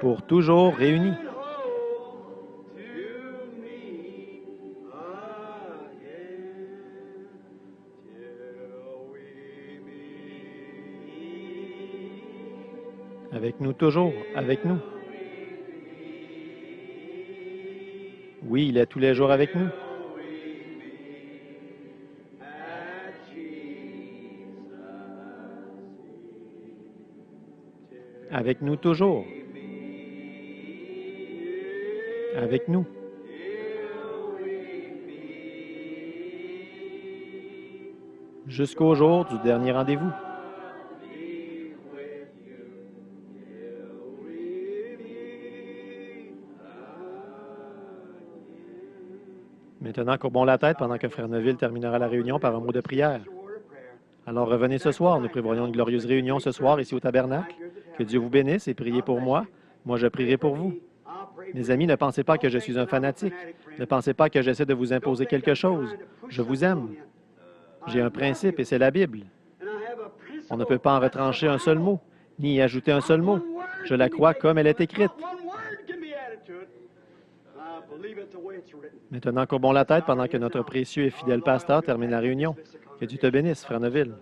Pour toujours réunis. Avec nous toujours, avec nous. Oui, il est tous les jours avec nous. Avec nous toujours. Avec nous. Jusqu'au jour du dernier rendez-vous. Maintenant, courbons la tête pendant que Frère Neville terminera la réunion par un mot de prière. Alors revenez ce soir, nous prévoyons une glorieuse réunion ce soir ici au tabernacle. Que Dieu vous bénisse et priez pour moi. Moi, je prierai pour vous. Mes amis, ne pensez pas que je suis un fanatique. Ne pensez pas que j'essaie de vous imposer quelque chose. Je vous aime. J'ai un principe et c'est la Bible. On ne peut pas en retrancher un seul mot, ni y ajouter un seul mot. Je la crois comme elle est écrite. Maintenant, courbons la tête pendant que notre précieux et fidèle pasteur termine la réunion. Que Dieu te bénisse, Frère Neville.